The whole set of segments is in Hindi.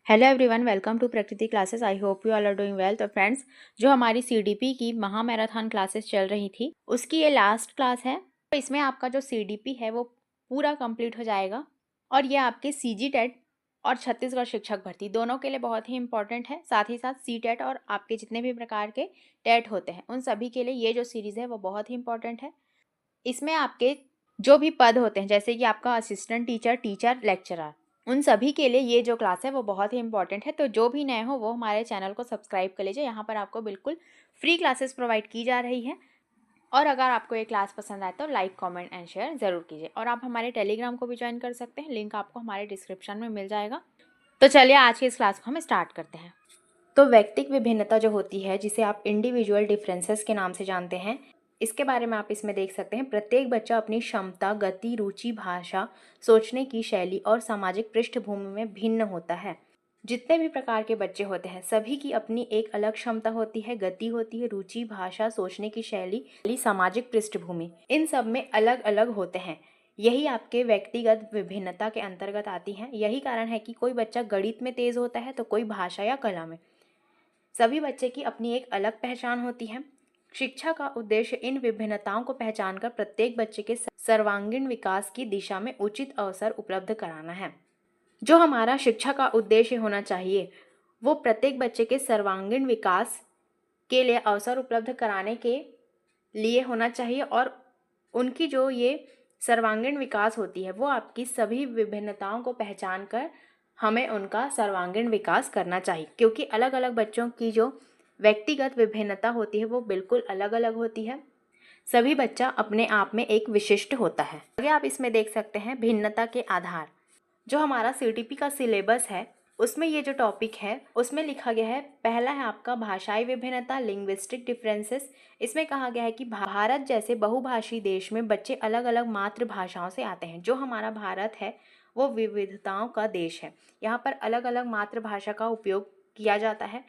Hello everyone, welcome to Prakriti classes. I hope you all are doing well. तो फ्रेंड्स, जो हमारी सीडीपी की महा मैराथन क्लासेस चल रही थी उसकी ये लास्ट क्लास है। तो इसमें आपका जो सीडीपी है वो पूरा कंप्लीट हो जाएगा और ये आपके सीजी टेट और छत्तीसगढ़ शिक्षक भर्ती दोनों के लिए बहुत ही इंपॉर्टेंट है। साथ ही साथ सी टेट और आपके जितने भी प्रकार के टेट होते हैं उन सभी के लिए ये जो सीरीज़ है वो बहुत ही इंपॉर्टेंट है। इसमें आपके जो भी पद होते हैं जैसे कि आपका असिस्टेंट टीचर, टीचर, लेक्चरर, उन सभी के लिए ये जो क्लास है वो बहुत ही इंपॉर्टेंट है। तो जो भी नए हो वो हमारे चैनल को सब्सक्राइब कर लीजिए। यहाँ पर आपको बिल्कुल फ्री क्लासेस प्रोवाइड की जा रही है और अगर आपको ये क्लास पसंद आए तो लाइक, कमेंट एंड शेयर ज़रूर कीजिए। और आप हमारे टेलीग्राम को भी ज्वाइन कर सकते हैं, लिंक आपको हमारे डिस्क्रिप्शन में मिल जाएगा। तो चलिए आज की इस क्लास को हम स्टार्ट करते हैं। तो व्यक्तिक विभिन्नता जो होती है, जिसे आप इंडिविजुअल डिफरेंसेस के नाम से जानते हैं, इसके बारे में आप इसमें देख सकते हैं। प्रत्येक बच्चा अपनी क्षमता, गति, रुचि, भाषा, सोचने की शैली और सामाजिक पृष्ठभूमि में भिन्न होता है। जितने भी प्रकार के बच्चे होते हैं सभी की अपनी एक अलग क्षमता होती है, गति होती है, रुचि, भाषा, सोचने की शैली, सामाजिक पृष्ठभूमि, इन सब में अलग अलग होते हैं। यही आपके व्यक्तिगत विभिन्नता के अंतर्गत आती हैं। यही कारण है कि कोई बच्चा गणित में तेज होता है तो कोई भाषा या कला में। सभी बच्चे की अपनी एक अलग पहचान होती है। शिक्षा का उद्देश्य इन विभिन्नताओं को पहचानकर प्रत्येक बच्चे के सर्वांगीण विकास की दिशा में उचित अवसर उपलब्ध कराना है। जो हमारा शिक्षा का उद्देश्य होना चाहिए वो प्रत्येक बच्चे के सर्वांगीण विकास के लिए अवसर उपलब्ध कराने के लिए होना चाहिए और उनकी जो ये सर्वांगीण विकास होती है वो आपकी सभी विभिन्नताओं को पहचान कर हमें उनका सर्वांगीण विकास करना चाहिए, क्योंकि अलग अलग बच्चों की जो व्यक्तिगत विभिन्नता होती है वो बिल्कुल अलग अलग होती है। सभी बच्चा अपने आप में एक विशिष्ट होता है। आगे आप इसमें देख सकते हैं भिन्नता के आधार। जो हमारा सीटीपी का सिलेबस है उसमें ये जो टॉपिक है उसमें लिखा गया है, पहला है आपका भाषाई विभिन्नता, लिंग्विस्टिक डिफरेंसेस। इसमें कहा गया है कि भारत जैसे बहुभाषी देश में बच्चे अलग अलग मातृभाषाओं से आते हैं। जो हमारा भारत है वो विविधताओं का देश है। यहाँ पर अलग अलग मातृभाषा का उपयोग किया जाता है।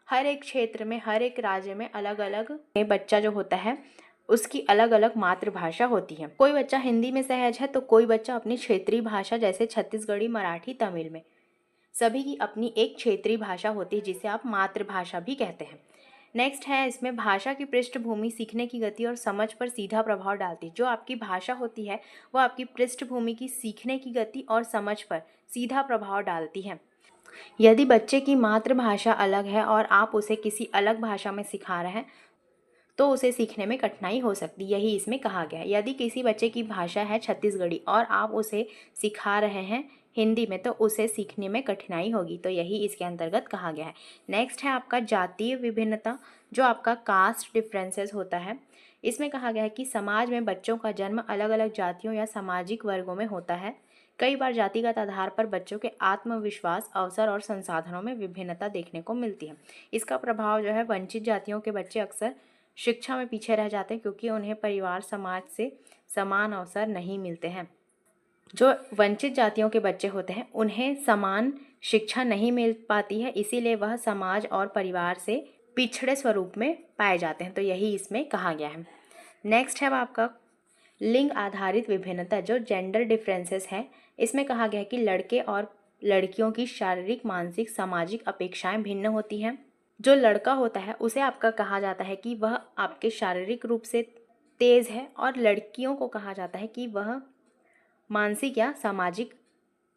हर एक क्षेत्र में, हर एक राज्य में अलग अलग बच्चा जो होता है उसकी अलग अलग मातृभाषा होती है। कोई बच्चा हिंदी में सहज है तो कोई बच्चा अपनी क्षेत्रीय भाषा जैसे छत्तीसगढ़ी, मराठी, तमिल में। सभी की अपनी एक क्षेत्रीय भाषा होती है जिसे आप मातृभाषा भी कहते हैं। नेक्स्ट है इसमें भाषा की पृष्ठभूमि सीखने की गति और समझ पर सीधा प्रभाव डालती है। जो आपकी भाषा होती है वो आपकी पृष्ठभूमि की सीखने की गति और समझ पर सीधा प्रभाव डालती है। यदि बच्चे की मातृभाषा अलग है और आप उसे किसी अलग भाषा में सिखा रहे हैं तो उसे सीखने में कठिनाई हो सकती है। यही इसमें कहा गया है। यदि किसी बच्चे की भाषा है छत्तीसगढ़ी और आप उसे सिखा रहे हैं हिंदी में तो उसे सीखने में कठिनाई होगी। तो यही इसके अंतर्गत कहा गया है। नेक्स्ट है आपका जातीय विभिन्नता, जो आपका कास्ट डिफरेंसेस होता है। इसमें कहा गया है कि समाज में बच्चों का जन्म अलग अलग जातियों या सामाजिक वर्गों में होता है। कई बार जातिगत आधार पर बच्चों के आत्मविश्वास, अवसर और संसाधनों में विभिन्नता देखने को मिलती है। इसका प्रभाव जो है, वंचित जातियों के बच्चे अक्सर शिक्षा में पीछे रह जाते हैं क्योंकि उन्हें परिवार, समाज से समान अवसर नहीं मिलते हैं। जो वंचित जातियों के बच्चे होते हैं उन्हें समान शिक्षा नहीं मिल पाती है, इसीलिए वह समाज और परिवार से पिछड़े स्वरूप में पाए जाते हैं। तो यही इसमें कहा गया है। नेक्स्ट है आपका लिंग आधारित विभिन्नता, जो जेंडर डिफरेंसेस है। इसमें कहा गया है कि लड़के और लड़कियों की शारीरिक, मानसिक, सामाजिक अपेक्षाएं भिन्न होती हैं। जो लड़का होता है उसे आपका कहा जाता है कि वह आपके शारीरिक रूप से तेज है और लड़कियों को कहा जाता है कि वह मानसिक या सामाजिक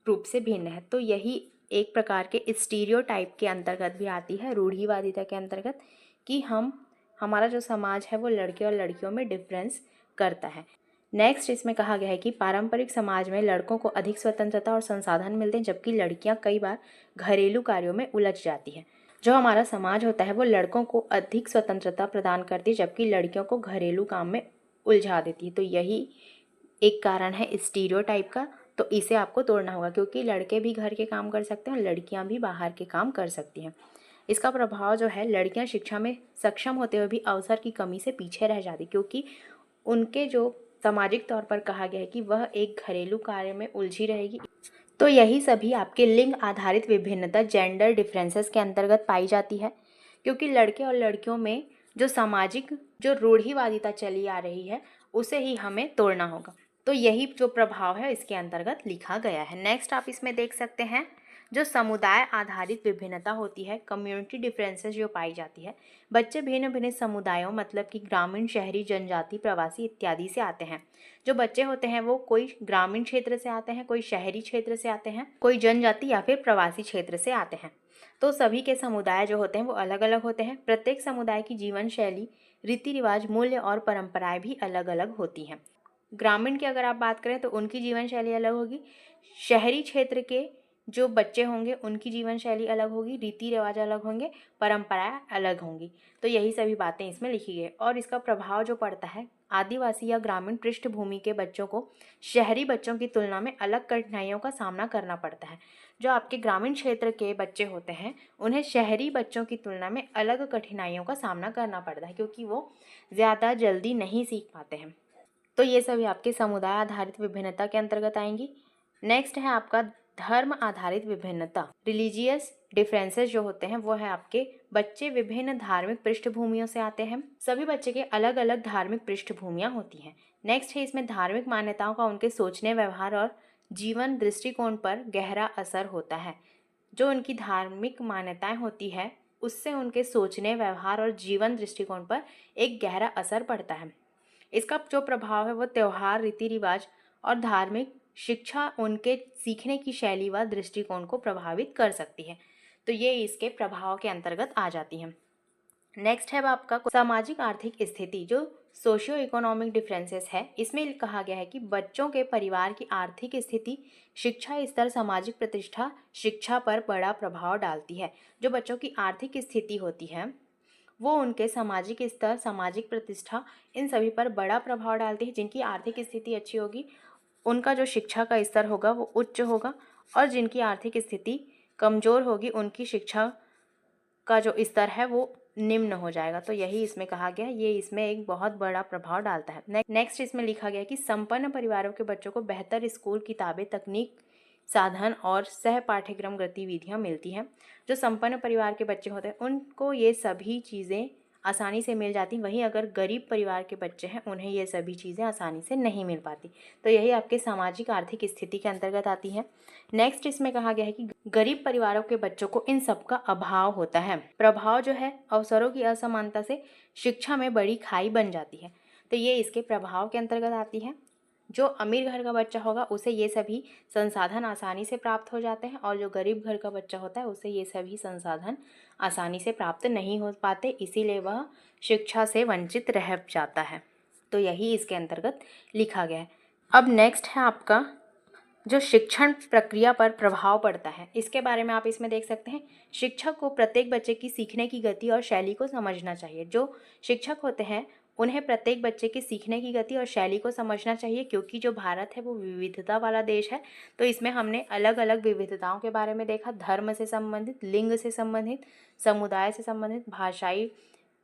रूप से भिन्न है। तो यही एक प्रकार के स्टीरियोटाइप के अंतर्गत भी आती है, रूढ़िवादिता के अंतर्गत, कि हमारा जो समाज है वो लड़के और लड़कियों में डिफरेंस करता है। नेक्स्ट इसमें कहा गया है कि पारंपरिक समाज में लड़कों को अधिक स्वतंत्रता और संसाधन मिलते हैं जबकि लड़कियां कई बार घरेलू कार्यों में उलझ जाती हैं। जो हमारा समाज होता है वो लड़कों को अधिक स्वतंत्रता प्रदान करती है जबकि लड़कियों को घरेलू काम में उलझा देती है। तो यही एक कारण है स्टीरियोटाइप का। तो इसे आपको तोड़ना होगा क्योंकि लड़के भी घर के काम कर सकते हैं और लड़कियां भी बाहर के काम कर सकती हैं। इसका प्रभाव जो है, लड़कियां शिक्षा में सक्षम होते हुए भी अवसर की कमी से पीछे रह जाती क्योंकि उनके जो सामाजिक तौर पर कहा गया है कि वह एक घरेलू कार्य में उलझी रहेगी। तो यही सभी आपके लिंग आधारित विभिन्नता, जेंडर डिफरेंसेस के अंतर्गत पाई जाती है, क्योंकि लड़के और लड़कियों में जो सामाजिक जो रूढ़िवादिता चली आ रही है उसे ही हमें तोड़ना होगा। तो यही जो प्रभाव है इसके अंतर्गत लिखा गया है। नेक्स्ट आप इसमें देख सकते हैं जो समुदाय आधारित विभिन्नता होती है, कम्युनिटी डिफरेंसेस जो पाई जाती है, बच्चे भिन्न भिन्न समुदायों मतलब कि ग्रामीण, शहरी, जनजाति, प्रवासी इत्यादि से आते हैं। जो बच्चे होते हैं वो कोई ग्रामीण क्षेत्र से आते हैं, कोई शहरी क्षेत्र से आते हैं, कोई जनजाति या फिर प्रवासी क्षेत्र से आते हैं। तो सभी के समुदाय जो होते हैं वो अलग अलग होते हैं। प्रत्येक समुदाय की जीवन शैली, रीति रिवाज, मूल्य और परंपराएं भी अलग अलग होती हैं। ग्रामीण की अगर आप बात करें तो उनकी जीवन शैली अलग होगी, शहरी क्षेत्र के जो बच्चे होंगे उनकी जीवन शैली अलग होगी, रीति रिवाज अलग होंगे, परंपराएं अलग होंगी। तो यही सभी बातें इसमें लिखी गई। और इसका प्रभाव जो पड़ता है, आदिवासी या ग्रामीण पृष्ठभूमि के बच्चों को शहरी बच्चों की तुलना में अलग कठिनाइयों का सामना करना पड़ता है। जो आपके ग्रामीण क्षेत्र के बच्चे होते हैं उन्हें शहरी बच्चों की तुलना में अलग कठिनाइयों का सामना करना पड़ता है, क्योंकि वो ज़्यादा जल्दी नहीं सीख पाते हैं। तो ये सभी आपके समुदाय आधारित विभिन्नता के अंतर्गत आएंगी। नेक्स्ट है आपका धर्म आधारित विभिन्नता, रिलीजियस डिफरेंसेस जो होते हैं वो है आपके बच्चे विभिन्न धार्मिक पृष्ठभूमियों से आते हैं। सभी बच्चे के अलग अलग धार्मिक पृष्ठभूमियां होती हैं। नेक्स्ट है इसमें धार्मिक मान्यताओं का उनके सोचने, व्यवहार और जीवन दृष्टिकोण पर गहरा असर होता है। जो उनकी धार्मिक मान्यताएं होती है उससे उनके सोचने, व्यवहार और जीवन दृष्टिकोण पर एक गहरा असर पड़ता है। इसका जो प्रभाव है वो त्यौहार, रीति रिवाज और धार्मिक शिक्षा उनके सीखने की शैली व दृष्टिकोण को प्रभावित कर सकती है। तो ये इसके प्रभाव के अंतर्गत आ जाती हैं। नेक्स्ट है आपका सामाजिक आर्थिक स्थिति, जो सोशियो इकोनॉमिक डिफरेंसेस है। इसमें कहा गया है कि बच्चों के परिवार की आर्थिक स्थिति, शिक्षा स्तर, सामाजिक प्रतिष्ठा शिक्षा पर बड़ा प्रभाव डालती है। जो बच्चों की आर्थिक स्थिति होती है वो उनके सामाजिक स्तर, सामाजिक प्रतिष्ठा इन सभी पर बड़ा प्रभाव डालती है। जिनकी आर्थिक स्थिति अच्छी होगी उनका जो शिक्षा का स्तर होगा वो उच्च होगा, और जिनकी आर्थिक स्थिति कमज़ोर होगी उनकी शिक्षा का जो स्तर है वो निम्न हो जाएगा। तो यही इसमें कहा गया है, ये इसमें एक बहुत बड़ा प्रभाव डालता है। नेक्स्ट इसमें लिखा गया है कि संपन्न परिवारों के बच्चों को बेहतर स्कूल, किताबें, तकनीक, साधन और सह पाठ्यक्रम गतिविधियाँ मिलती हैं। जो संपन्न परिवार के बच्चे होते हैं उनको ये सभी चीज़ें आसानी से मिल जाती, वहीं अगर गरीब परिवार के बच्चे हैं उन्हें ये सभी चीज़ें आसानी से नहीं मिल पाती। तो यही आपके सामाजिक आर्थिक स्थिति के अंतर्गत आती है। नेक्स्ट इसमें कहा गया है कि गरीब परिवारों के बच्चों को इन सब का अभाव होता है। प्रभाव जो है अवसरों की असमानता से शिक्षा में बड़ी खाई बन जाती है। तो ये इसके प्रभाव के अंतर्गत आती है। जो अमीर घर का बच्चा होगा उसे ये सभी संसाधन आसानी से प्राप्त हो जाते हैं, और जो गरीब घर का बच्चा होता है उसे ये सभी संसाधन आसानी से प्राप्त नहीं हो पाते, इसीलिए वह शिक्षा से वंचित रह जाता है। तो यही इसके अंतर्गत लिखा गया है। अब नेक्स्ट है आपका जो शिक्षण प्रक्रिया पर प्रभाव पड़ता है, इसके बारे में आप इसमें देख सकते हैं। शिक्षक को प्रत्येक बच्चे की सीखने की गति और शैली को समझना चाहिए। जो शिक्षक होते हैं उन्हें प्रत्येक बच्चे की सीखने की गति और शैली को समझना चाहिए, क्योंकि जो भारत है वो विविधता वाला देश है। तो इसमें हमने अलग अलग विविधताओं के बारे में देखा, धर्म से संबंधित, लिंग से संबंधित, समुदाय से संबंधित, भाषाई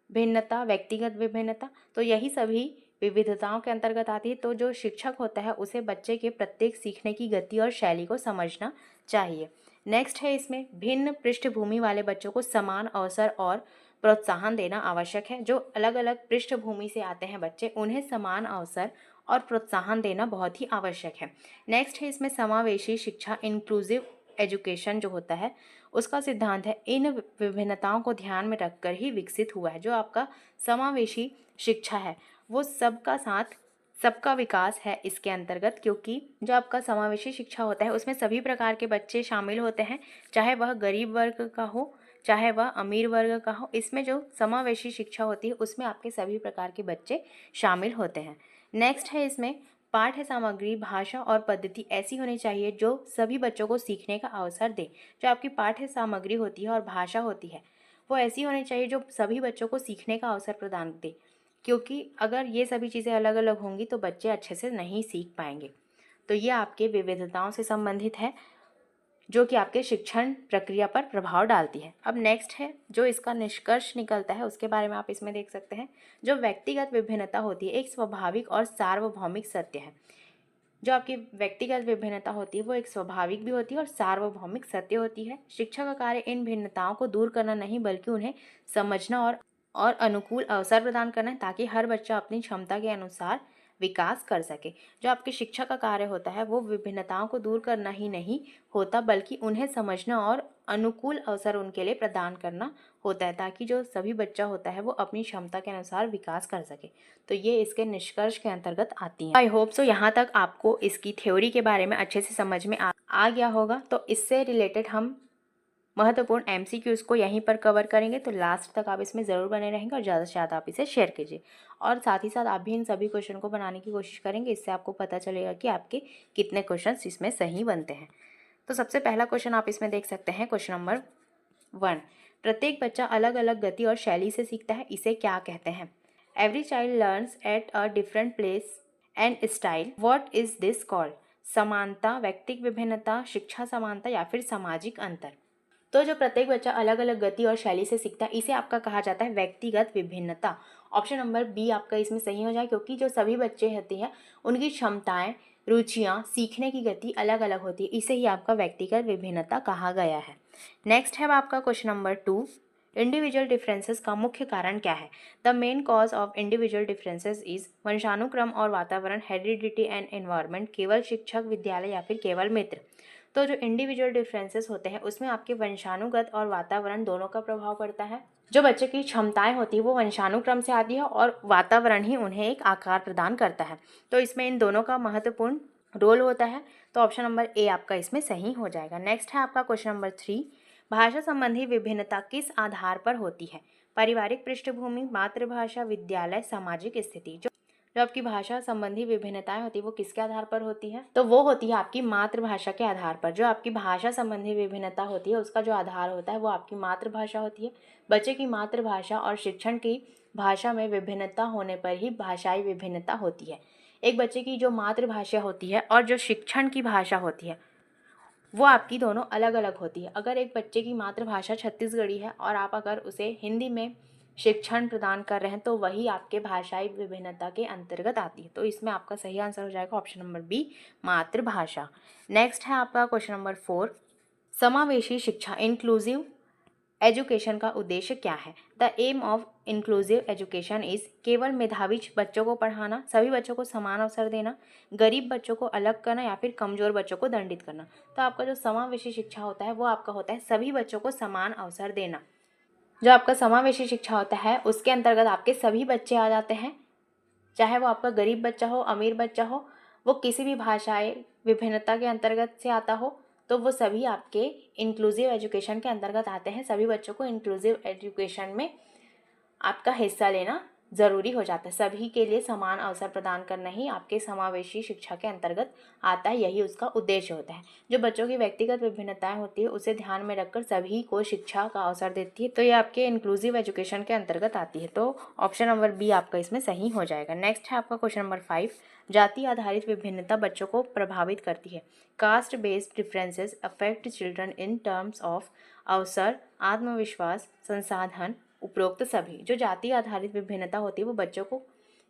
भिन्नता, व्यक्तिगत विभिन्नता। तो यही सभी विविधताओं के अंतर्गत आती है। तो जो शिक्षक होता है उसे बच्चे के प्रत्येक सीखने की गति और शैली को समझना चाहिए। नेक्स्ट है इसमें भिन्न पृष्ठभूमि वाले बच्चों को समान अवसर और प्रोत्साहन देना आवश्यक है। जो अलग अलग पृष्ठभूमि से आते हैं बच्चे उन्हें समान अवसर और प्रोत्साहन देना बहुत ही आवश्यक है। नेक्स्ट है इसमें समावेशी शिक्षा, इंक्लूसिव एजुकेशन जो होता है उसका सिद्धांत है इन विभिन्नताओं को ध्यान में रखकर ही विकसित हुआ है। जो आपका समावेशी शिक्षा है वो सबका साथ सबका विकास है इसके अंतर्गत, क्योंकि जो आपका समावेशी शिक्षा होता है उसमें सभी प्रकार के बच्चे शामिल होते हैं, चाहे वह गरीब वर्ग का हो चाहे वह अमीर वर्ग का हो। इसमें जो समावेशी शिक्षा होती है उसमें आपके सभी प्रकार के बच्चे शामिल होते हैं। नेक्स्ट है इसमें पाठ्य सामग्री, भाषा और पद्धति ऐसी होनी चाहिए जो सभी बच्चों को सीखने का अवसर दे। जो आपकी पाठ्य सामग्री होती है और भाषा होती है वो ऐसी होनी चाहिए जो सभी बच्चों को सीखने का अवसर प्रदान दे, क्योंकि अगर ये सभी चीज़ें अलग अलग होंगी तो बच्चे अच्छे से नहीं सीख पाएंगे। तो ये आपके विविधताओं से संबंधित है जो कि आपके शिक्षण प्रक्रिया पर प्रभाव डालती है। अब नेक्स्ट है जो इसका निष्कर्ष निकलता है उसके बारे में आप इसमें देख सकते हैं। जो व्यक्तिगत विभिन्नता होती है एक स्वाभाविक और सार्वभौमिक सत्य है। जो आपकी व्यक्तिगत विभिन्नता होती है वो एक स्वाभाविक भी होती है और सार्वभौमिक सत्य होती है। शिक्षा का कार्य इन भिन्नताओं को दूर करना नहीं बल्कि उन्हें समझना और अनुकूल अवसर प्रदान करना है, ताकि हर बच्चा अपनी क्षमता के अनुसार विकास कर सके। जो आपकी शिक्षा का कार्य होता है वो विभिन्नताओं को दूर करना ही नहीं होता, बल्कि उन्हें समझना और अनुकूल अवसर उनके लिए प्रदान करना होता है, ताकि जो सभी बच्चा होता है वो अपनी क्षमता के अनुसार विकास कर सके। तो ये इसके निष्कर्ष के अंतर्गत आती हैं। आई होप सो यहाँ तक आपको इसकी थ्योरी के बारे में अच्छे से समझ में आ गया होगा। तो इससे रिलेटेड हम महत्वपूर्ण MCQs को यहीं पर कवर करेंगे, तो लास्ट तक आप इसमें ज़रूर बने रहेंगे और ज़्यादा से ज़्यादा आप इसे शेयर कीजिए। और साथ ही साथ आप भी इन सभी क्वेश्चन को बनाने की कोशिश करेंगे, इससे आपको पता चलेगा कि आपके कितने क्वेश्चन इसमें सही बनते हैं। तो सबसे पहला क्वेश्चन आप इसमें देख सकते हैं, क्वेश्चन नंबर 1। प्रत्येक बच्चा अलग अलग गति और शैली से सीखता है, इसे क्या कहते हैं? Every child learns at a different place and style, what is this called? समानता, व्यक्तिगत विभिन्नता, शिक्षा समानता या फिर सामाजिक अंतर? तो जो प्रत्येक बच्चा अलग अलग गति और शैली से सीखता है, इसे आपका कहा जाता है व्यक्तिगत विभिन्नता। ऑप्शन नंबर बी आपका इसमें सही हो जाए, क्योंकि जो सभी बच्चे होते हैं उनकी क्षमताएं, रुचियां, सीखने की गति अलग अलग होती है, इसे ही आपका व्यक्तिगत विभिन्नता कहा गया है। नेक्स्ट है आपका क्वेश्चन नंबर 2। इंडिविजुअल डिफरेंसेस का मुख्य कारण क्या है? The main cause of individual differences is वंशानुक्रम और वातावरण, हेरिडिटी एंड एनवायरनमेंट, केवल शिक्षक, विद्यालय या फिर केवल मित्र। तो जो इंडिविजुअल डिफरेंसेस होते हैं उसमें आपके वंशानुगत और वातावरण दोनों का प्रभाव पड़ता है। जो बच्चे की क्षमताएं होती है वो वंशानुक्रम से आती है और वातावरण ही उन्हें एक आकार प्रदान करता है। तो इसमें इन दोनों का महत्वपूर्ण रोल होता है। तो ऑप्शन नंबर ए आपका इसमें सही हो जाएगा। नेक्स्ट है आपका क्वेश्चन नंबर 3। भाषा संबंधी विभिन्नता किस आधार पर होती है? पारिवारिक पृष्ठभूमि, मातृभाषा, विद्यालय, सामाजिक स्थिति। जो आपकी भाषा संबंधी विभिन्नताएं होती है वो किसके आधार पर होती है? तो वो होती है आपकी मातृभाषा के आधार पर। जो आपकी भाषा संबंधी विभिन्नता होती है उसका जो आधार होता है वो आपकी मातृभाषा होती है। बच्चे की मातृभाषा और शिक्षण की भाषा में विभिन्नता होने पर ही भाषाई विभिन्नता होती है। एक बच्चे की जो मातृभाषा होती है और जो शिक्षण की भाषा होती है वो आपकी दोनों अलग अलग होती है। अगर एक बच्चे की मातृभाषा छत्तीसगढ़ी है और आप अगर उसे हिंदी में शिक्षण प्रदान कर रहे हैं तो वही आपके भाषाई विभिन्नता के अंतर्गत आती है। तो इसमें आपका सही आंसर हो जाएगा ऑप्शन नंबर बी, मातृभाषा। नेक्स्ट है आपका क्वेश्चन नंबर 4। समावेशी शिक्षा, इंक्लूसिव एजुकेशन का उद्देश्य क्या है? The aim of inclusive education is केवल मेधावी बच्चों को पढ़ाना, सभी बच्चों को समान अवसर देना, गरीब बच्चों को अलग करना या फिर कमजोर बच्चों को दंडित करना। तो आपका जो समावेशी शिक्षा होता है वो आपका होता है सभी बच्चों को समान अवसर देना। जो आपका समावेशी शिक्षा होता है उसके अंतर्गत आपके सभी बच्चे आ जाते हैं, चाहे वो आपका गरीब बच्चा हो, अमीर बच्चा हो, वो किसी भी भाषाई विभिन्नता के अंतर्गत से आता हो, तो वो सभी आपके इंक्लूसिव एजुकेशन के अंतर्गत आते हैं। सभी बच्चों को इंक्लूसिव एजुकेशन में आपका हिस्सा लेना ज़रूरी हो जाता है। सभी के लिए समान अवसर प्रदान करना ही आपके समावेशी शिक्षा के अंतर्गत आता है, यही उसका उद्देश्य होता है। जो बच्चों की व्यक्तिगत विभिन्नताएं होती है उसे ध्यान में रखकर सभी को शिक्षा का अवसर देती है, तो ये आपके इंक्लूसिव एजुकेशन के अंतर्गत आती है। तो ऑप्शन नंबर बी आपका इसमें सही हो जाएगा। नेक्स्ट है आपका क्वेश्चन नंबर 5। जाति आधारित विभिन्नता बच्चों को प्रभावित करती है। Caste based differences affect children in terms of अवसर, आत्मविश्वास, संसाधन, उपरोक्त सभी। जो जाति आधारित विभिन्नता होती है वो बच्चों को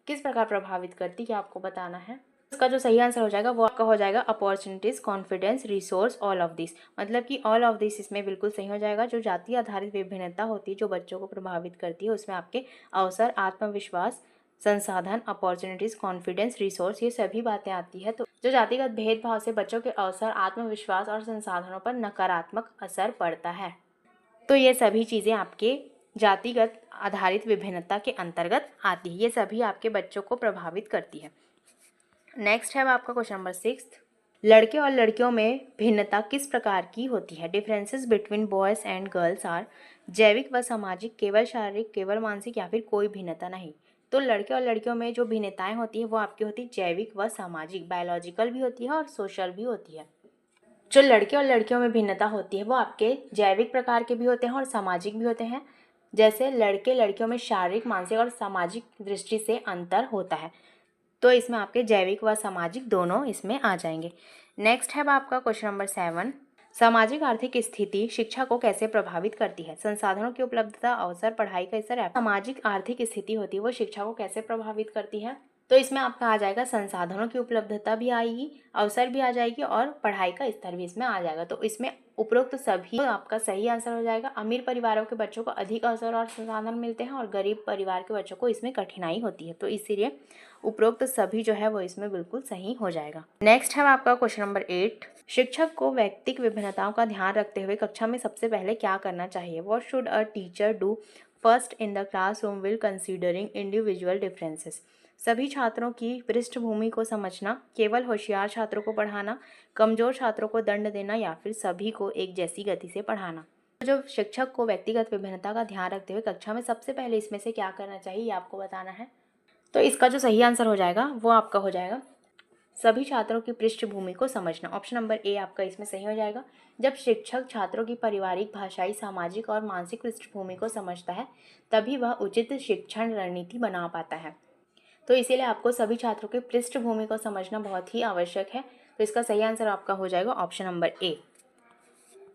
किस प्रकार प्रभावित करती है आपको बताना है। इसका जो सही आंसर हो जाएगा वो आपका हो जाएगा opportunities, confidence, resource, all of this. मतलब कि ऑल ऑफ दिस इसमें बिल्कुल सही हो जाएगा। जो जाति आधारित विभिन्नता होती है जो बच्चों को प्रभावित करती है उसमें आपके अवसर, आत्मविश्वास, संसाधन, अपॉर्चुनिटीज, कॉन्फिडेंस, रिसोर्स, ये सभी बातें आती है। तो जो जातिगत भेदभाव से बच्चों के अवसर, आत्मविश्वास और संसाधनों पर नकारात्मक असर पड़ता है, तो ये सभी चीज़ें आपके जातिगत आधारित विभिन्नता के अंतर्गत आती है। ये सभी आपके बच्चों को प्रभावित करती है। नेक्स्ट है आपका क्वेश्चन नंबर 6। लड़के और लड़कियों में भिन्नता किस प्रकार की होती है? Differences between boys and girls are जैविक व सामाजिक, केवल शारीरिक, केवल मानसिक या फिर कोई भिन्नता नहीं। तो लड़के और लड़कियों में जो भिन्नताएं होती है वो आपकी होती है जैविक व सामाजिक, बायोलॉजिकल भी होती है और सोशल भी होती है। जो लड़के और लड़कियों में भिन्नता होती है वो आपके जैविक प्रकार के भी होते हैं और सामाजिक भी होते हैं। जैसे लड़के लड़कियों में शारीरिक, मानसिक और सामाजिक दृष्टि से अंतर होता है, तो इसमें आपके जैविक व सामाजिक दोनों इसमें आ जाएंगे। नेक्स्ट है आपका क्वेश्चन नंबर 7। सामाजिक आर्थिक स्थिति शिक्षा को कैसे प्रभावित करती है? संसाधनों की उपलब्धता, अवसर, पढ़ाई का स्तर। सामाजिक आर्थिक स्थिति होती है वो शिक्षा को कैसे प्रभावित करती है? तो इसमें आपका आ जाएगा संसाधनों की उपलब्धता भी आएगी, अवसर भी आ जाएगी और पढ़ाई का स्तर भी इसमें आ जाएगा। तो इसमें उपरोक्त सभी आपका सही आंसर हो जाएगा। अमीर परिवारों के बच्चों को अधिक अवसर और संसाधन मिलते हैं और गरीब परिवार के बच्चों को इसमें कठिनाई होती है, तो इसीलिए उपरोक्त सभी जो है वो इसमें बिल्कुल सही हो जाएगा। नेक्स्ट है आपका क्वेश्चन नंबर 8। शिक्षक को व्यक्तिगत विभिन्नताओं का ध्यान रखते हुए कक्षा में सबसे पहले क्या करना चाहिए? What should a teacher do first in the classroom will considering individual differences? सभी छात्रों की पृष्ठभूमि को समझना, केवल होशियार छात्रों को पढ़ाना, कमजोर छात्रों को दंड देना या फिर सभी को एक जैसी गति से पढ़ाना। जो शिक्षक को व्यक्तिगत विभिन्नता का ध्यान रखते हुए कक्षा में सबसे पहले इसमें से क्या करना चाहिए ये आपको बताना है। तो इसका जो सही आंसर हो जाएगा वो आपका हो जाएगा सभी छात्रों की पृष्ठभूमि को समझना। ऑप्शन नंबर ए आपका इसमें सही हो जाएगा। जब शिक्षक छात्रों की पारिवारिक, भाषाई, सामाजिक और मानसिक पृष्ठभूमि को समझता है तभी वह उचित शिक्षण रणनीति बना पाता है। तो इसीलिए आपको सभी छात्रों की पृष्ठभूमि को समझना बहुत ही आवश्यक है। तो इसका सही आंसर आपका हो जाएगा option number A.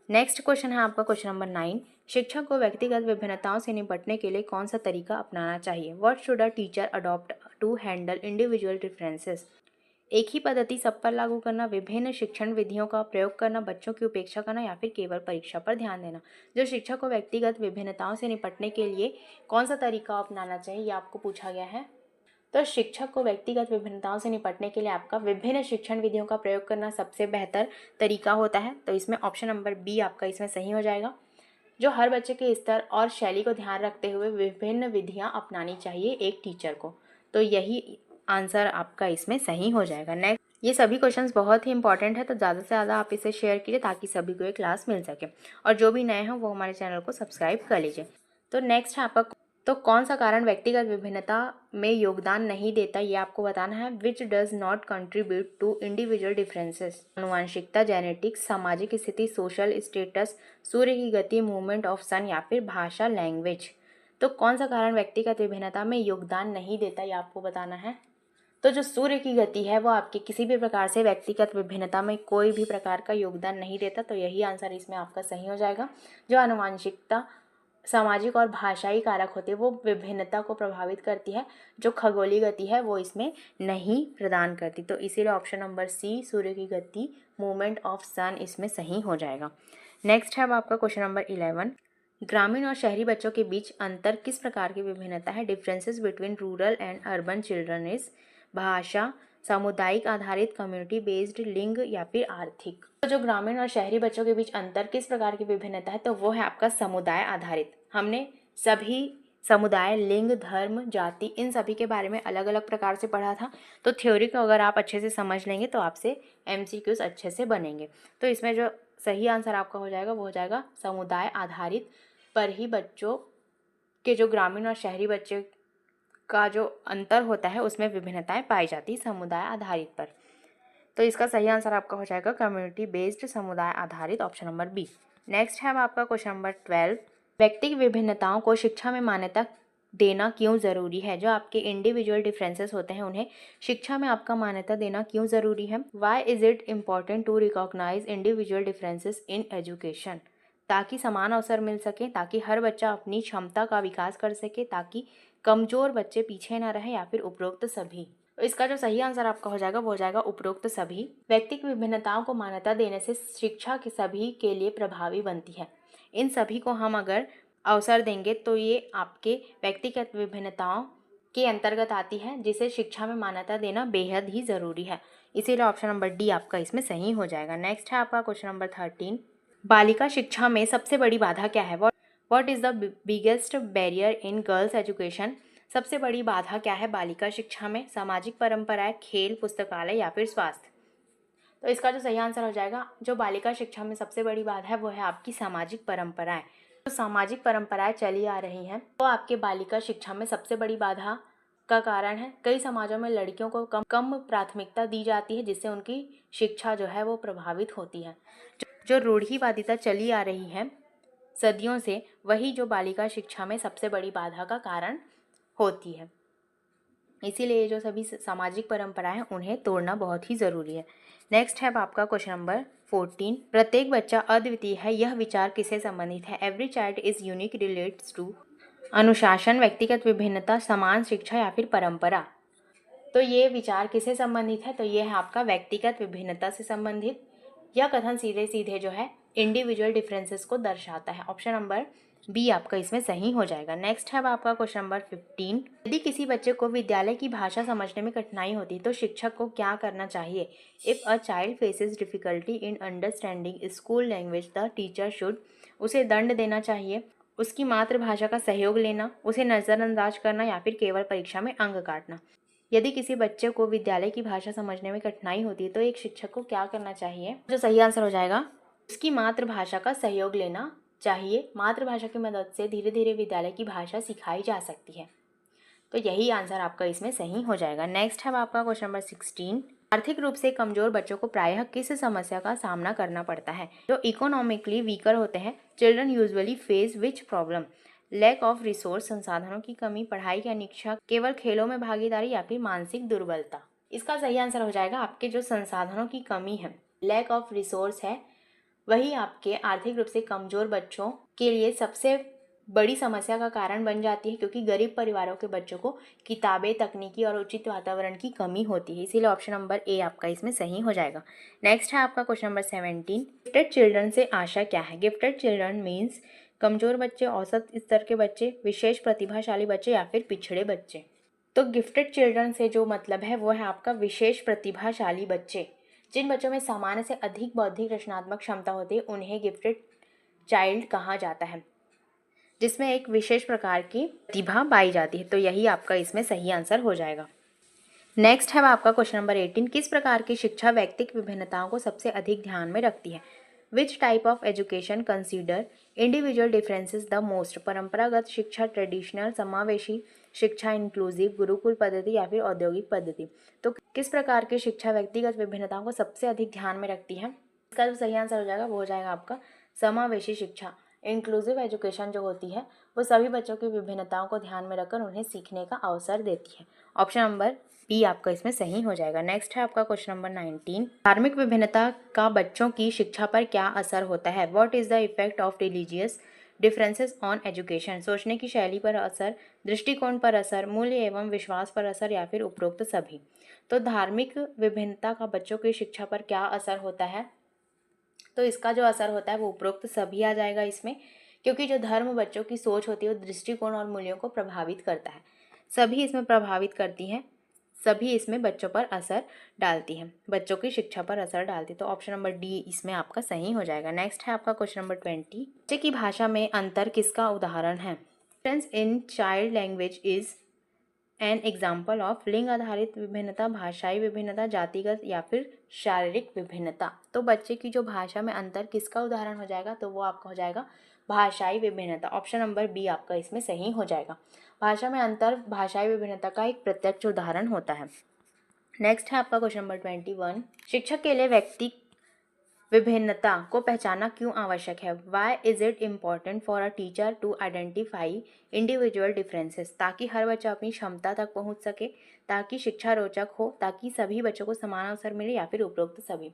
Next question है आपका क्वेश्चन नंबर 9। शिक्षक को व्यक्तिगत विभिन्नताओं से निपटने के लिए कौन सा तरीका अपनाना चाहिए? What should a teacher adopt to handle individual differences? एक ही पद्धति सब पर लागू करना, विभिन्न शिक्षण विधियों का प्रयोग करना, बच्चों की उपेक्षा करना या फिर केवल परीक्षा पर ध्यान देना। जो शिक्षक को व्यक्तिगत विभिन्नताओं से निपटने के लिए कौन सा तरीका अपनाना चाहिए ये आपको पूछा गया है। तो शिक्षक को व्यक्तिगत विभिन्नताओं से निपटने के लिए आपका विभिन्न शिक्षण विधियों का प्रयोग करना सबसे बेहतर तरीका होता है। तो इसमें ऑप्शन नंबर बी आपका इसमें सही हो जाएगा। जो हर बच्चे के स्तर और शैली को ध्यान रखते हुए विभिन्न विधियां अपनानी चाहिए एक टीचर को। तो यही आंसर आपका इसमें सही हो जाएगा। नेक्स्ट, ये सभी क्वेश्चंस बहुत ही इंपॉर्टेंट है, तो ज़्यादा से ज़्यादा आप इसे शेयर कीजिए ताकि सभी को ये क्लास मिल सके, और जो भी नए हैं वो हमारे चैनल को सब्सक्राइब कर लीजिए। तो नेक्स्ट है आपका, तो कौन सा कारण व्यक्तिगत विभिन्नता में योगदान नहीं देता ये आपको बताना है। Which does not contribute to individual differences? आनुवांशिकता, जेनेटिक्स, सामाजिक स्थिति, सोशल स्टेटस, सूर्य की गति, मूवमेंट ऑफ सन या फिर भाषा, लैंग्वेज। तो कौन सा कारण व्यक्तिगत विभिन्नता में योगदान नहीं देता ये आपको बताना है। तो जो सूर्य की गति है वो आपकी किसी भी प्रकार से व्यक्तिगत विभिन्नता में कोई भी प्रकार का योगदान नहीं देता, तो यही आंसर इसमें आपका सही हो जाएगा। जो आनुवांशिकता, सामाजिक और भाषाई कारक होते हैं वो विभिन्नता को प्रभावित करती है, जो खगोलीय गति है वो इसमें नहीं प्रदान करती। तो इसीलिए ऑप्शन नंबर सी, सूर्य की गति, मूवमेंट ऑफ सन, इसमें सही हो जाएगा। नेक्स्ट है अब आपका क्वेश्चन नंबर 11। ग्रामीण और शहरी बच्चों के बीच अंतर किस प्रकार की विभिन्नता है? Differences between rural and urban children is? भाषा, सामुदायिक आधारित, कम्युनिटी बेस्ड, लिंग या फिर आर्थिक। तो जो ग्रामीण और शहरी बच्चों के बीच अंतर किस प्रकार की विभिन्नता है, तो वो है आपका समुदाय आधारित। हमने सभी समुदाय, लिंग, धर्म, जाति, इन सभी के बारे में अलग अलग प्रकार से पढ़ा था। तो थ्योरी को अगर आप अच्छे से समझ लेंगे तो आपसे MCQs अच्छे से बनेंगे। तो इसमें जो सही आंसर आपका हो जाएगा वो हो जाएगा समुदाय आधारित पर ही बच्चों के, जो ग्रामीण और शहरी बच्चे का जो अंतर होता है उसमें विभिन्नताएं पाई जाती समुदाय आधारित पर। तो इसका सही आंसर आपका हो जाएगा कम्युनिटी बेस्ड, समुदाय आधारित, ऑप्शन नंबर बी। नेक्स्ट है अब आपका क्वेश्चन नंबर 12। व्यक्तिगत विभिन्नताओं को शिक्षा में मान्यता देना क्यों ज़रूरी है? जो आपके इंडिविजुअल डिफरेंसेस होते हैं उन्हें शिक्षा में आपका मान्यता देना क्यों ज़रूरी है? Why is it important to recognize individual differences in education? ताकि समान अवसर मिल सके, ताकि हर बच्चा अपनी क्षमता का विकास कर सके, ताकि कमज़ोर बच्चे पीछे ना रहे, या फिर उपरोक्त सभी। तो इसका जो सही आंसर आपका हो जाएगा वो हो जाएगा उपरोक्त सभी। व्यक्तिगत विभिन्नताओं को मान्यता देने से शिक्षा के सभी के लिए प्रभावी बनती है। इन सभी को हम अगर अवसर देंगे तो ये आपके व्यक्तिगत विभिन्नताओं के अंतर्गत आती है, जिसे शिक्षा में मान्यता देना बेहद ही ज़रूरी है। इसीलिए ऑप्शन नंबर डी आपका इसमें सही हो जाएगा। नेक्स्ट है आपका क्वेश्चन नंबर 13। बालिका शिक्षा में सबसे बड़ी बाधा क्या है? What is the biggest barrier in girls education? सबसे बड़ी बाधा क्या है बालिका शिक्षा में? सामाजिक परंपराएं, खेल, पुस्तकालय या फिर स्वास्थ्य? तो इसका जो सही आंसर हो जाएगा, जो बालिका शिक्षा में सबसे बड़ी बाधा है वो है आपकी सामाजिक परंपराएं। जो सामाजिक परंपराएं चली आ रही हैं वो आपके बालिका शिक्षा में सबसे बड़ी बाधा का कारण है। कई समाजों में लड़कियों को कम प्राथमिकता दी जाती है, जिससे उनकी शिक्षा जो है वो प्रभावित होती है। जो रूढ़िवादिता चली आ रही है सदियों से, वही जो बालिका शिक्षा में सबसे बड़ी बाधा का कारण होती है। इसीलिए जो सभी सामाजिक परंपराएं हैं उन्हें तोड़ना बहुत ही ज़रूरी है। नेक्स्ट है आपका क्वेश्चन नंबर 14। प्रत्येक बच्चा अद्वितीय है, यह विचार किससे संबंधित है? Every child is unique relates to? अनुशासन, व्यक्तिगत विभिन्नता, समान शिक्षा या फिर परंपरा? तो ये विचार किससे संबंधित है? तो ये है आपका व्यक्तिगत विभिन्नता से संबंधित। यह कथन सीधे सीधे जो है इंडिविजुअल डिफरेंसेस को दर्शाता है। ऑप्शन नंबर बी आपका इसमें सही हो जाएगा। नेक्स्ट है आपका क्वेश्चन नंबर 15। यदि किसी बच्चे को विद्यालय की भाषा समझने में कठिनाई होती तो शिक्षक को क्या करना चाहिए? If a child faces difficulty in understanding school language the teacher should, उसे दंड देना चाहिए, उसकी मातृभाषा का सहयोग लेना, उसे नज़रअंदाज करना या फिर केवल परीक्षा में अंक काटना। यदि किसी बच्चे को विद्यालय की भाषा समझने में कठिनाई होती है तो एक शिक्षक को क्या करना चाहिए? जो सही आंसर हो जाएगा, उसकी मातृभाषा का सहयोग लेना चाहिए। मातृभाषा की मदद से धीरे धीरे विद्यालय की भाषा सिखाई जा सकती है। तो यही आंसर आपका इसमें सही हो जाएगा। नेक्स्ट है आपका क्वेश्चन नंबर 16। आर्थिक रूप से कमजोर बच्चों को प्रायः किस समस्या का सामना करना पड़ता है? जो इकोनॉमिकली वीकर होते हैं, children usually face which problem? Lack of resource, संसाधनों की कमी, पढ़ाई की अनिच्छा, केवल खेलों में भागीदारी या फिर मानसिक दुर्बलता। इसका सही आंसर हो जाएगा आपके जो संसाधनों की कमी है, लैक ऑफ रिसोर्स है, वही आपके आर्थिक रूप से कमजोर बच्चों के लिए सबसे बड़ी समस्या का कारण बन जाती है, क्योंकि गरीब परिवारों के बच्चों को किताबें, तकनीकी और उचित वातावरण की कमी होती है। इसीलिए ऑप्शन नंबर ए आपका इसमें सही हो जाएगा। नेक्स्ट है आपका क्वेश्चन नंबर 17। गिफ्टेड चिल्ड्रन से आशा क्या है? गिफ्टेड चिल्ड्रन मीन्स कमजोर बच्चे, औसत स्तर के बच्चे, विशेष प्रतिभाशाली बच्चे या फिर पिछड़े बच्चे। तो गिफ्टेड चिल्ड्रन से जो मतलब है वो है आपका विशेष प्रतिभाशाली बच्चे। जिन बच्चों में सामान्य से अधिक बौद्धिक रचनात्मक क्षमता होती है उन्हें गिफ्टेड चाइल्ड कहा जाता है, जिसमें एक विशेष प्रकार की प्रतिभा पाई जाती है। तो यही आपका इसमें सही आंसर हो जाएगा। नेक्स्ट है आपका क्वेश्चन नंबर 18। किस प्रकार की शिक्षा व्यक्तिगत विभिन्नताओं को सबसे अधिक ध्यान में रखती है? Which type of education consider individual differences the most? परंपरागत शिक्षा, ट्रेडिशनल, समावेशी शिक्षा, इंक्लूसिव, गुरुकुल पद्धति या फिर औद्योगिक पद्धति। तो किस प्रकार की शिक्षा व्यक्तिगत विभिन्नताओं को सबसे अधिक ध्यान में रखती है? इसका जो सही आंसर हो जाएगा वो हो जाएगा आपका समावेशी शिक्षा। इंक्लूसिव एजुकेशन जो होती है वो सभी बच्चों की विभिन्नताओं को ध्यान में रखकर उन्हें सीखने का अवसर देती है। ऑप्शन नंबर बी आपका इसमें सही हो जाएगा। नेक्स्ट है आपका क्वेश्चन नंबर 19। धार्मिक विभिन्नता का बच्चों की शिक्षा पर क्या असर होता है? What is the effect of religious differences on education? सोचने की शैली पर असर, दृष्टिकोण पर असर, मूल्य एवं विश्वास पर असर या फिर उपरोक्त सभी। तो धार्मिक विभिन्नता का बच्चों की शिक्षा पर क्या असर होता है? तो इसका जो असर होता है वो उपरोक्त सभी आ जाएगा इसमें, क्योंकि जो धर्म बच्चों की सोच होती है वो दृष्टिकोण और मूल्यों को प्रभावित करता है। सभी इसमें प्रभावित करती हैं, सभी इसमें बच्चों पर असर डालती हैं, बच्चों की शिक्षा पर असर डालती है। तो ऑप्शन नंबर डी इसमें आपका सही हो जाएगा। नेक्स्ट है आपका क्वेश्चन नंबर 20। बच्चे की भाषा में अंतर किसका उदाहरण है? Difference in child language is an example of लिंग आधारित विभिन्नता, भाषाई विभिन्नता, जातिगत या फिर शारीरिक विभिन्नता। तो बच्चे की जो भाषा में अंतर किसका उदाहरण हो जाएगा? तो वो आपका हो जाएगा भाषाई विभिन्नता। ऑप्शन नंबर बी आपका इसमें सही हो जाएगा। भाषा में अंतर भाषाई विभिन्नता का एक प्रत्यक्ष उदाहरण होता है। नेक्स्ट है आपका क्वेश्चन नंबर 21। शिक्षक के लिए व्यक्ति विभिन्नता को पहचानना क्यों आवश्यक है? Why is it important for a teacher to identify individual differences? ताकि हर बच्चा अपनी क्षमता तक पहुंच सके, ताकि शिक्षा रोचक हो, ताकि सभी बच्चों को समान अवसर मिले या फिर उपरोक्त सभी।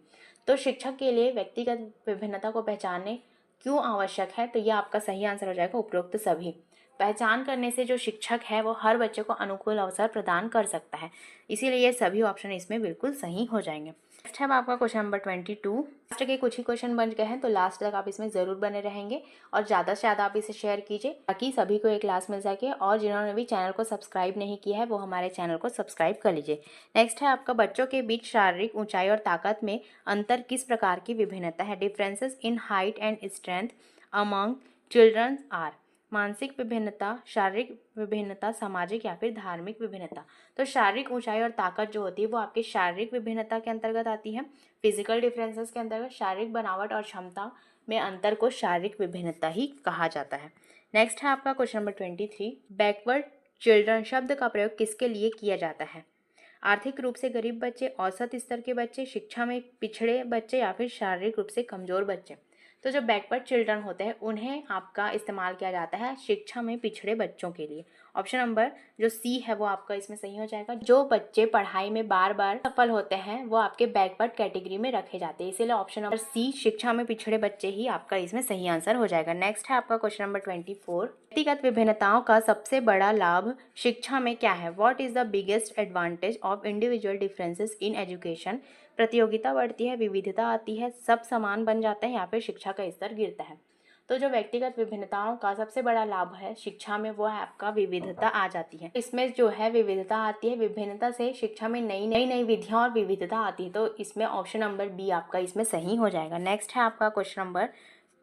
तो शिक्षक के लिए व्यक्तिगत विभिन्नता को पहचानने क्यों आवश्यक है? तो यह आपका सही आंसर हो जाएगा उपरोक्त सभी। पहचान करने से जो शिक्षक है वो हर बच्चे को अनुकूल अवसर प्रदान कर सकता है, इसीलिए ये सभी ऑप्शन इसमें बिल्कुल सही हो जाएंगे। नेक्स्ट है आपका क्वेश्चन नंबर 22। लास्ट के कुछ ही क्वेश्चन बन गए हैं, तो लास्ट तक आप इसमें ज़रूर बने रहेंगे और ज़्यादा से ज़्यादा आप इसे शेयर कीजिए ताकि सभी को एक क्लास मिल सके। और जिन्होंने भी चैनल को सब्सक्राइब नहीं किया है वो हमारे चैनल को सब्सक्राइब कर लीजिए। नेक्स्ट है आपका बच्चों के बीच शारीरिक ऊंचाई और ताकत में अंतर किस प्रकार की विभिन्नता है? Differences in height and strength among children are. मानसिक विभिन्नता, शारीरिक विभिन्नता, सामाजिक या फिर धार्मिक विभिन्नता। तो शारीरिक ऊंचाई और ताकत जो होती है वो आपकी शारीरिक विभिन्नता के अंतर्गत आती है। फिजिकल डिफरेंसेस के अंतर्गत शारीरिक बनावट और क्षमता में अंतर को शारीरिक विभिन्नता ही कहा जाता है। नेक्स्ट है आपका क्वेश्चन नंबर 23। बैकवर्ड चिल्ड्रन शब्द का प्रयोग किसके लिए किया जाता है? आर्थिक रूप से गरीब बच्चे, औसत स्तर के बच्चे, शिक्षा में पिछड़े बच्चे या फिर शारीरिक रूप से कमजोर बच्चे। तो जो बैकवर्ड चिल्ड्रन होते हैं उन्हें आपका इस्तेमाल किया जाता है शिक्षा में पिछड़े बच्चों के लिए। ऑप्शन नंबर जो सी है वो आपका इसमें सही हो जाएगा। जो बच्चे पढ़ाई में बार बार सफल होते हैं वो आपके बैकवर्ड कैटेगरी में रखे जाते हैं, इसीलिए ऑप्शन नंबर सी शिक्षा में पिछड़े बच्चे ही आपका इसमें सही आंसर हो जाएगा। नेक्स्ट है आपका क्वेश्चन नंबर 24। व्यक्तिगत विभिन्नताओं का सबसे बड़ा लाभ शिक्षा में क्या है? What is the biggest advantage of individual differences in education? प्रतियोगिता बढ़ती है, विविधता आती है, सब समान बन जाते हैं या फिर शिक्षा का स्तर गिरता है। तो जो व्यक्तिगत विभिन्नताओं का सबसे बड़ा लाभ है शिक्षा में, वो है आपका विविधता आ जाती है। इसमें जो है विविधता आती है, विभिन्नता से शिक्षा में नई नई विधियां और विविधता आती है। तो इसमें ऑप्शन नंबर बी आपका इसमें सही हो जाएगा। नेक्स्ट है आपका क्वेश्चन नंबर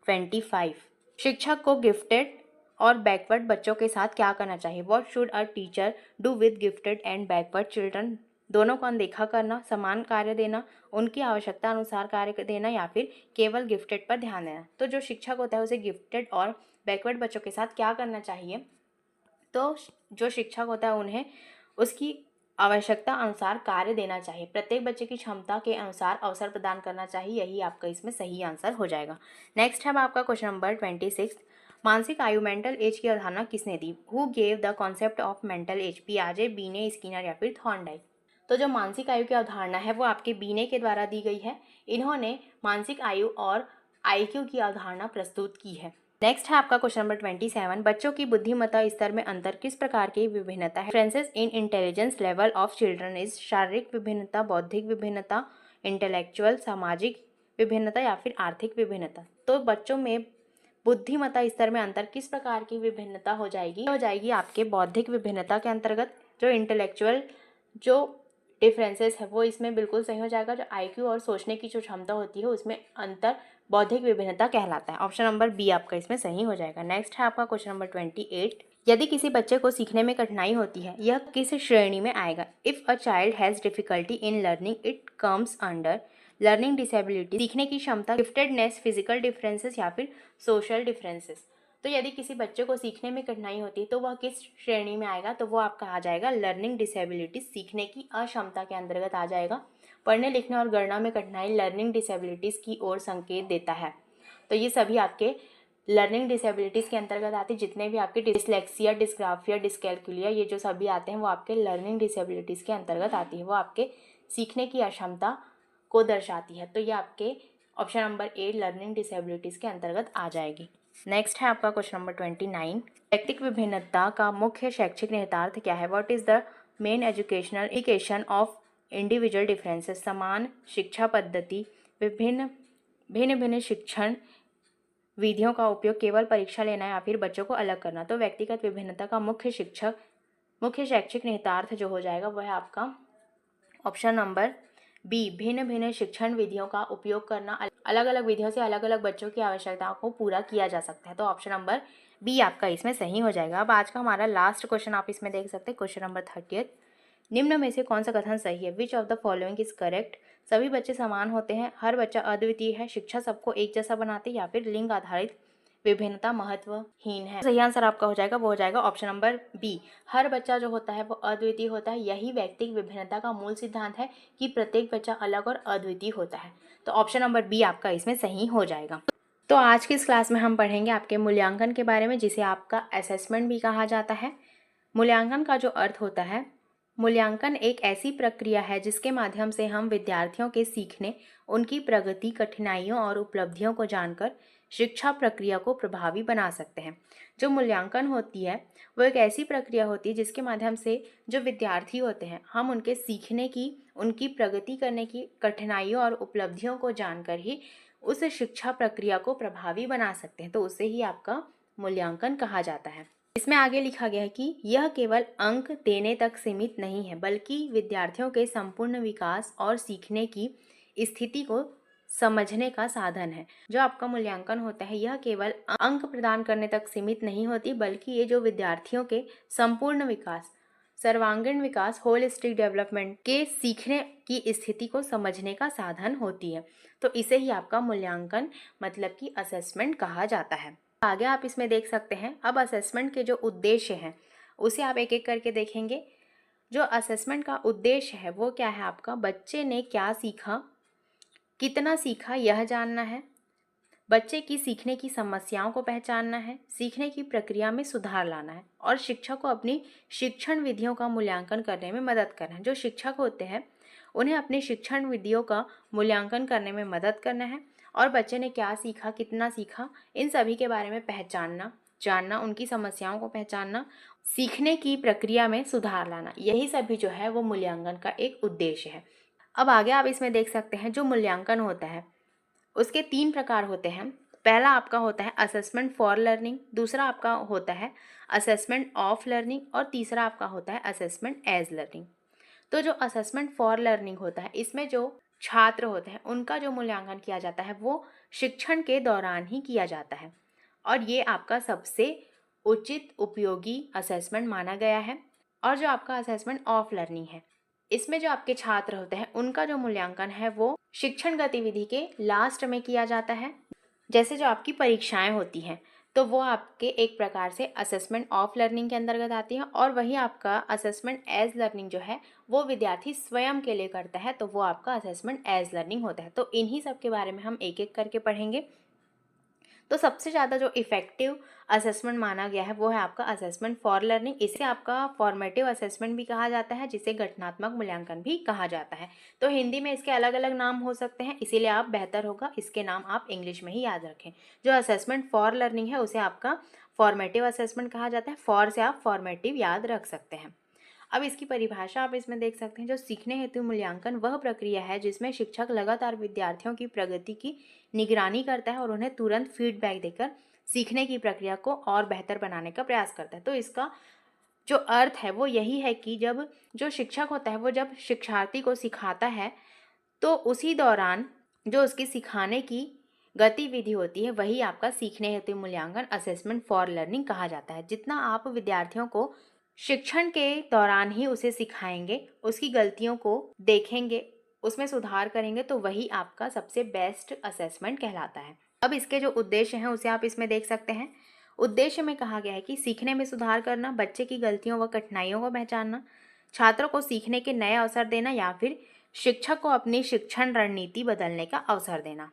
25। शिक्षक को गिफ्टेड और बैकवर्ड बच्चों के साथ क्या करना चाहिए? What should a teacher do with gifted and backward children? दोनों को अनदेखा करना, समान कार्य देना, उनकी आवश्यकता अनुसार कार्य देना या फिर केवल गिफ्टेड पर ध्यान देना। तो जो शिक्षक होता है उसे गिफ्टेड और बैकवर्ड बच्चों के साथ क्या करना चाहिए? तो जो शिक्षक होता है उन्हें उसकी आवश्यकता अनुसार कार्य देना चाहिए, प्रत्येक बच्चे की क्षमता के अनुसार अवसर प्रदान करना चाहिए। यही आपका इसमें सही आंसर हो जाएगा। नेक्स्ट है आपका क्वेश्चन नंबर 26। मानसिक आयु मेंटल एज की अवधारणा किसने दी? Who gave the concept of mental age? पियाजे, बीने, स्किनर या फिर थॉर्नडाइक? तो जो मानसिक आयु की अवधारणा है वो आपके बीने के द्वारा दी गई है। इन्होंने मानसिक आयु और आईक्यू की अवधारणा प्रस्तुत की है। नेक्स्ट है आपका क्वेश्चन नंबर 27। बच्चों की बुद्धिमत्ता स्तर में अंतर किस प्रकार की विभिन्नता है? Differences in intelligence level of children is शारीरिक विभिन्नता, बौद्धिक विभिन्नता, इंटेलेक्चुअल, सामाजिक विभिन्नता या फिर आर्थिक विभिन्नता? तो बच्चों में बुद्धिमत्ता स्तर में अंतर किस प्रकार की विभिन्नता हो जाएगी आपके बौद्धिक विभिन्नता के अंतर्गत। जो इंटेलेक्चुअल जो डिफरेंसेस है वो इसमें बिल्कुल सही हो जाएगा। जो आईक्यू और सोचने की जो क्षमता होती है उसमें अंतर बौद्धिक विभिन्नता कहलाता है। ऑप्शन नंबर बी आपका इसमें सही हो जाएगा। नेक्स्ट है आपका क्वेश्चन नंबर 28। यदि किसी बच्चे को सीखने में कठिनाई होती है, यह किस श्रेणी में आएगा? If a child has difficulty in learning, it comes under learning disability, सीखने की क्षमता, गिफ्टेडनेस, फिजिकल डिफरेंसेस या फिर सोशल डिफरेंसेस? तो यदि किसी बच्चे को सीखने में कठिनाई होती है तो वह किस श्रेणी में आएगा? तो वो आपका आ जाएगा लर्निंग डिसेबिलिटी, सीखने की अक्षमता के अंतर्गत आ जाएगा। पढ़ने लिखने और गणना में कठिनाई लर्निंग डिसेबिलिटीज़ की ओर संकेत देता है। तो ये सभी आपके लर्निंग डिसेबिलिटीज़ के अंतर्गत आते हैं। जितने भी आपके डिसलेक्सिया, डिस्ग्राफिया, डिस्कैल्कुलिया, ये जो सभी आते हैं वो आपके लर्निंग डिसेबिलिटीज़ के अंतर्गत आती है। वो आपके सीखने की अक्षमता को दर्शाती है। तो ये आपके option number A learning disabilities के अंतर्गत आ जाएगी। नेक्स्ट है आपका क्वेश्चन नंबर 29। व्यक्तिक विभिन्नता का मुख्य शैक्षिक निहितार्थ क्या है? What is the main educational indication of individual differences? समान शिक्षा पद्धति, भिन्न भिन्न शिक्षण विधियों का उपयोग, केवल परीक्षा लेना या फिर बच्चों को अलग करना? तो व्यक्तिगत विभिन्नता का मुख्य शैक्षिक निहितार्थ जो हो जाएगा वह है आपका ऑप्शन नंबर बी भिन्न शिक्षण विधियों का उपयोग करना। अलग अलग विधियों से अलग अलग बच्चों की आवश्यकताओं को पूरा किया जा सकता है। तो ऑप्शन नंबर बी आपका इसमें सही हो जाएगा। अब आज का हमारा लास्ट क्वेश्चन आप इसमें देख सकते हैं, क्वेश्चन नंबर 30। निम्न में से कौन सा कथन सही है? Which of the following is correct? सभी बच्चे समान होते हैं, हर बच्चा अद्वितीय है, शिक्षा सबको एक जैसा बनाती है या फिर लिंग आधारित विभिन्नता महत्वहीन है? सही आंसर आपका हो जाएगा वो हो जाएगा ऑप्शन नंबर बी। हर बच्चा जो होता है वो अद्वितीय होता है। यही व्यक्तिगत विभिन्नता का मूल सिद्धांत है कि प्रत्येक बच्चा अलग और अद्वितीय होता है। तो ऑप्शन नंबर बी आपका इसमें सही हो जाएगा। तो आज की इस क्लास में हम पढ़ेंगे आपके मूल्यांकन के बारे में, जिसे आपका असेसमेंट भी कहा जाता है। मूल्यांकन का जो अर्थ होता है, मूल्यांकन एक ऐसी प्रक्रिया है जिसके माध्यम से हम विद्यार्थियों के सीखने, उनकी प्रगति, कठिनाइयों और उपलब्धियों को जानकर शिक्षा प्रक्रिया को प्रभावी बना सकते हैं। जो मूल्यांकन होती है वो एक ऐसी प्रक्रिया होती है जिसके माध्यम से जो विद्यार्थी होते हैं हम उनके सीखने की, उनकी प्रगति करने की, कठिनाइयों और उपलब्धियों को जानकर ही उस शिक्षा प्रक्रिया को प्रभावी बना सकते हैं। तो उसे ही आपका मूल्यांकन कहा जाता है। इसमें आगे लिखा गया है कि यह केवल अंक देने तक सीमित नहीं है, बल्कि विद्यार्थियों के संपूर्ण विकास और सीखने की स्थिति को समझने का साधन है। जो आपका मूल्यांकन होता है यह केवल अंक प्रदान करने तक सीमित नहीं होती, बल्कि ये जो विद्यार्थियों के संपूर्ण विकास, सर्वांगीण विकास, होलिस्टिक डेवलपमेंट के सीखने की स्थिति को समझने का साधन होती है। तो इसे ही आपका मूल्यांकन मतलब कि असेसमेंट कहा जाता है। आगे आप इसमें देख सकते हैं। अब असेसमेंट के जो उद्देश्य हैं उसे आप एक एक करके देखेंगे। जो असेसमेंट का उद्देश्य है वो क्या है आपका? बच्चे ने क्या सीखा, कितना सीखा यह जानना है, बच्चे की सीखने की समस्याओं को पहचानना है, सीखने की प्रक्रिया में सुधार लाना है और शिक्षक को अपनी शिक्षण विधियों का मूल्यांकन करने में मदद करना है। जो शिक्षक होते हैं उन्हें अपनी शिक्षण विधियों का मूल्यांकन करने में मदद करना है और बच्चे ने क्या सीखा, कितना सीखा, इन सभी के बारे में पहचानना, जानना, उनकी समस्याओं को पहचानना, सीखने की प्रक्रिया में सुधार लाना, यही सभी जो है वो मूल्यांकन का एक उद्देश्य है। अब आगे आप इसमें देख सकते हैं जो मूल्यांकन होता है उसके 3 प्रकार होते हैं। पहला आपका होता है असेसमेंट फॉर लर्निंग, दूसरा आपका होता है असेसमेंट ऑफ लर्निंग और तीसरा आपका होता है असेसमेंट एज लर्निंग। तो जो असेसमेंट फॉर लर्निंग होता है इसमें जो छात्र होते हैं उनका जो मूल्यांकन किया जाता है वो शिक्षण के दौरान ही किया जाता है और ये आपका सबसे उचित उपयोगी असेसमेंट माना गया है। और जो आपका असेसमेंट ऑफ लर्निंग है इसमें जो आपके छात्र होते हैं उनका जो मूल्यांकन है वो शिक्षण गतिविधि के लास्ट में किया जाता है। जैसे जो आपकी परीक्षाएं होती हैं तो वो आपके एक प्रकार से असेसमेंट ऑफ लर्निंग के अंतर्गत आती हैं और वही आपका असेसमेंट एज लर्निंग जो है वो विद्यार्थी स्वयं के लिए करता है तो वो आपका असेसमेंट एज लर्निंग होता है। तो इन्हीं सब के बारे में हम एक एक करके पढ़ेंगे। तो सबसे ज़्यादा जो इफ़ेक्टिव असेसमेंट माना गया है वो है आपका असेसमेंट फॉर लर्निंग। इसे आपका फॉर्मेटिव असेसमेंट भी कहा जाता है जिसे गठनात्मक मूल्यांकन भी कहा जाता है। तो हिंदी में इसके अलग अलग नाम हो सकते हैं, इसीलिए आप बेहतर होगा इसके नाम आप इंग्लिश में ही याद रखें। जो असेसमेंट फॉर लर्निंग है उसे आपका फॉर्मेटिव असेसमेंट कहा जाता है। फॉर से आप फॉर्मेटिव याद रख सकते हैं। अब इसकी परिभाषा आप इसमें देख सकते हैं। जो सीखने हेतु मूल्यांकन वह प्रक्रिया है जिसमें शिक्षक लगातार विद्यार्थियों की प्रगति की निगरानी करता है और उन्हें तुरंत फीडबैक देकर सीखने की प्रक्रिया को और बेहतर बनाने का प्रयास करता है। तो इसका जो अर्थ है वो यही है कि जब जो शिक्षक होता है वो जब शिक्षार्थी को सिखाता है तो उसी दौरान जो उसकी सिखाने की गतिविधि होती है वही आपका सीखने हेतु मूल्यांकन असेसमेंट फॉर लर्निंग कहा जाता है। जितना आप विद्यार्थियों को शिक्षण के दौरान ही उसे सिखाएंगे, उसकी गलतियों को देखेंगे, उसमें सुधार करेंगे तो वही आपका सबसे बेस्ट असेसमेंट कहलाता है। अब इसके जो उद्देश्य हैं उसे आप इसमें देख सकते हैं। उद्देश्य में कहा गया है कि सीखने में सुधार करना, बच्चे की गलतियों व कठिनाइयों को पहचानना, छात्रों को सीखने के नए अवसर देना या फिर शिक्षक को अपनी शिक्षण रणनीति बदलने का अवसर देना।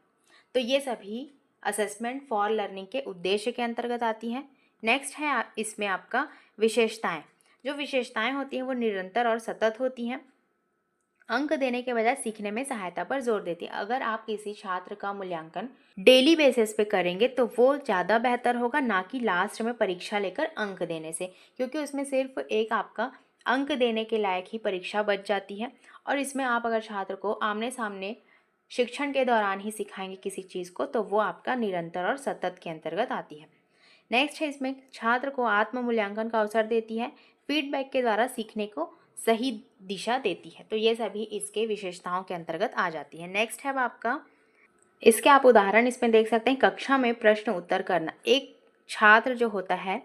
तो ये सभी असेसमेंट फॉर लर्निंग के उद्देश्य के अंतर्गत आती हैं। नेक्स्ट है इसमें आपका विशेषताएं। जो विशेषताएं होती हैं वो निरंतर और सतत होती हैं, अंक देने के बजाय सीखने में सहायता पर जोर देती है। अगर आप किसी छात्र का मूल्यांकन डेली बेसिस पे करेंगे तो वो ज़्यादा बेहतर होगा, ना कि लास्ट में परीक्षा लेकर अंक देने से, क्योंकि उसमें सिर्फ एक आपका अंक देने के लायक ही परीक्षा बच जाती है। और इसमें आप अगर छात्र को आमने सामने शिक्षण के दौरान ही सिखाएंगे किसी चीज़ को तो वो आपका निरंतर और सतत के अंतर्गत आती है। नेक्स्ट है इसमें छात्र को आत्म मूल्यांकन का अवसर देती है, फीडबैक के द्वारा सीखने को सही दिशा देती है। तो ये सभी इसके विशेषताओं के अंतर्गत आ जाती है। नेक्स्ट है अब आपका इसके आप उदाहरण इसमें देख सकते हैं। कक्षा में प्रश्न उत्तर करना, एक छात्र जो होता है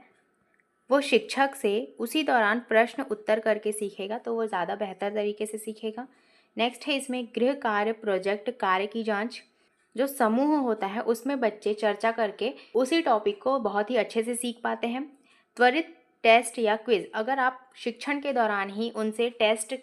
वो शिक्षक से उसी दौरान प्रश्न उत्तर करके सीखेगा तो वो ज़्यादा बेहतर तरीके से सीखेगा। नेक्स्ट है इसमें गृह कार्य, प्रोजेक्ट कार्य की जांच। जो समूह होता है उसमें बच्चे चर्चा करके उसी टॉपिक को बहुत ही अच्छे से सीख पाते हैं। त्वरित टेस्ट या क्विज, अगर आप शिक्षण के दौरान ही उनसे टेस्ट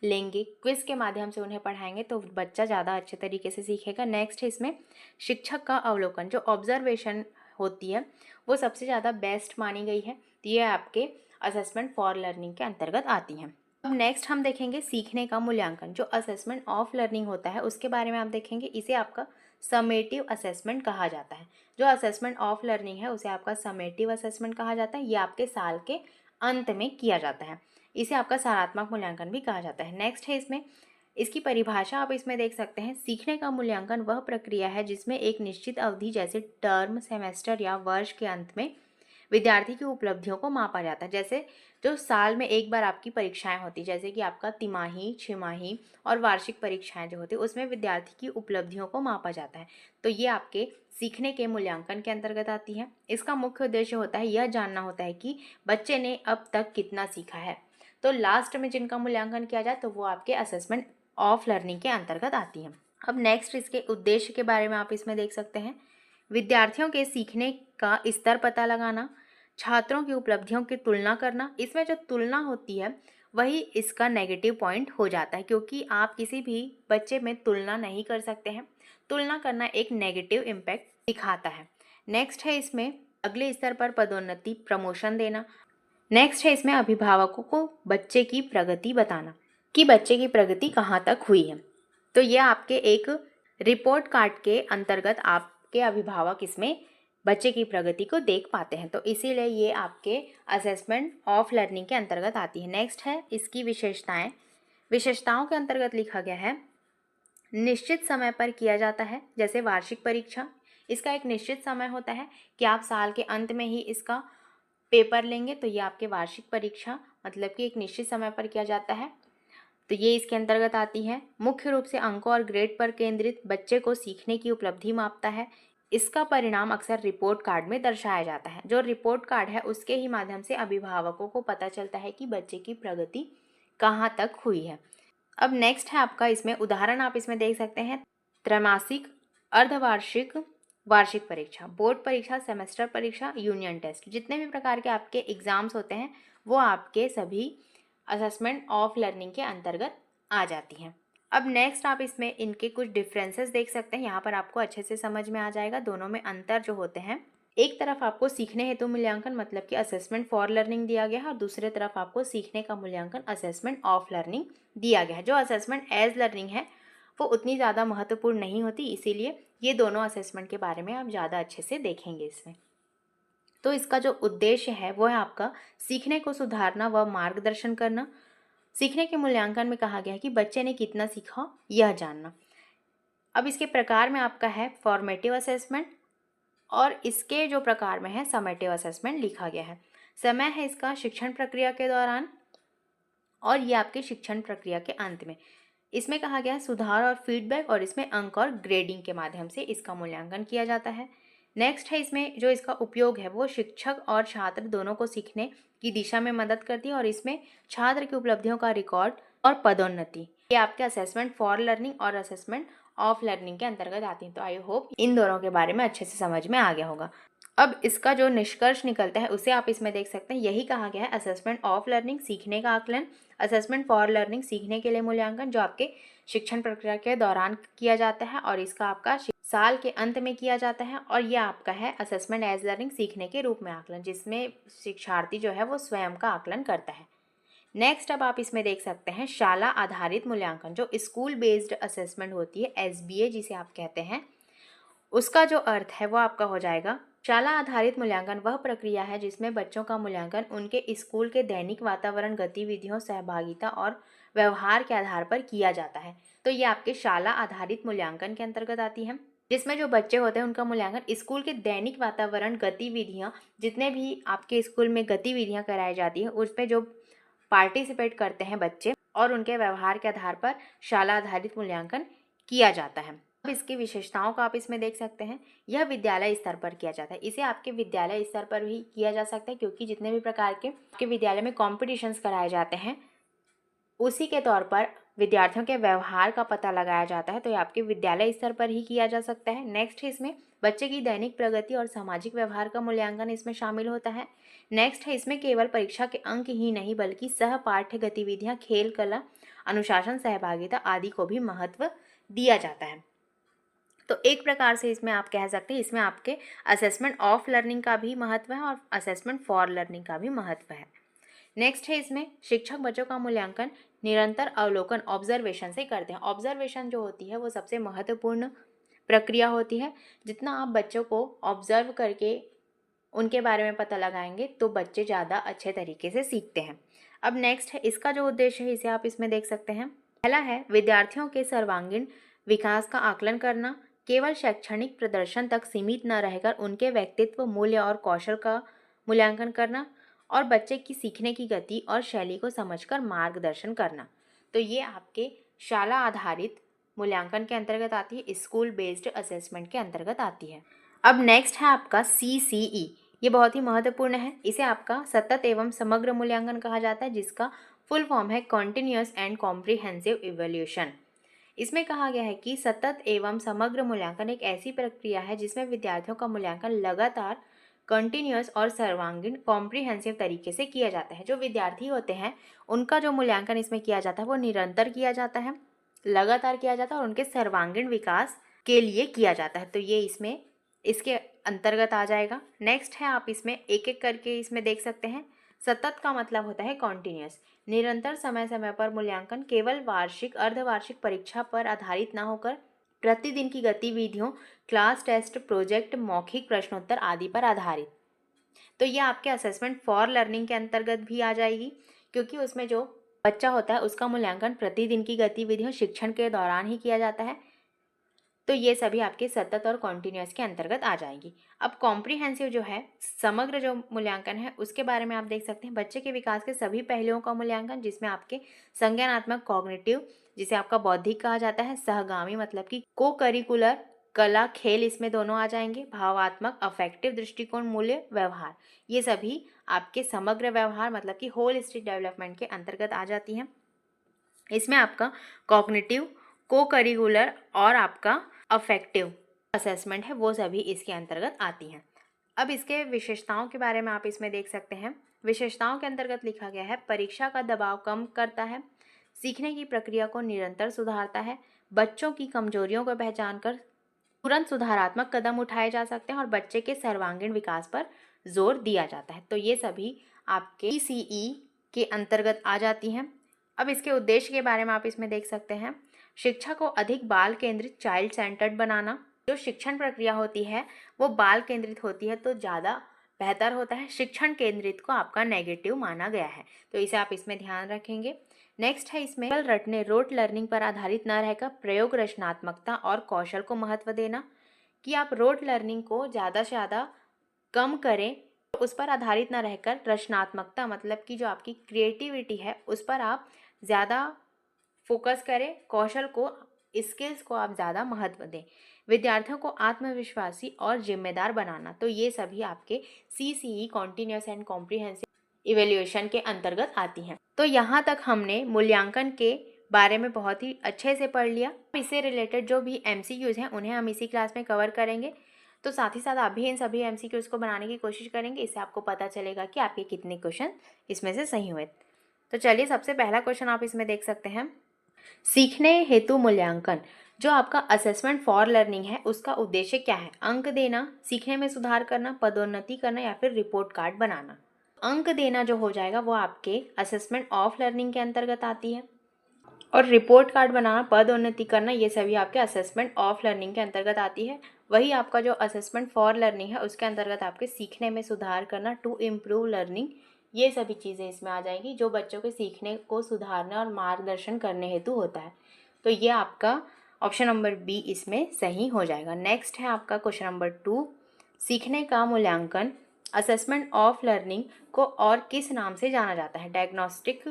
लेंगे, क्विज के माध्यम से उन्हें पढ़ाएंगे तो बच्चा ज़्यादा अच्छे तरीके से सीखेगा। नेक्स्ट है इसमें शिक्षक का अवलोकन, जो ऑब्जर्वेशन होती है वो सबसे ज़्यादा बेस्ट मानी गई है। तो ये आपके असेसमेंट फॉर लर्निंग के अंतर्गत आती हैं। अब नेक्स्ट हम देखेंगे सीखने का मूल्यांकन। जो असेसमेंट ऑफ लर्निंग होता है उसके बारे में आप देखेंगे। इसे आपका समेटिव असेसमेंट कहा जाता है। जो असेसमेंट ऑफ लर्निंग है उसे आपका समेटिव असेसमेंट कहा जाता है। ये आपके साल के अंत में किया जाता है। इसे आपका सारात्मक मूल्यांकन भी कहा जाता है। नेक्स्ट है इसमें इसकी परिभाषा आप इसमें देख सकते हैं। सीखने का मूल्यांकन वह प्रक्रिया है जिसमें एक निश्चित अवधि जैसे टर्म, सेमेस्टर या वर्ष के अंत में विद्यार्थी की उपलब्धियों को मापा जाता है। जैसे जो साल में एक बार आपकी परीक्षाएं होती, जैसे कि आपका तिमाही, छमाही और वार्षिक परीक्षाएं जो होती है उसमें विद्यार्थी की उपलब्धियों को मापा जाता है। तो ये आपके सीखने के मूल्यांकन के अंतर्गत आती है। इसका मुख्य उद्देश्य होता है यह जानना होता है कि बच्चे ने अब तक कितना सीखा है। तो लास्ट में जिनका मूल्यांकन किया जाए तो वो आपके असेसमेंट ऑफ लर्निंग के अंतर्गत आती हैं। अब नेक्स्ट इसके उद्देश्य के बारे में आप इसमें देख सकते हैं। विद्यार्थियों के सीखने का स्तर पता लगाना, छात्रों की उपलब्धियों की तुलना करना। इसमें जो तुलना होती है वही इसका नेगेटिव पॉइंट हो जाता है, क्योंकि आप किसी भी बच्चे में तुलना नहीं कर सकते हैं। तुलना करना एक नेगेटिव इम्पैक्ट दिखाता है। नेक्स्ट है इसमें अगले स्तर पर पदोन्नति, प्रमोशन देना। नेक्स्ट है इसमें अभिभावकों को बच्चे की प्रगति बताना कि बच्चे की प्रगति कहाँ तक हुई है। तो ये आपके एक रिपोर्ट कार्ड के अंतर्गत आपके अभिभावक इसमें बच्चे की प्रगति को देख पाते हैं। तो इसीलिए ये आपके असेसमेंट ऑफ लर्निंग के अंतर्गत आती है। नेक्स्ट है इसकी विशेषताएं। विशेषताओं के अंतर्गत लिखा गया है निश्चित समय पर किया जाता है, जैसे वार्षिक परीक्षा। इसका एक निश्चित समय होता है कि आप साल के अंत में ही इसका पेपर लेंगे, तो ये आपके वार्षिक परीक्षा मतलब कि एक निश्चित समय पर किया जाता है, तो ये इसके अंतर्गत आती है। मुख्य रूप से अंकों और ग्रेड पर केंद्रित, बच्चे को सीखने की उपलब्धि मापता है। इसका परिणाम अक्सर रिपोर्ट कार्ड में दर्शाया जाता है। जो रिपोर्ट कार्ड है उसके ही माध्यम से अभिभावकों को पता चलता है कि बच्चे की प्रगति कहाँ तक हुई है। अब नेक्स्ट है आपका, इसमें उदाहरण आप इसमें देख सकते हैं, त्रैमासिक, अर्धवार्षिक, वार्षिक परीक्षा, बोर्ड परीक्षा, सेमेस्टर परीक्षा, यूनियन टेस्ट। जितने भी प्रकार के आपके एग्जाम्स होते हैं वो आपके सभी असेसमेंट ऑफ लर्निंग के अंतर्गत आ जाती हैं। अब नेक्स्ट आप इसमें इनके कुछ डिफरेंसेस देख सकते हैं। यहाँ पर आपको अच्छे से समझ में आ जाएगा दोनों में अंतर जो होते हैं। एक तरफ आपको सीखने हेतु मूल्यांकन मतलब कि असेसमेंट फॉर लर्निंग दिया गया है, और दूसरे तरफ आपको सीखने का मूल्यांकन असेसमेंट ऑफ लर्निंग दिया गया है। जो असेसमेंट एज लर्निंग है वो उतनी ज़्यादा महत्वपूर्ण नहीं होती, इसीलिए ये दोनों असेसमेंट के बारे में आप ज़्यादा अच्छे से देखेंगे इसमें। तो इसका जो उद्देश्य है वो है आपका सीखने को सुधारना व मार्गदर्शन करना। सीखने के मूल्यांकन में कहा गया है कि बच्चे ने कितना सीखा यह जानना। अब इसके प्रकार में आपका है फॉर्मेटिव असेसमेंट, और इसके जो प्रकार में है समेटिव असेसमेंट लिखा गया है। समय है इसका शिक्षण प्रक्रिया के दौरान, और ये आपके शिक्षण प्रक्रिया के अंत में। इसमें कहा गया है सुधार और फीडबैक, और इसमें अंक और ग्रेडिंग के माध्यम से इसका मूल्यांकन किया जाता है। नेक्स्ट है इसमें जो इसका उपयोग है वो शिक्षक और छात्र दोनों को सीखने की दिशा में मदद करती है, और इसमें छात्र की उपलब्धियों का रिकॉर्ड और पदोन्नति, ये आपके असेसमेंट फॉर लर्निंग और असेसमेंट ऑफ लर्निंग के अंतर्गत आती हैं। तो आई होप इन दोनों के बारे में अच्छे से समझ में आ गया होगा। अब इसका जो निष्कर्ष निकलता है उसे आप इसमें देख सकते हैं। यही कहा गया है असेसमेंट ऑफ लर्निंग सीखने का आकलन, असेसमेंट फॉर लर्निंग सीखने के लिए मूल्यांकन जो आपके शिक्षण प्रक्रिया के दौरान किया जाता है, और इसका आपका साल के अंत में किया जाता है। और यह आपका है असेसमेंट एज लर्निंग सीखने के रूप में आकलन, जिसमें शिक्षार्थी जो है वो स्वयं का आकलन करता है। नेक्स्ट अब आप इसमें देख सकते हैं शाला आधारित मूल्यांकन, जो स्कूल बेस्ड असेसमेंट होती है, एसबीए जिसे आप कहते हैं, उसका जो अर्थ है वो आपका हो जाएगा शाला आधारित मूल्यांकन वह प्रक्रिया है जिसमें बच्चों का मूल्यांकन उनके स्कूल के दैनिक वातावरण, गतिविधियों, सहभागिता और व्यवहार के आधार पर किया जाता है। तो ये आपके शाला आधारित मूल्यांकन के अंतर्गत आती है, जिसमें जो बच्चे होते हैं उनका मूल्यांकन स्कूल के दैनिक वातावरण, गतिविधियाँ, जितने भी आपके स्कूल में गतिविधियाँ कराई जाती है उस पर जो पार्टिसिपेट करते हैं बच्चे, और उनके व्यवहार के आधार पर शाला आधारित मूल्यांकन किया जाता है। अब इसकी विशेषताओं को आप इसमें देख सकते हैं। यह विद्यालय स्तर पर किया जाता है। इसे आपके विद्यालय स्तर पर भी किया जा सकता है, क्योंकि जितने भी प्रकार के आपके विद्यालय में कॉम्पिटिशन्स कराए जाते हैं उसी के तौर पर विद्यार्थियों के व्यवहार का पता लगाया जाता है, तो ये आपके विद्यालय स्तर पर ही किया जा सकता है। नेक्स्ट है इसमें बच्चे की दैनिक प्रगति और सामाजिक व्यवहार का मूल्यांकन इसमें शामिल होता है। नेक्स्ट है इसमें केवल परीक्षा के अंक ही नहीं बल्कि सह पाठ्य गतिविधियाँ, खेल, कला, अनुशासन, सहभागिता आदि को भी महत्व दिया जाता है। तो एक प्रकार से इसमें आप कह सकते हैं इसमें आपके असेसमेंट ऑफ लर्निंग का भी महत्व है और असेसमेंट फॉर लर्निंग का भी महत्व है। नेक्स्ट है इसमें शिक्षक बच्चों का मूल्यांकन निरंतर अवलोकन, ऑब्जर्वेशन से करते हैं। ऑब्जर्वेशन जो होती है वो सबसे महत्वपूर्ण प्रक्रिया होती है। जितना आप बच्चों को ऑब्जर्व करके उनके बारे में पता लगाएंगे तो बच्चे ज़्यादा अच्छे तरीके से सीखते हैं। अब नेक्स्ट है इसका जो उद्देश्य है इसे आप इसमें देख सकते हैं। पहला है विद्यार्थियों के सर्वांगीण विकास का आकलन करना, केवल शैक्षणिक प्रदर्शन तक सीमित न रहकर उनके व्यक्तित्व, मूल्य और कौशल का मूल्यांकन करना, और बच्चे की सीखने की गति और शैली को समझकर मार्गदर्शन करना। तो ये आपके शाला आधारित मूल्यांकन के अंतर्गत आती है, स्कूल बेस्ड असेसमेंट के अंतर्गत आती है। अब नेक्स्ट है आपका CCE। ये बहुत ही महत्वपूर्ण है। इसे आपका सतत एवं समग्र मूल्यांकन कहा जाता है, जिसका फुल फॉर्म है कॉन्टिन्यूअस एंड कॉम्प्रिहेंसिव इवैल्यूएशन। इसमें कहा गया है कि सतत एवं समग्र मूल्यांकन एक ऐसी प्रक्रिया है जिसमें विद्यार्थियों का मूल्यांकन लगातार, कंटिन्यूअस और सर्वांगीण कॉम्प्रिहेंसिव तरीके से किया जाता है। जो विद्यार्थी होते हैं उनका जो मूल्यांकन इसमें किया जाता है वो निरंतर किया जाता है, लगातार किया जाता है और उनके सर्वांगीण विकास के लिए किया जाता है। तो ये इसमें इसके अंतर्गत आ जाएगा। नेक्स्ट है आप इसमें एक एक करके इसमें देख सकते हैं। सतत का मतलब होता है कॉन्टिन्यूअस, निरंतर समय समय पर मूल्यांकन, केवल वार्षिक, अर्धवार्षिक परीक्षा पर आधारित न होकर प्रतिदिन की गतिविधियों, क्लास टेस्ट, प्रोजेक्ट, मौखिक प्रश्नोत्तर आदि पर आधारित। तो ये आपके असेसमेंट फॉर लर्निंग के अंतर्गत भी आ जाएगी, क्योंकि उसमें जो बच्चा होता है उसका मूल्यांकन प्रतिदिन की गतिविधियों, शिक्षण के दौरान ही किया जाता है। तो ये सभी आपके सतत और कॉन्टिन्यूस के अंतर्गत आ जाएंगी। अब कॉम्प्रिहेंसिव जो है, समग्र जो मूल्यांकन है, उसके बारे में आप देख सकते हैं बच्चे के विकास के सभी पहलुओं का मूल्यांकन, जिसमें आपके संज्ञानात्मक, कॉग्निटिव, जिसे आपका बौद्धिक कहा जाता है, सहगामी मतलब कि को करिकुलर, कला, खेल, इसमें दोनों आ जाएंगे, भावात्मक, अफेक्टिव, दृष्टिकोण, मूल्य, व्यवहार, ये सभी आपके समग्र व्यवहार मतलब कि होलिस्टिक डेवलपमेंट के अंतर्गत आ जाती हैं। इसमें आपका कॉग्निटिव, को करिकुलर और आपका अफेक्टिव असेसमेंट है, वो सभी इसके अंतर्गत आती हैं। अब इसके विशेषताओं के बारे में आप इसमें देख सकते हैं। विशेषताओं के अंतर्गत लिखा गया है, परीक्षा का दबाव कम करता है, सीखने की प्रक्रिया को निरंतर सुधारता है, बच्चों की कमजोरियों को पहचान कर तुरंत सुधारात्मक कदम उठाए जा सकते हैं और बच्चे के सर्वांगीण विकास पर जोर दिया जाता है। तो ये सभी आपके CE के अंतर्गत आ जाती हैं। अब इसके उद्देश्य के बारे में आप इसमें देख सकते हैं, शिक्षा को अधिक बाल केंद्रित, चाइल्ड सेंटर्ड बनाना। जो शिक्षण प्रक्रिया होती है वो बाल केंद्रित होती है तो ज़्यादा बेहतर होता है, शिक्षण केंद्रित को आपका नेगेटिव माना गया है, तो इसे आप इसमें ध्यान रखेंगे। नेक्स्ट है इसमें केवल रटने, रोट लर्निंग पर आधारित न रहकर प्रयोग, रचनात्मकता और कौशल को महत्व देना, कि आप रोट लर्निंग को ज़्यादा से ज़्यादा कम करें, उस पर आधारित न रहकर रचनात्मकता मतलब कि जो आपकी क्रिएटिविटी है उस पर आप ज़्यादा फोकस करें, कौशल को, स्किल्स को आप ज़्यादा महत्व दें, विद्यार्थियों को आत्मविश्वासी और जिम्मेदार बनाना। तो ये सभी आपके CCE continuous and comprehensive evaluation के अंतर्गत आती हैं। तो यहाँ तक हमने मूल्यांकन के बारे में बहुत ही अच्छे से पढ़ लिया। इससे रिलेटेड जो भी MCQs हैं उन्हें हम इसी क्लास में कवर करेंगे, तो साथ ही साथ आप भी इन सभी MCQs को बनाने की कोशिश करेंगे। इससे आपको पता चलेगा कि आपके कितने क्वेश्चन इसमें से सही हुए। तो चलिए, सबसे पहला क्वेश्चन आप इसमें देख सकते हैं, सीखने हेतु मूल्यांकन। जो आपका असेसमेंट फॉर लर्निंग है उसका उद्देश्य क्या है? अंक देना, सीखने में सुधार करना, पदोन्नति करना या फिर रिपोर्ट कार्ड बनाना। अंक देना जो हो जाएगा वो आपके असेसमेंट ऑफ लर्निंग के अंतर्गत आती है, और रिपोर्ट कार्ड बनाना, पदोन्नति करना, ये सभी आपके असेसमेंट ऑफ लर्निंग के अंतर्गत आती है। वही आपका जो असेसमेंट फॉर लर्निंग है उसके अंतर्गत आपके सीखने में सुधार करना, टू इम्प्रूव लर्निंग, ये सभी चीज़ें इसमें आ जाएंगी जो बच्चों के सीखने को सुधारने और मार्गदर्शन करने हेतु होता है। तो ये आपका ऑप्शन नंबर B इसमें सही हो जाएगा। नेक्स्ट है आपका क्वेश्चन नंबर 2, सीखने का मूल्यांकन, असेसमेंट ऑफ लर्निंग को और किस नाम से जाना जाता है? Diagnostic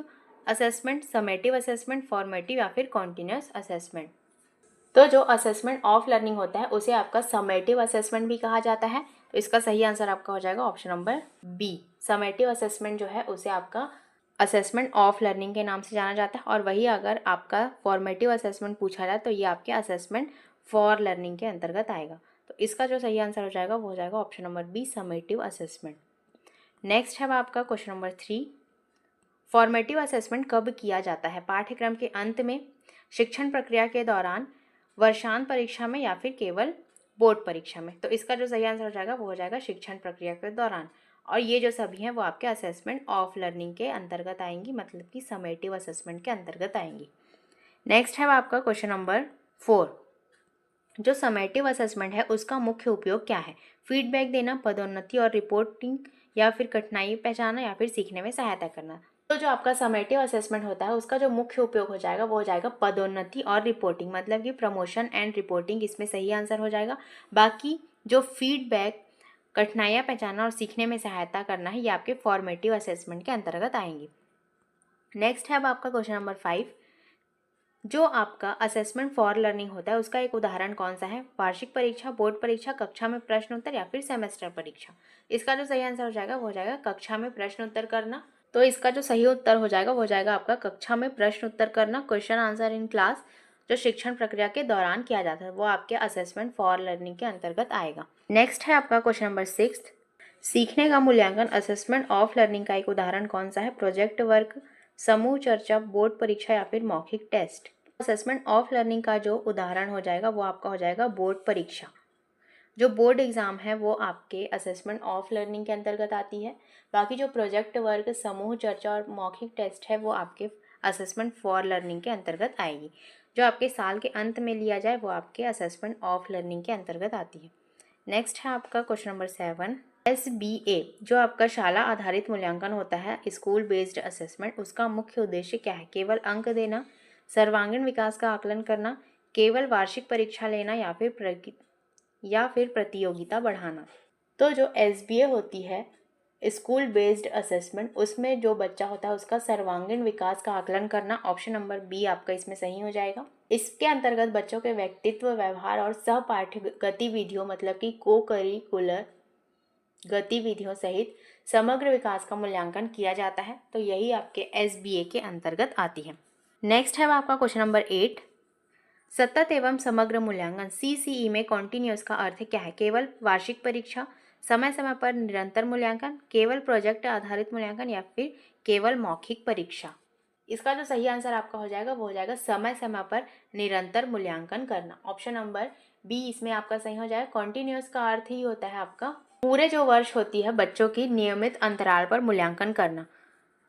assessment, summative assessment, formative या फिर कॉन्टिन्यूस असेसमेंट। तो जो असेसमेंट ऑफ लर्निंग होता है उसे आपका समेटिव असेसमेंट भी कहा जाता है, तो इसका सही आंसर आपका हो जाएगा option number B। Summative assessment जो है उसे आपका असेसमेंट ऑफ लर्निंग के नाम से जाना जाता है, और वही अगर आपका फॉर्मेटिव असेसमेंट पूछा जाए तो ये आपके असेसमेंट फॉर लर्निंग के अंतर्गत आएगा। तो इसका जो सही आंसर हो जाएगा वो हो जाएगा option number B, summative assessment. Next है आपका क्वेश्चन नंबर 3, फॉर्मेटिव असेसमेंट कब किया जाता है? पाठ्यक्रम के अंत में, शिक्षण प्रक्रिया के दौरान, वर्षांत परीक्षा में या फिर केवल बोर्ड परीक्षा में? तो इसका जो सही आंसर हो जाएगा वो हो जाएगा शिक्षण प्रक्रिया के दौरान, और ये जो सभी हैं वो आपके असेसमेंट ऑफ लर्निंग के अंतर्गत आएंगी, मतलब कि समेटिव असेसमेंट के अंतर्गत आएंगी। नेक्स्ट है आपका क्वेश्चन नंबर 4, जो समेटिव असेसमेंट है उसका मुख्य उपयोग क्या है? फीडबैक देना, पदोन्नति और रिपोर्टिंग, या फिर कठिनाई पहचानना, या फिर सीखने में सहायता करना। तो जो आपका समेटिव असेसमेंट होता है उसका जो मुख्य उपयोग हो जाएगा वो हो जाएगा पदोन्नति और रिपोर्टिंग, मतलब कि प्रमोशन एंड रिपोर्टिंग, इसमें सही आंसर हो जाएगा। बाकी जो फीडबैक, कठिनाइयाँ पहचानना और सीखने में सहायता करना है, ये आपके फॉर्मेटिव असेसमेंट के अंतर्गत आएंगी। नेक्स्ट है अब आपका क्वेश्चन नंबर 5, जो आपका असेसमेंट फॉर लर्निंग होता है उसका एक उदाहरण कौन सा है? वार्षिक परीक्षा, बोर्ड परीक्षा, कक्षा में प्रश्न उत्तर, या फिर सेमेस्टर परीक्षा। इसका जो सही आंसर हो जाएगा वो हो जाएगा कक्षा में प्रश्न उत्तर करना। तो इसका जो सही उत्तर हो जाएगा वो हो जाएगा आपका कक्षा में प्रश्न उत्तर करना, क्वेश्चन आंसर इन क्लास, जो शिक्षण प्रक्रिया के दौरान किया जाता है वो आपके असेसमेंट फॉर लर्निंग के अंतर्गत आएगा। नेक्स्ट है आपका क्वेश्चन नंबर 6, सीखने का मूल्यांकन, असेसमेंट ऑफ लर्निंग का एक उदाहरण कौन सा है? प्रोजेक्ट वर्क, समूह चर्चा, बोर्ड परीक्षा, या फिर मौखिक टेस्ट। असेसमेंट ऑफ लर्निंग का जो उदाहरण हो जाएगा वो आपका हो जाएगा बोर्ड परीक्षा। जो बोर्ड एग्ज़ाम है वो आपके असेसमेंट ऑफ लर्निंग के अंतर्गत आती है। बाकी जो प्रोजेक्ट वर्क, समूह चर्चा और मौखिक टेस्ट है वो आपके असेसमेंट फॉर लर्निंग के अंतर्गत आएगी। जो आपके साल के अंत में लिया जाए वो आपके असेसमेंट ऑफ लर्निंग के अंतर्गत आती है। नेक्स्ट है आपका क्वेश्चन नंबर 7, SBA, जो आपका शाला आधारित मूल्यांकन होता है, स्कूल बेस्ड असेसमेंट, उसका मुख्य उद्देश्य क्या है? केवल अंक देना, सर्वांगीण विकास का आकलन करना, केवल वार्षिक परीक्षा लेना या फिर प्रतियोगिता बढ़ाना। तो जो SBA होती है, स्कूल बेस्ड असेसमेंट, उसमें जो बच्चा होता है उसका सर्वांगीण विकास का आकलन करना। ऑप्शन नंबर बी आपका इसमें सही हो जाएगा। इसके अंतर्गत बच्चों के व्यक्तित्व, व्यवहार और सहपाठ्य गतिविधियों मतलब कि को करिकुलर गतिविधियों सहित समग्र विकास का मूल्यांकन किया जाता है। तो यही आपके SBA के अंतर्गत आती है। नेक्स्ट है आपका क्वेश्चन नंबर 8, सतत एवं समग्र मूल्यांकन CCE में कॉन्टिन्यूस का अर्थ क्या है? केवल वार्षिक परीक्षा, समय समय पर निरंतर मूल्यांकन, केवल प्रोजेक्ट आधारित मूल्यांकन या फिर केवल मौखिक परीक्षा। इसका जो सही आंसर आपका हो जाएगा वो हो जाएगा समय समय पर निरंतर मूल्यांकन करना। ऑप्शन नंबर बी इसमें आपका सही हो जाएगा। कॉन्टिन्यूस का अर्थ ही होता है आपका पूरे जो वर्ष होती है बच्चों की नियमित अंतराल पर मूल्यांकन करना।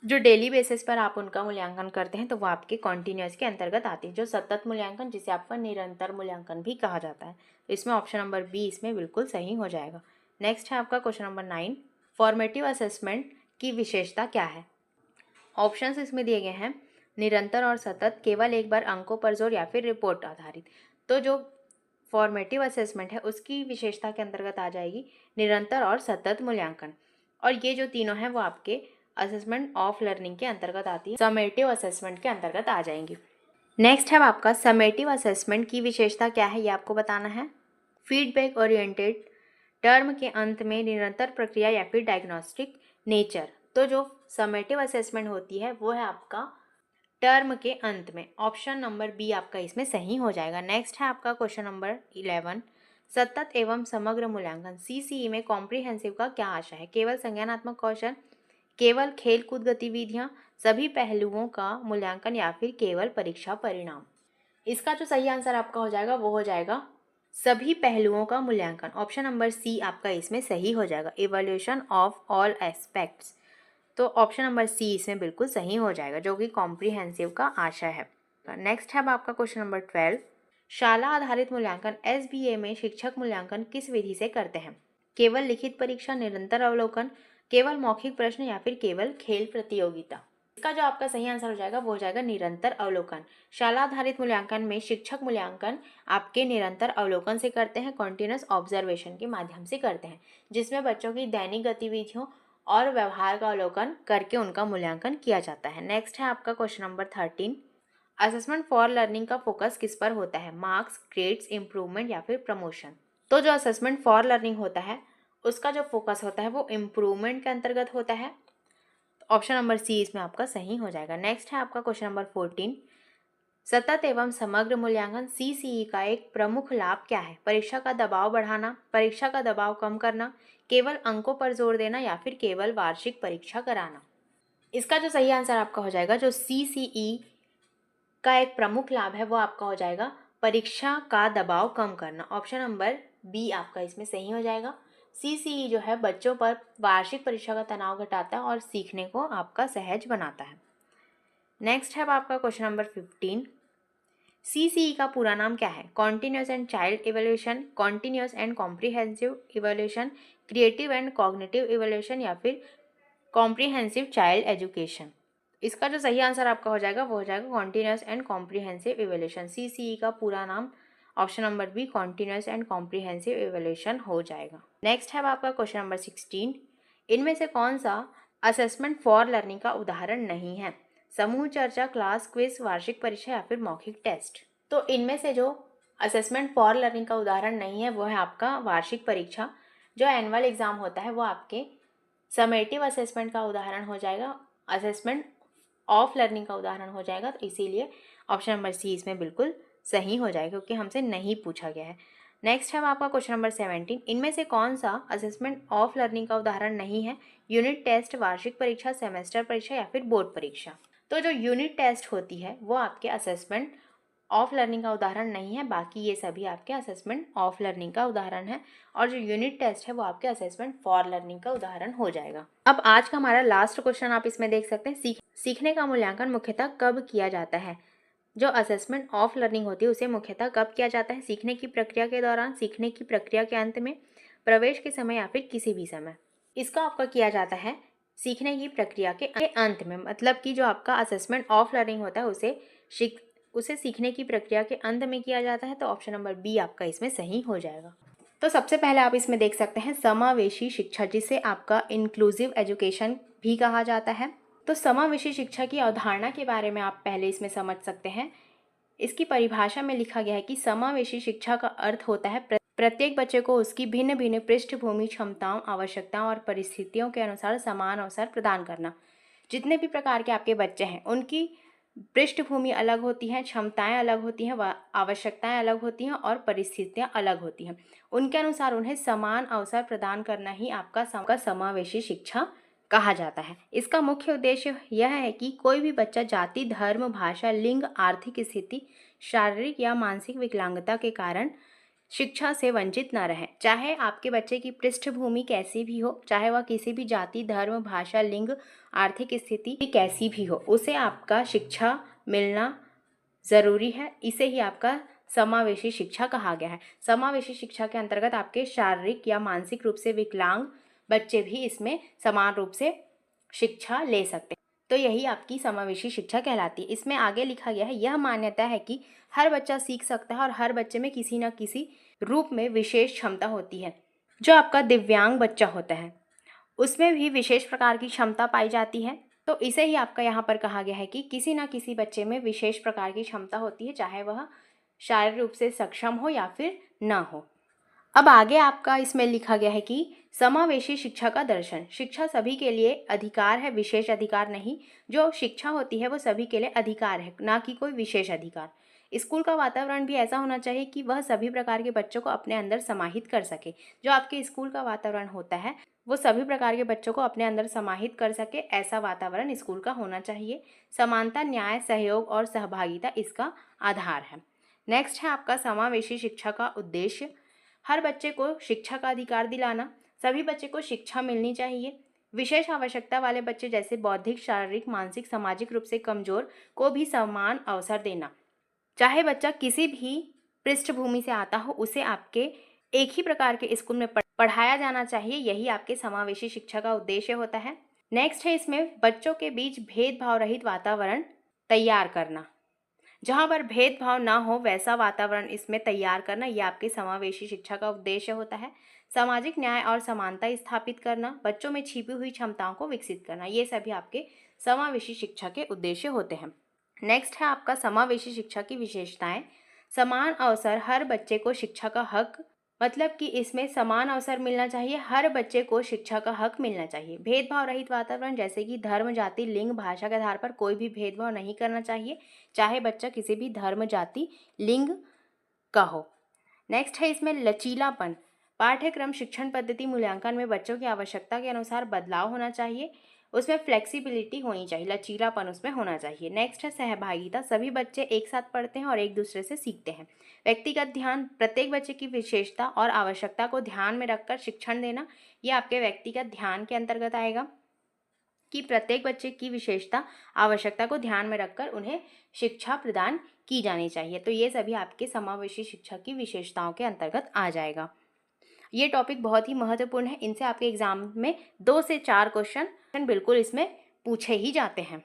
जो डेली बेसिस पर आप उनका मूल्यांकन करते हैं तो वो आपके कॉन्टिन्यूस के अंतर्गत आती है। जो सतत मूल्यांकन, जिसे आपका निरंतर मूल्यांकन भी कहा जाता है, तो इसमें ऑप्शन नंबर बी इसमें बिल्कुल सही हो जाएगा। नेक्स्ट है आपका क्वेश्चन नंबर 9, फॉर्मेटिव असेसमेंट की विशेषता क्या है? ऑप्शंस इसमें दिए गए हैं, निरंतर और सतत, केवल एक बार अंकों पर जोर या फिर रिपोर्ट आधारित। तो जो फॉर्मेटिव असेसमेंट है उसकी विशेषता के अंतर्गत आ जाएगी निरंतर और सतत मूल्यांकन। और ये जो तीनों हैं वो आपके असेसमेंट ऑफ लर्निंग के अंतर्गत आती है, समेटिव असेसमेंट के अंतर्गत आ जाएंगी। नेक्स्ट है आपका समेटिव असेसमेंट की विशेषता क्या है, ये आपको बताना है। फीडबैक ओरिएंटेड, टर्म के अंत में निरंतर प्रक्रिया या फिर डायग्नोस्टिक नेचर। तो जो समेटिव असेसमेंट होती है वो है आपका टर्म के अंत में। ऑप्शन नंबर बी आपका इसमें सही हो जाएगा। नेक्स्ट है आपका क्वेश्चन नंबर 11, सतत एवं समग्र मूल्यांकन CCE में कॉम्प्रिहेंसिव का क्या आशय है? केवल संज्ञानात्मक कौशल, केवल खेलकूद गतिविधियां, सभी पहलुओं का मूल्यांकन या फिर केवल परीक्षा परिणाम। इसका जो सही आंसर आपका हो जाएगा वो हो जाएगा सभी पहलुओं का मूल्यांकन। ऑप्शन नंबर सी आपका इसमें सही हो जाएगा, इवैल्यूएशन ऑफ ऑल एस्पेक्ट्स। तो ऑप्शन नंबर सी इसमें बिल्कुल सही हो जाएगा, जो कि कॉम्प्रिहेंसिव का आशय है। नेक्स्ट है आपका क्वेश्चन नंबर 12, शाला आधारित मूल्यांकन SBA में शिक्षक मूल्यांकन किस विधि से करते हैं? केवल लिखित परीक्षा, निरंतर अवलोकन, केवल मौखिक प्रश्न या फिर केवल खेल प्रतियोगिता। इसका जो आपका सही आंसर हो जाएगा वो हो जाएगा निरंतर अवलोकन। शाला आधारित मूल्यांकन में शिक्षक मूल्यांकन आपके निरंतर अवलोकन से करते हैं, कॉन्टिन्यूस ऑब्जर्वेशन के माध्यम से करते हैं, जिसमें बच्चों की दैनिक गतिविधियों और व्यवहार का अवलोकन करके उनका मूल्यांकन किया जाता है। नेक्स्ट है आपका question number 13, assessment for learning का फोकस किस पर होता है? मार्क्स, ग्रेड्स, इंप्रूवमेंट या फिर प्रमोशन। तो जो असेसमेंट फॉर लर्निंग होता है उसका जो फोकस होता है वो इम्प्रूवमेंट के अंतर्गत होता है। ऑप्शन नंबर सी इसमें आपका सही हो जाएगा। नेक्स्ट है आपका क्वेश्चन नंबर 14, सतत एवं समग्र मूल्यांकन CCE का एक प्रमुख लाभ क्या है? परीक्षा का दबाव बढ़ाना, परीक्षा का दबाव कम करना, केवल अंकों पर जोर देना या फिर केवल वार्षिक परीक्षा कराना। इसका जो सही आंसर आपका हो जाएगा, जो CCE का एक प्रमुख लाभ है वो आपका हो जाएगा परीक्षा का दबाव कम करना। ऑप्शन नंबर बी आपका इसमें सही हो जाएगा। CCE जो है बच्चों पर वार्षिक परीक्षा का तनाव घटाता है और सीखने को आपका सहज बनाता है। नेक्स्ट है आपका क्वेश्चन नंबर 15, CCE का पूरा नाम क्या है? Continuous and child evaluation, continuous and comprehensive evaluation, creative and cognitive evaluation या फिर कॉम्प्रिहेंसिव चाइल्ड एजुकेशन। इसका जो सही आंसर आपका हो जाएगा वो हो जाएगा continuous and comprehensive evaluation. CCE का पूरा नाम option number B continuous and comprehensive evaluation हो जाएगा। नेक्स्ट है आपका क्वेश्चन नंबर 16, इनमें से कौन सा असेसमेंट फॉर लर्निंग का उदाहरण नहीं है? समूह चर्चा, क्लास क्विज, वार्षिक परीक्षा या फिर मौखिक टेस्ट। तो इनमें से जो असेसमेंट फॉर लर्निंग का उदाहरण नहीं है वो है आपका वार्षिक परीक्षा। जो एनुअल एग्जाम होता है वो आपके समेटिव असेसमेंट का उदाहरण हो जाएगा, असेसमेंट ऑफ लर्निंग का उदाहरण हो जाएगा। तो इसीलिए ऑप्शन नंबर सी इसमें बिल्कुल सही हो जाएगा, क्योंकि हमसे नहीं पूछा गया है। नेक्स्ट है आपका क्वेश्चन नंबर 17, इनमें से कौन सा असेसमेंट ऑफ लर्निंग का उदाहरण नहीं है? यूनिट टेस्ट, वार्षिक परीक्षा, सेमेस्टर परीक्षा या फिर बोर्ड परीक्षा। तो जो यूनिट टेस्ट होती है वो आपके असेसमेंट ऑफ लर्निंग का उदाहरण नहीं है, बाकी ये सभी आपके असेसमेंट ऑफ लर्निंग का उदाहरण है। और जो यूनिट टेस्ट है वो आपके असेसमेंट फॉर लर्निंग का उदाहरण हो जाएगा। अब आज का हमारा लास्ट क्वेश्चन आप इसमें देख सकते हैं, सीखने का मूल्यांकन मुख्यतः कब किया जाता है? जो असेसमेंट ऑफ लर्निंग होती है उसे मुख्यतः कब किया जाता है? सीखने की प्रक्रिया के दौरान, सीखने की प्रक्रिया के अंत में, प्रवेश के समय या फिर किसी भी समय। इसका आपका किया जाता है सीखने की प्रक्रिया के अंत में, मतलब कि जो आपका असेसमेंट ऑफ लर्निंग होता है उसे सीखने की प्रक्रिया के अंत में किया जाता है, तो ऑप्शन नंबर बी आपका इसमें सही हो जाएगा। तो सबसे पहले आप इसमें देख सकते हैं समावेशी शिक्षा, जिसे आपका इंक्लूसिव एजुकेशन भी कहा जाता है। तो समावेशी शिक्षा की अवधारणा के बारे में आप पहले इसमें समझ सकते हैं। इसकी परिभाषा में लिखा गया है कि समावेशी शिक्षा का अर्थ होता है प्रत्येक बच्चे को उसकी भिन्न भिन्न पृष्ठभूमि, क्षमताओं, आवश्यकताओं और परिस्थितियों के अनुसार समान अवसर प्रदान करना। जितने भी प्रकार के आपके बच्चे हैं उनकी पृष्ठभूमि अलग होती है, क्षमताएं अलग होती हैं, आवश्यकताएं अलग होती हैं और परिस्थितियां अलग होती हैं। उनके अनुसार उन्हें समान अवसर प्रदान करना ही आपका समावेशी शिक्षा कहा जाता है। इसका मुख्य उद्देश्य यह है कि कोई भी बच्चा जाति, धर्म, भाषा, लिंग, आर्थिक स्थिति, शारीरिक या मानसिक विकलांगता के कारण शिक्षा से वंचित न रहे। चाहे आपके बच्चे की पृष्ठभूमि कैसी भी हो, चाहे वह किसी भी जाति, धर्म, भाषा, लिंग, आर्थिक स्थिति कैसी भी हो, उसे आपका शिक्षा मिलना ज़रूरी है। इसे ही आपका समावेशी शिक्षा कहा गया है। समावेशी शिक्षा के अंतर्गत आपके शारीरिक या मानसिक रूप से विकलांग बच्चे भी इसमें समान रूप से शिक्षा ले सकते हैं। तो यही आपकी समावेशी शिक्षा कहलाती है। इसमें आगे लिखा गया है, यह मान्यता है कि हर बच्चा सीख सकता है और हर बच्चे में किसी न किसी रूप में विशेष क्षमता होती है। जो आपका दिव्यांग बच्चा होता है उसमें भी विशेष प्रकार की क्षमता पाई जाती है। तो इसे ही आपका यहाँ पर कहा गया है कि किसी न किसी बच्चे में विशेष प्रकार की क्षमता होती है, चाहे वह शारीरिक रूप से सक्षम हो या फिर ना हो। अब आगे आपका इसमें लिखा गया है कि समावेशी शिक्षा का दर्शन, शिक्षा सभी के लिए अधिकार है, विशेष अधिकार नहीं। जो शिक्षा होती है वो सभी के लिए अधिकार है, ना कि कोई विशेष अधिकार। स्कूल का वातावरण भी ऐसा होना चाहिए कि वह सभी प्रकार के बच्चों को अपने अंदर समाहित कर सके। जो आपके स्कूल का वातावरण होता है वो सभी प्रकार के बच्चों को अपने अंदर समाहित कर सके, ऐसा वातावरण स्कूल का होना चाहिए। समानता, न्याय, सहयोग और सहभागिता इसका आधार है। नेक्स्ट है आपका समावेशी शिक्षा का उद्देश्य। हर बच्चे को शिक्षा का अधिकार दिलाना, सभी बच्चे को शिक्षा मिलनी चाहिए। विशेष आवश्यकता वाले बच्चे जैसे बौद्धिक, शारीरिक, मानसिक, सामाजिक रूप से कमजोर को भी समान अवसर देना। चाहे बच्चा किसी भी पृष्ठभूमि से आता हो, उसे आपके एक ही प्रकार के स्कूल में पढ़ाया जाना चाहिए। यही आपके समावेशी शिक्षा का उद्देश्य होता है। नेक्स्ट है इसमें बच्चों के बीच भेदभाव रहित वातावरण तैयार करना। जहाँ पर भेदभाव ना हो वैसा वातावरण इसमें तैयार करना, यह आपके समावेशी शिक्षा का उद्देश्य होता है। सामाजिक न्याय और समानता स्थापित करना, बच्चों में छिपी हुई क्षमताओं को विकसित करना, ये सभी आपके समावेशी शिक्षा के उद्देश्य होते हैं। नेक्स्ट है आपका समावेशी शिक्षा की विशेषताएं। समान अवसर, हर बच्चे को शिक्षा का हक, मतलब कि इसमें समान अवसर मिलना चाहिए, हर बच्चे को शिक्षा का हक मिलना चाहिए। भेदभाव रहित वातावरण, जैसे कि धर्म, जाति, लिंग, भाषा के आधार पर कोई भी भेदभाव नहीं करना चाहिए, चाहे बच्चा किसी भी धर्म, जाति, लिंग का हो। नेक्स्ट है इसमें लचीलापन। पाठ्यक्रम, शिक्षण पद्धति, मूल्यांकन में बच्चों की आवश्यकता के अनुसार बदलाव होना चाहिए, उसमें फ्लेक्सिबिलिटी होनी चाहिए, लचीलापन उसमें होना चाहिए। नेक्स्ट है सहभागिता। सभी बच्चे एक साथ पढ़ते हैं और एक दूसरे से सीखते हैं। व्यक्तिगत ध्यान, प्रत्येक बच्चे की विशेषता और आवश्यकता को ध्यान में रखकर शिक्षण देना, ये आपके व्यक्तिगत ध्यान के अंतर्गत आएगा कि प्रत्येक बच्चे की विशेषता, आवश्यकता को ध्यान में रखकर उन्हें शिक्षा प्रदान की जानी चाहिए। तो ये सभी आपके समावेशी शिक्षा की विशेषताओं के अंतर्गत आ जाएगा। ये टॉपिक बहुत ही महत्वपूर्ण है, इनसे आपके एग्जाम में 2 से 4 क्वेश्चन बिल्कुल इसमें पूछे ही जाते हैं।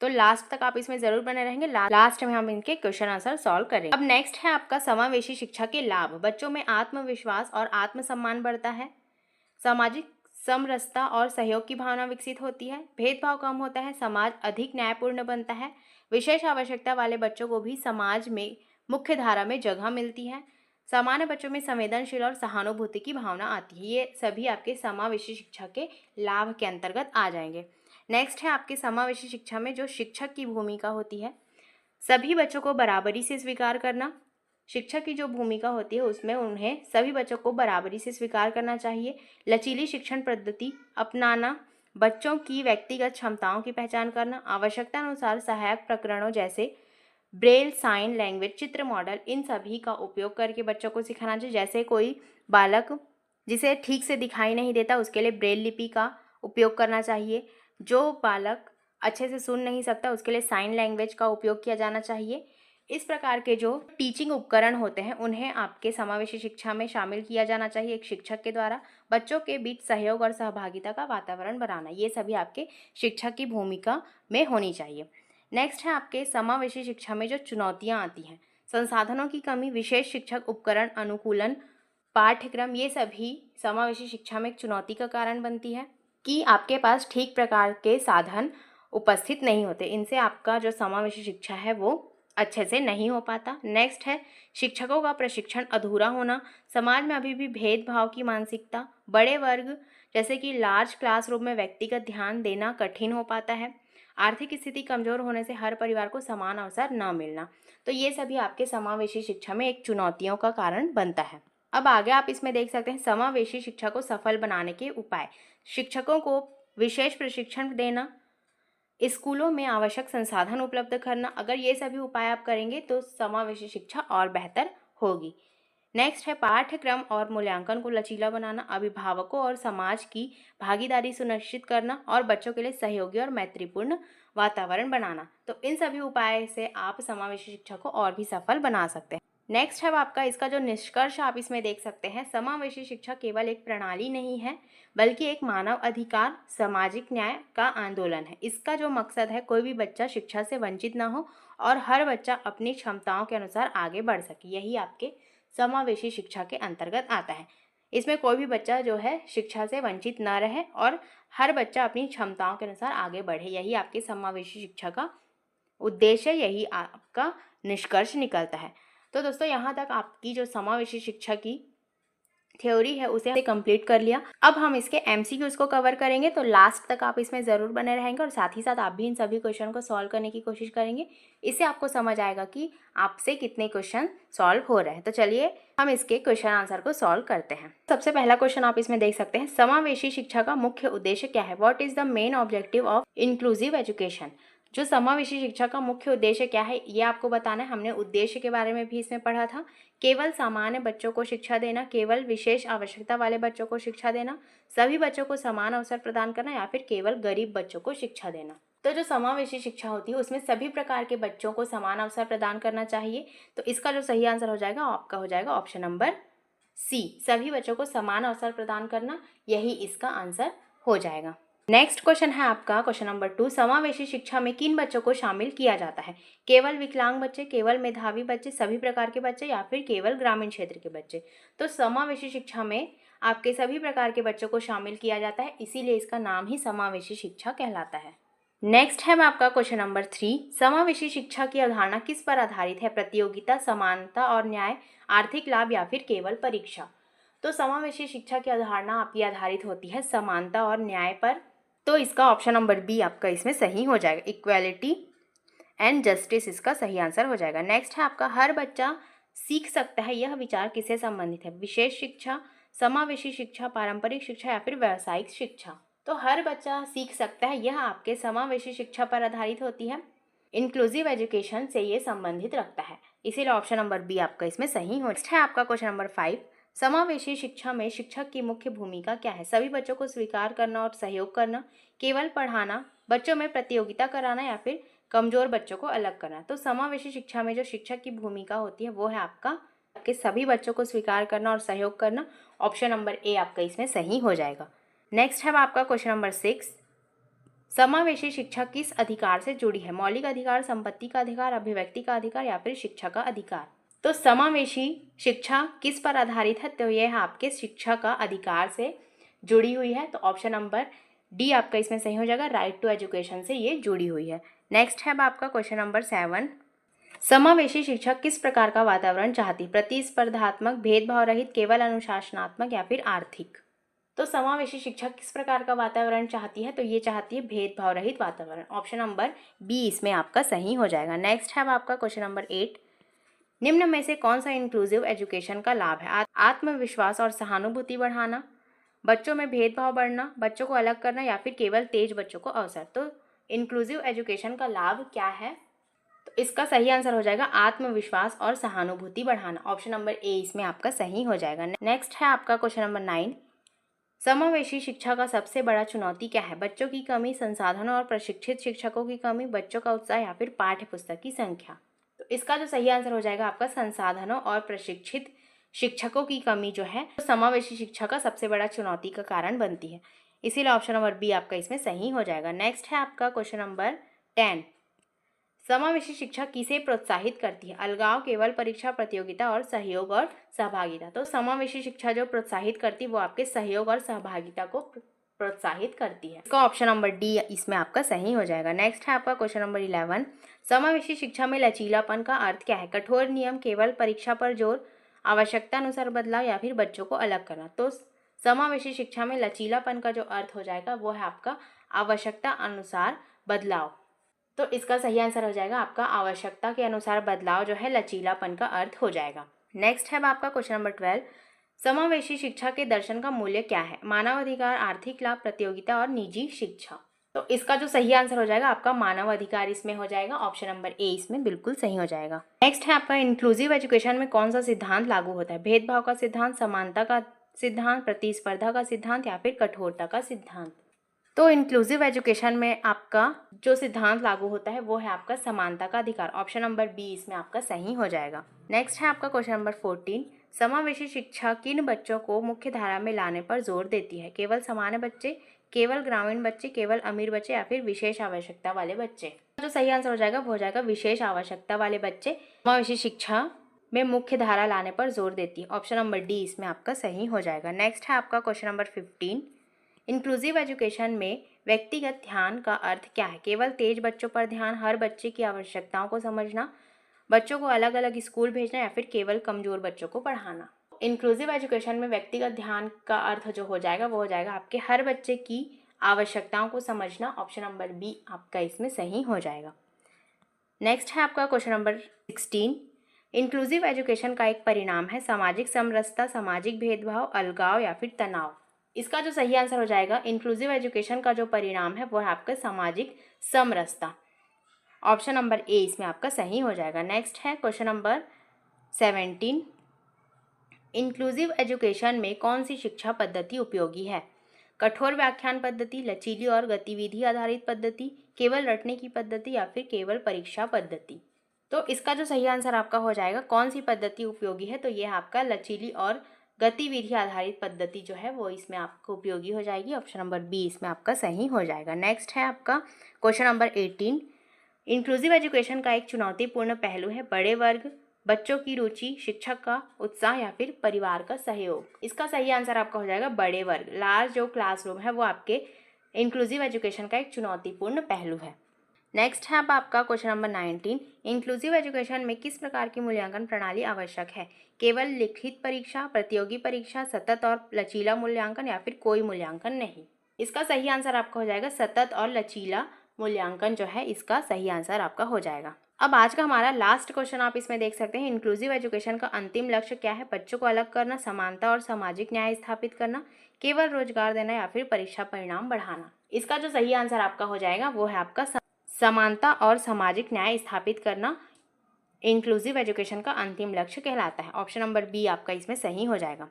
तो लास्ट तक आप इसमें जरूर बने रहेंगे, लास्ट में हम इनके क्वेश्चन आंसर सॉल्व करेंगे। अब नेक्स्ट है आपका समावेशी शिक्षा के लाभ। बच्चों में आत्मविश्वास और आत्मसम्मान बढ़ता है, सामाजिक समरसता और सहयोग की भावना विकसित होती है, भेदभाव कम होता है, समाज अधिक न्यायपूर्ण बनता है, विशेष आवश्यकता वाले बच्चों को भी समाज में मुख्य धारा में जगह मिलती है, सामान्य बच्चों में संवेदनशील और सहानुभूति की भावना आती है। ये सभी आपके समावेशी शिक्षा के लाभ के अंतर्गत आ जाएंगे। नेक्स्ट है आपके समावेशी शिक्षा में जो शिक्षक की भूमिका होती है, सभी बच्चों को बराबरी से स्वीकार करना। शिक्षक की जो भूमिका होती है उसमें उन्हें सभी बच्चों को बराबरी से स्वीकार करना चाहिए। लचीली शिक्षण पद्धति अपनाना, बच्चों की व्यक्तिगत क्षमताओं की पहचान करना, आवश्यकता अनुसार सहायक प्रकरणों जैसे ब्रेल, साइन लैंग्वेज, चित्र, मॉडल, इन सभी का उपयोग करके बच्चों को सिखाना चाहिए। जैसे कोई बालक जिसे ठीक से दिखाई नहीं देता उसके लिए ब्रेल लिपि का उपयोग करना चाहिए। जो बालक अच्छे से सुन नहीं सकता उसके लिए साइन लैंग्वेज का उपयोग किया जाना चाहिए। इस प्रकार के जो टीचिंग उपकरण होते हैं उन्हें आपके समावेशी शिक्षा में शामिल किया जाना चाहिए एक शिक्षक के द्वारा। बच्चों के बीच सहयोग और सहभागिता का वातावरण बनाना, ये सभी आपके शिक्षक की भूमिका में होनी चाहिए। नेक्स्ट है आपके समावेशी शिक्षा में जो चुनौतियाँ आती हैं, संसाधनों की कमी, विशेष शिक्षक, उपकरण, अनुकूलन, पाठ्यक्रम, ये सभी समावेशी शिक्षा में एक चुनौती का कारण बनती है कि आपके पास ठीक प्रकार के साधन उपस्थित नहीं होते। इनसे आपका जो समावेशी शिक्षा है वो अच्छे से नहीं हो पाता। नेक्स्ट है शिक्षकों का प्रशिक्षण अधूरा होना, समाज में अभी भी भेदभाव की मानसिकता, बड़े वर्ग जैसे कि लार्ज क्लासरूम में व्यक्तिगत ध्यान देना कठिन हो पाता है, आर्थिक स्थिति कमजोर होने से हर परिवार को समान अवसर न मिलना। तो ये सभी आपके समावेशी शिक्षा में एक चुनौतियों का कारण बनता है। अब आगे आप इसमें देख सकते हैं समावेशी शिक्षा को सफल बनाने के उपाय। शिक्षकों को विशेष प्रशिक्षण देना, स्कूलों में आवश्यक संसाधन उपलब्ध करना। अगर ये सभी उपाय आप करेंगे तो समावेशी शिक्षा और बेहतर होगी। नेक्स्ट है पाठ्यक्रम और मूल्यांकन को लचीला बनाना, अभिभावकों और समाज की भागीदारी सुनिश्चित करना और बच्चों के लिए सहयोगी और मैत्रीपूर्ण वातावरण बनाना। तो इन सभी उपाय से आप समावेशी शिक्षा को और भी सफल बना सकते हैं। नेक्स्ट है आपका इसका जो निष्कर्ष आप इसमें देख सकते हैं, समावेशी शिक्षा केवल एक प्रणाली नहीं है बल्कि एक मानव अधिकार, सामाजिक न्याय का आंदोलन है। इसका जो मकसद है कोई भी बच्चा शिक्षा से वंचित ना हो और हर बच्चा अपनी क्षमताओं के अनुसार आगे बढ़ सके। यही आपके समावेशी शिक्षा के अंतर्गत आता है। इसमें कोई भी बच्चा जो है शिक्षा से वंचित ना रहे और हर बच्चा अपनी क्षमताओं के अनुसार आगे बढ़े। यही आपकी समावेशी शिक्षा का उद्देश्य, यही आपका निष्कर्ष निकलता है। तो दोस्तों यहाँ तक आपकी जो समावेशी शिक्षा की थ्योरी है उसे कंप्लीट कर लिया। अब हम इसके एमसीक्यूज को कवर करेंगे, तो लास्ट तक आप इसमें ज़रूर बने रहेंगे और साथ ही साथ आप भी इन सभी क्वेश्चन को सॉल्व करने की कोशिश करेंगे। इससे आपको समझ आएगा कि आपसे कितने क्वेश्चन सॉल्व हो रहे हैं। तो चलिए हम इसके क्वेश्चन आंसर को सॉल्व करते हैं। सबसे पहला क्वेश्चन आप इसमें देख सकते हैं, समावेशी शिक्षा का मुख्य उद्देश्य क्या है? What is the main objective of inclusive education? जो समावेशी शिक्षा का मुख्य उद्देश्य क्या है ये आपको बताना है। हमने उद्देश्य के बारे में भी इसमें पढ़ा था। केवल सामान्य बच्चों को शिक्षा देना, केवल विशेष आवश्यकता वाले बच्चों को शिक्षा देना, सभी बच्चों को समान अवसर प्रदान करना, या फिर केवल गरीब बच्चों को शिक्षा देना। तो जो समावेशी शिक्षा होती है उसमें सभी प्रकार के बच्चों को समान अवसर प्रदान करना चाहिए। तो इसका जो सही आंसर हो जाएगा आपका हो जाएगा ऑप्शन नंबर सी, सभी बच्चों को समान अवसर प्रदान करना, यही इसका आंसर हो जाएगा। नेक्स्ट क्वेश्चन है आपका क्वेश्चन नंबर 2, समावेशी शिक्षा में किन बच्चों को शामिल किया जाता है? केवल विकलांग बच्चे, केवल मेधावी बच्चे, सभी प्रकार के बच्चे, या फिर केवल ग्रामीण क्षेत्र के बच्चे? तो समावेशी शिक्षा में आपके सभी प्रकार के बच्चों को शामिल किया जाता है, इसीलिए इसका नाम ही समावेशी शिक्षा कहलाता है। नेक्स्ट है आपका क्वेश्चन नंबर 3, समावेशी शिक्षा की अवधारणा किस पर आधारित है? प्रतियोगिता, समानता और न्याय, आर्थिक लाभ, या फिर केवल परीक्षा? तो समावेशी शिक्षा की अवधारणा आपकी आधारित होती है समानता और न्याय पर। तो इसका ऑप्शन नंबर बी आपका इसमें सही हो जाएगा, इक्वालिटी एंड जस्टिस इसका सही आंसर हो जाएगा। नेक्स्ट है आपका हर बच्चा सीख सकता है, यह विचार किससे संबंधित है? विशेष शिक्षा, समावेशी शिक्षा, पारंपरिक शिक्षा, या फिर व्यावसायिक शिक्षा? तो हर बच्चा सीख सकता है यह आपके समावेशी शिक्षा पर आधारित होती है, इंक्लूसिव एजुकेशन से ये संबंधित रखता है, इसीलिए ऑप्शन नंबर बी आपका इसमें सही हो। नेक्स्ट है आपका क्वेश्चन नंबर 5, समावेशी शिक्षा में शिक्षक की मुख्य भूमिका क्या है? सभी बच्चों को स्वीकार करना और सहयोग करना, केवल पढ़ाना, बच्चों में प्रतियोगिता कराना, या फिर कमजोर बच्चों को अलग करना? तो समावेशी शिक्षा में जो शिक्षक की भूमिका होती है वो है आपके सभी बच्चों को स्वीकार करना और सहयोग करना, ऑप्शन नंबर ए आपका इसमें सही हो जाएगा। नेक्स्ट है आपका क्वेश्चन नंबर 6, समावेशी शिक्षा किस अधिकार से जुड़ी है? मौलिक अधिकार, संपत्ति का अधिकार, अभिव्यक्ति का अधिकार, या फिर शिक्षा का अधिकार? तो समावेशी शिक्षा किस पर आधारित है? तो यह आपके शिक्षा का अधिकार से जुड़ी हुई है, तो ऑप्शन नंबर डी आपका इसमें सही हो जाएगा, राइट टू एजुकेशन से ये जुड़ी हुई है। नेक्स्ट है आपका क्वेश्चन नंबर 7, समावेशी शिक्षा किस प्रकार का वातावरण चाहती? प्रतिस्पर्धात्मक, भेदभाव रहित, केवल अनुशासनात्मक, या फिर आर्थिक? तो समावेशी शिक्षा किस प्रकार का वातावरण चाहती है? तो ये चाहती है भेदभाव रहित वातावरण, ऑप्शन नंबर बी इसमें आपका सही हो जाएगा। नेक्स्ट है आपका क्वेश्चन नंबर 8, निम्न में से कौन सा इंक्लूसिव एजुकेशन का लाभ है? आत्मविश्वास और सहानुभूति बढ़ाना, बच्चों में भेदभाव बढ़ना, बच्चों को अलग करना, या फिर केवल तेज बच्चों को अवसर? तो इंक्लूसिव एजुकेशन का लाभ क्या है? तो इसका सही आंसर हो जाएगा आत्मविश्वास और सहानुभूति बढ़ाना, ऑप्शन नंबर ए इसमें आपका सही हो जाएगा। नेक्स्ट है आपका क्वेश्चन नंबर 9, समावेशी शिक्षा का सबसे बड़ा चुनौती क्या है? बच्चों की कमी, संसाधनों और प्रशिक्षित शिक्षकों की कमी, बच्चों का उत्साह, या फिर पाठ्य पुस्तक की संख्या? तो इसका जो सही आंसर हो जाएगा आपका संसाधनों और प्रशिक्षित शिक्षकों की कमी जो है तो समावेशी शिक्षा का सबसे बड़ा चुनौती का कारण बनती है, इसीलिए ऑप्शन नंबर बी आपका इसमें सही हो जाएगा। नेक्स्ट है आपका क्वेश्चन नंबर 10, समावेशी शिक्षा किसे प्रोत्साहित करती है? अलगाव, केवल परीक्षा, प्रतियोगिता और सहयोग और सहभागिता। तो समावेशी शिक्षा जो प्रोत्साहित करती है वो आपके सहयोग और सहभागिता को प्रोत्साहित करती है। इसका ऑप्शन नंबर डी इसमें आपका सही हो जाएगा। नेक्स्ट है आपका क्वेश्चन नंबर 11। समावेशी शिक्षा में लचीलापन का अर्थ क्या है? कठोर नियम, केवल परीक्षा पर जोर, आवश्यकता अनुसार बदलाव या फिर बच्चों को अलग करना। तो समावेशी शिक्षा में लचीलापन का जो अर्थ हो जाएगा वो है आपका आवश्यकता अनुसार बदलाव। तो इसका सही आंसर हो जाएगा आपका आवश्यकता के अनुसार बदलाव जो है लचीलापन का अर्थ हो जाएगा। नेक्स्ट है आपका क्वेश्चन नंबर 12। समावेशी शिक्षा के दर्शन का मूल्य क्या है? मानव अधिकार, आर्थिक लाभ, प्रतियोगिता और निजी शिक्षा। तो इसका जो सही आंसर हो जाएगा आपका मानव अधिकार इसमें हो जाएगा। ऑप्शन नंबर ए इसमें बिल्कुल सही हो जाएगा। नेक्स्ट है आपका इंक्लूसिव एजुकेशन में कौन सा सिद्धांत लागू होता है? भेदभाव का सिद्धांत, समानता का सिद्धांत, प्रतिस्पर्धा का सिद्धांत या फिर कठोरता का सिद्धांत। तो इंक्लूसिव एजुकेशन में आपका जो सिद्धांत लागू होता है वो है आपका समानता का अधिकार। ऑप्शन नंबर बी इसमें आपका सही हो जाएगा। नेक्स्ट है आपका क्वेश्चन नंबर 14। समावेशी शिक्षा किन बच्चों को मुख्य धारा में लाने पर जोर देती है? केवल सामान्य बच्चे, केवल ग्रामीण बच्चे, केवल अमीर बच्चे या फिर विशेष आवश्यकता वाले बच्चे। जो सही आंसर हो जाएगा वो हो जाएगा विशेष आवश्यकता वाले बच्चे समावेशी शिक्षा में मुख्य धारा लाने पर जोर देती है। ऑप्शन नंबर डी इसमें आपका सही हो जाएगा। नेक्स्ट है आपका क्वेश्चन नंबर 15। इंक्लूसिव एजुकेशन में व्यक्तिगत ध्यान का अर्थ क्या है? केवल तेज बच्चों पर ध्यान, हर बच्चे की आवश्यकताओं को समझना, बच्चों को अलग अलग स्कूल भेजना या फिर केवल कमजोर बच्चों को पढ़ाना। इंक्लूसिव एजुकेशन में व्यक्तिगत ध्यान का अर्थ जो हो जाएगा वो हो जाएगा आपके हर बच्चे की आवश्यकताओं को समझना। ऑप्शन नंबर बी आपका इसमें सही हो जाएगा। नेक्स्ट है आपका क्वेश्चन नंबर 16। इंक्लूसिव एजुकेशन का एक परिणाम है सामाजिक समरसता, सामाजिक भेदभाव, अलगाव या फिर तनाव। इसका जो सही आंसर हो जाएगा इंक्लूसिव एजुकेशन का जो परिणाम है वो है आपका सामाजिक समरसता। ऑप्शन नंबर ए इसमें आपका सही हो जाएगा। नेक्स्ट है क्वेश्चन नंबर 17। इंक्लूसिव एजुकेशन में कौन सी शिक्षा पद्धति उपयोगी है? कठोर व्याख्यान पद्धति, लचीली और गतिविधि आधारित पद्धति, केवल रटने की पद्धति या फिर केवल परीक्षा पद्धति। तो इसका जो सही आंसर आपका हो जाएगा कौन सी पद्धति उपयोगी है, तो ये आपका लचीली और गतिविधि आधारित पद्धति जो है वो इसमें आपको उपयोगी हो जाएगी। ऑप्शन नंबर बी इसमें आपका सही हो जाएगा। नेक्स्ट है आपका क्वेश्चन नंबर 18। इंक्लूसिव एजुकेशन का एक चुनौतीपूर्ण पहलू है बड़े वर्ग, बच्चों की रुचि, शिक्षक का उत्साह या फिर परिवार का सहयोग। इसका सही आंसर आपका हो जाएगा बड़े वर्ग। लार्ज जो क्लासरूम है वो आपके इंक्लूसिव एजुकेशन का एक चुनौतीपूर्ण पहलू है। नेक्स्ट है अब आपका क्वेश्चन नंबर 19। इंक्लूसिव एजुकेशन में किस प्रकार की मूल्यांकन प्रणाली आवश्यक है? केवल लिखित परीक्षा, प्रतियोगी परीक्षा, सतत और लचीला मूल्यांकन या फिर कोई मूल्यांकन नहीं। इसका सही आंसर आपका हो जाएगा सतत और लचीला मूल्यांकन जो है इसका सही आंसर आपका हो जाएगा। अब आज का हमारा लास्ट क्वेश्चन आप इसमें देख सकते हैं। इंक्लूसिव एजुकेशन का अंतिम लक्ष्य क्या है? बच्चों को अलग करना, समानता और सामाजिक न्याय स्थापित करना, केवल रोजगार देना या फिर परीक्षा परिणाम बढ़ाना। इसका जो सही आंसर आपका हो जाएगा वो है आपका समानता और सामाजिक न्याय स्थापित करना इंक्लूसिव एजुकेशन का अंतिम लक्ष्य कहलाता है। ऑप्शन नंबर बी आपका इसमें सही हो जाएगा।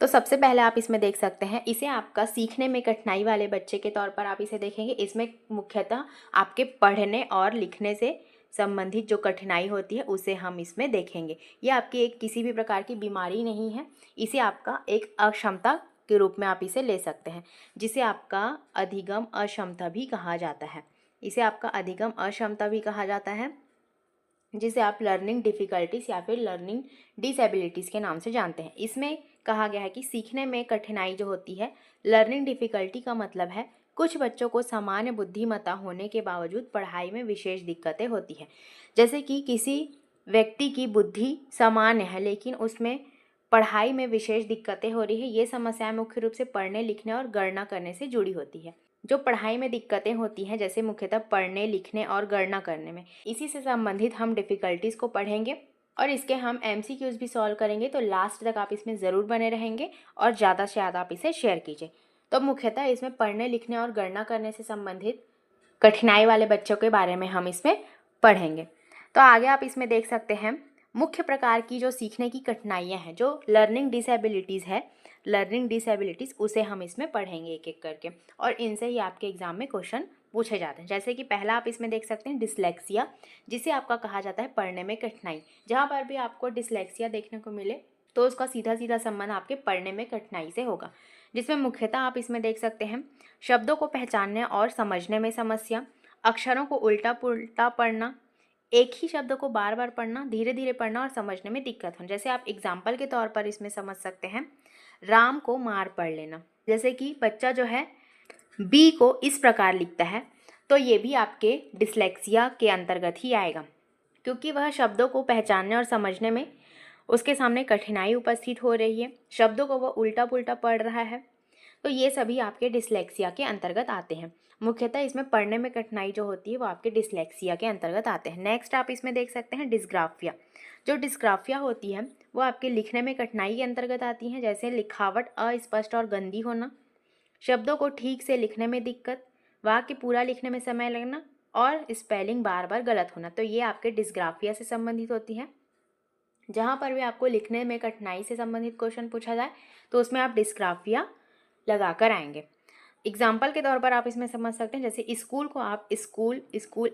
तो सबसे पहले आप इसमें देख सकते हैं इसे आपका सीखने में कठिनाई वाले बच्चे के तौर पर आप इसे देखेंगे। इसमें मुख्यतः आपके पढ़ने और लिखने से संबंधित जो कठिनाई होती है उसे हम इसमें देखेंगे। ये आपकी एक किसी भी प्रकार की बीमारी नहीं है, इसे आपका एक अक्षमता के रूप में आप इसे ले सकते हैं, जिसे आपका अधिगम अक्षमता भी कहा जाता है। इसे आपका अधिगम अक्षमता भी कहा जाता है, जिसे आप लर्निंग डिफ़िकल्टीज़ या फिर लर्निंग डिसेबिलिटीज़ के नाम से जानते हैं। इसमें कहा गया है कि सीखने में कठिनाई जो होती है, लर्निंग डिफ़िकल्टी का मतलब है कुछ बच्चों को सामान्य बुद्धिमत्ता होने के बावजूद पढ़ाई में विशेष दिक्कतें होती हैं। जैसे कि किसी व्यक्ति की बुद्धि सामान्य है लेकिन उसमें पढ़ाई में विशेष दिक्कतें हो रही है। ये समस्याएं मुख्य रूप से पढ़ने, लिखने और गणना करने से जुड़ी होती है। जो पढ़ाई में दिक्कतें होती हैं जैसे मुख्यतः पढ़ने, लिखने और गणना करने में, इसी से संबंधित हम डिफ़िकल्टीज़ को पढ़ेंगे और इसके हम MCQs भी सॉल्व करेंगे। तो लास्ट तक आप इसमें ज़रूर बने रहेंगे और ज़्यादा से ज़्यादा आप इसे शेयर कीजिए। तो मुख्यतः इसमें पढ़ने, लिखने और गणना करने से संबंधित कठिनाई वाले बच्चों के बारे में हम इसमें पढ़ेंगे। तो आगे आप इसमें देख सकते हैं मुख्य प्रकार की जो सीखने की कठिनाइयाँ हैं, जो लर्निंग डिसेबिलिटीज़ है, लर्निंग डिसेबिलिटीज़ उसे हम इसमें पढ़ेंगे एक एक करके और इनसे ही आपके एग्जाम में क्वेश्चन पूछे जाते हैं। जैसे कि पहला आप इसमें देख सकते हैं डिसलेक्सिया, जिसे आपका कहा जाता है पढ़ने में कठिनाई। जहाँ पर भी आपको डिसलेक्सिया देखने को मिले तो उसका सीधा सीधा संबंध आपके पढ़ने में कठिनाई से होगा, जिसमें मुख्यतः आप इसमें देख सकते हैं शब्दों को पहचानने और समझने में समस्या, अक्षरों को उल्टा पुल्टा पढ़ना, एक ही शब्द को बार बार पढ़ना, धीरे धीरे पढ़ना और समझने में दिक्कत हो। जैसे आप एग्जाम्पल के तौर पर इसमें समझ सकते हैं, राम को मार पढ़ लेना। जैसे कि बच्चा जो है बी को इस प्रकार लिखता है, तो ये भी आपके डिसलेक्सिया के अंतर्गत ही आएगा, क्योंकि वह शब्दों को पहचानने और समझने में उसके सामने कठिनाई उपस्थित हो रही है, शब्दों को वह उल्टा पुल्टा पढ़ रहा है, तो ये सभी आपके डिसलेक्सिया के अंतर्गत आते हैं। मुख्यतः इसमें पढ़ने में कठिनाई जो होती है वो आपके डिसलेक्सिया के अंतर्गत आते हैं। नेक्स्ट आप इसमें देख सकते हैं डिस्ग्राफिया। जो डिस्ग्राफिया होती है वो आपके लिखने में कठिनाई के अंतर्गत आती हैं, जैसे लिखावट अस्पष्ट और गंदी होना, शब्दों को ठीक से लिखने में दिक्कत, वाक्य पूरा लिखने में समय लगना और स्पेलिंग बार बार गलत होना। तो ये आपके डिस्ग्राफिया से संबंधित होती है। जहाँ पर भी आपको लिखने में कठिनाई से संबंधित क्वेश्चन पूछा जाए तो उसमें आप डिस्ग्राफिया लगा कर आएंगे। एग्जाम्पल के तौर पर आप इसमें समझ सकते हैं, जैसे स्कूल को आप स्कूल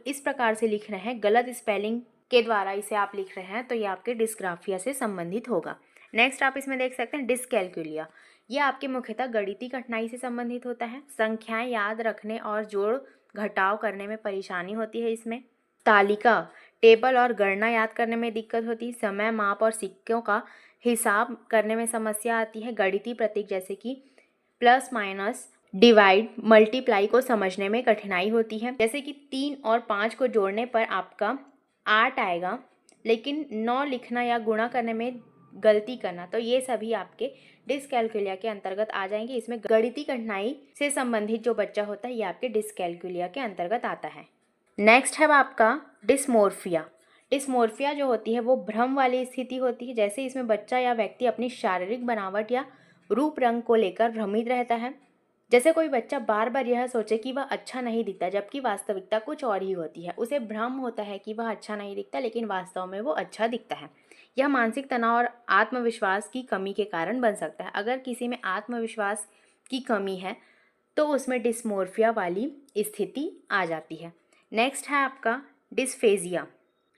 इस प्रकार से लिख रहे हैं, गलत स्पेलिंग के द्वारा इसे आप लिख रहे हैं, तो ये आपके डिस्ग्राफिया से संबंधित होगा। नेक्स्ट आप इसमें देख सकते हैं डिसकैलकुलिया। ये आपके मुख्यतः गणितीय कठिनाई से संबंधित होता है। संख्याएं याद रखने और जोड़ घटाव करने में परेशानी होती है। इसमें तालिका, टेबल और गणना याद करने में दिक्कत होती है। समय, माप और सिक्कों का हिसाब करने में समस्या आती है। गणितीय प्रतीक जैसे कि प्लस माइनस, डिवाइड, मल्टीप्लाई को समझने में कठिनाई होती है। जैसे कि 3 और 5 को जोड़ने पर आपका 8 आएगा, लेकिन 9 लिखना या गुणा करने में गलती करना, तो ये सभी आपके डिसकैलकुलिया के अंतर्गत आ जाएंगे। इसमें गणितीय कठिनाई से संबंधित जो बच्चा होता है ये आपके डिसकैलकुलिया के अंतर्गत आता है। नेक्स्ट है आपका डिस्मोर्फिया। डिस्मोर्फिया जो होती है वो भ्रम वाली स्थिति होती है। जैसे इसमें बच्चा या व्यक्ति अपनी शारीरिक बनावट या रूप रंग को लेकर भ्रमित रहता है। जैसे कोई बच्चा बार बार यह सोचे कि वह अच्छा नहीं दिखता, जबकि वास्तविकता कुछ और ही होती है। उसे भ्रम होता है कि वह अच्छा नहीं दिखता, लेकिन वास्तव में वो अच्छा दिखता है। यह मानसिक तनाव और आत्मविश्वास की कमी के कारण बन सकता है। अगर किसी में आत्मविश्वास की कमी है तो उसमें डिस्मोर्फिया वाली स्थिति आ जाती है। नेक्स्ट है आपका डिस्फेजिया।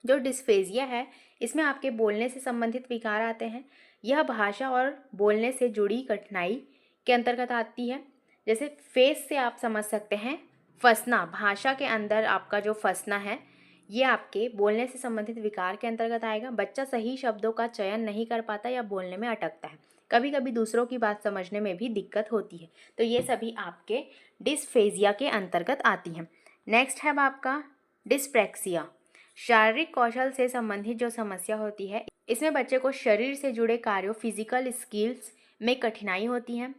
जो डिस्फेजिया है इसमें आपके बोलने से संबंधित विकार आते हैं। यह भाषा और बोलने से जुड़ी कठिनाई के अंतर्गत आती है। जैसे फेस से आप समझ सकते हैं फंसना, भाषा के अंदर आपका जो फंसना है ये आपके बोलने से संबंधित विकार के अंतर्गत आएगा। बच्चा सही शब्दों का चयन नहीं कर पाता या बोलने में अटकता है। कभी कभी दूसरों की बात समझने में भी दिक्कत होती है। तो ये सभी आपके डिस्फेजिया के अंतर्गत आती हैं। नेक्स्ट है आपका डिस्प्रैक्सिया। शारीरिक कौशल से संबंधित जो समस्या होती है इसमें बच्चे को शरीर से जुड़े कार्यों, फिजिकल स्किल्स में कठिनाई होती है।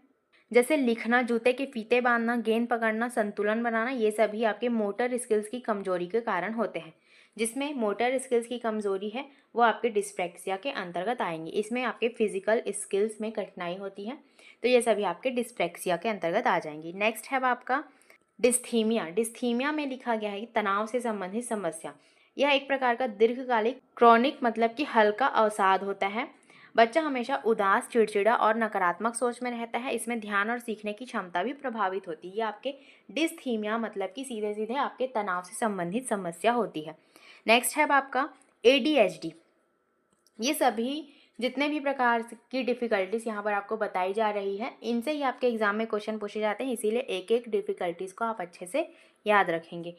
जैसे लिखना, जूते के फीते बांधना, गेंद पकड़ना, संतुलन बनाना, ये सभी आपके मोटर स्किल्स की कमजोरी के कारण होते हैं। जिसमें मोटर स्किल्स की कमजोरी है वो आपके डिस्प्रैक्सिया के अंतर्गत आएंगे। इसमें आपके फिजिकल स्किल्स में कठिनाई होती है, तो ये सभी आपके डिस्प्रैक्सिया के अंतर्गत आ जाएंगी। नेक्स्ट है आपका डिस्थीमिया। डिस्थीमिया में लिखा गया है कि तनाव से संबंधित समस्या। यह एक प्रकार का दीर्घकालिक क्रॉनिक मतलब कि हल्का अवसाद होता है। बच्चा हमेशा उदास, चिड़चिड़ा और नकारात्मक सोच में रहता है। इसमें ध्यान और सीखने की क्षमता भी प्रभावित होती है। ये आपके डिस्थीमिया मतलब कि सीधे सीधे आपके तनाव से संबंधित समस्या होती है। नेक्स्ट है आपका ADHD। ये सभी जितने भी प्रकार की डिफ़िकल्टीज़ यहाँ पर आपको बताई जा रही है इनसे ही आपके एग्ज़ाम में क्वेश्चन पूछे जाते हैं, इसीलिए एक एक डिफ़िकल्टीज़ को आप अच्छे से याद रखेंगे।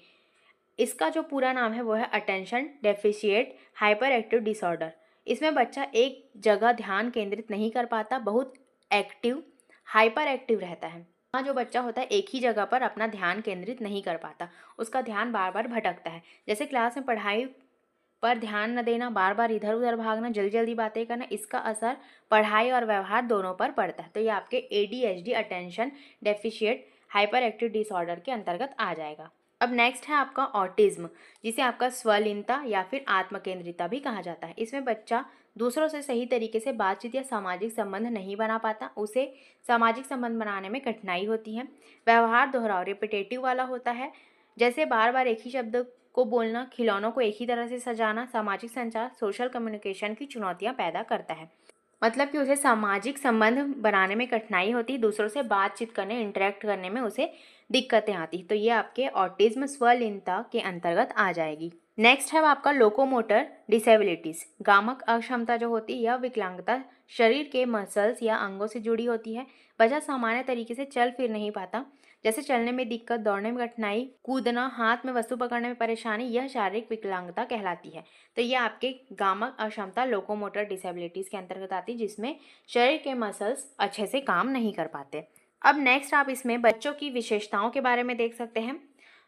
इसका जो पूरा नाम है वो है attention deficit hyper active disorder. इसमें बच्चा एक जगह ध्यान केंद्रित नहीं कर पाता, बहुत एक्टिव, हाइपर एक्टिव रहता है। यहाँ जो बच्चा होता है एक ही जगह पर अपना ध्यान केंद्रित नहीं कर पाता, उसका ध्यान बार बार भटकता है। जैसे क्लास में पढ़ाई पर ध्यान न देना, बार बार इधर उधर भागना, जल्दी जल्दी बातें करना, इसका असर पढ़ाई और व्यवहार दोनों पर पड़ता है। तो ये आपके ADHD attention deficit hyper active disorder के अंतर्गत आ जाएगा। अब नेक्स्ट है आपका ऑटिज्म, जिसे आपका स्वलीनता या फिर आत्मकेंद्रिता भी कहा जाता है। इसमें बच्चा दूसरों से सही तरीके से बातचीत या सामाजिक संबंध नहीं बना पाता, उसे सामाजिक संबंध बनाने में कठिनाई होती है। व्यवहार दोहराव रिपीटेटिव वाला होता है, जैसे बार बार एक ही शब्द को बोलना, खिलौनों को एक ही तरह से सजाना। सामाजिक संचार सोशल कम्युनिकेशन की चुनौतियाँ पैदा करता है, मतलब कि उसे सामाजिक संबंध बनाने में कठिनाई होती है, दूसरों से बातचीत करने, इंटरेक्ट करने में उसे दिक्कतें आती। तो ये आपके ऑटिज्म स्वलीनता के अंतर्गत आ जाएगी। नेक्स्ट है आपका लोकोमोटर डिसेबिलिटीज़। गामक अक्षमता जो होती है यह विकलांगता शरीर के मसल्स या अंगों से जुड़ी होती है। बच्चा सामान्य तरीके से चल फिर नहीं पाता, जैसे चलने में दिक्कत, दौड़ने में कठिनाई, कूदना, हाथ में वस्तु पकड़ने में परेशानी, यह शारीरिक विकलांगता कहलाती है। तो ये आपके गामक अक्षमता, लोकोमोटर डिसेबिलिटीज के अंतर्गत आती है, जिसमें शरीर के मसल्स अच्छे से काम नहीं कर पाते। अब नेक्स्ट आप इसमें बच्चों की विशेषताओं के बारे में देख सकते हैं।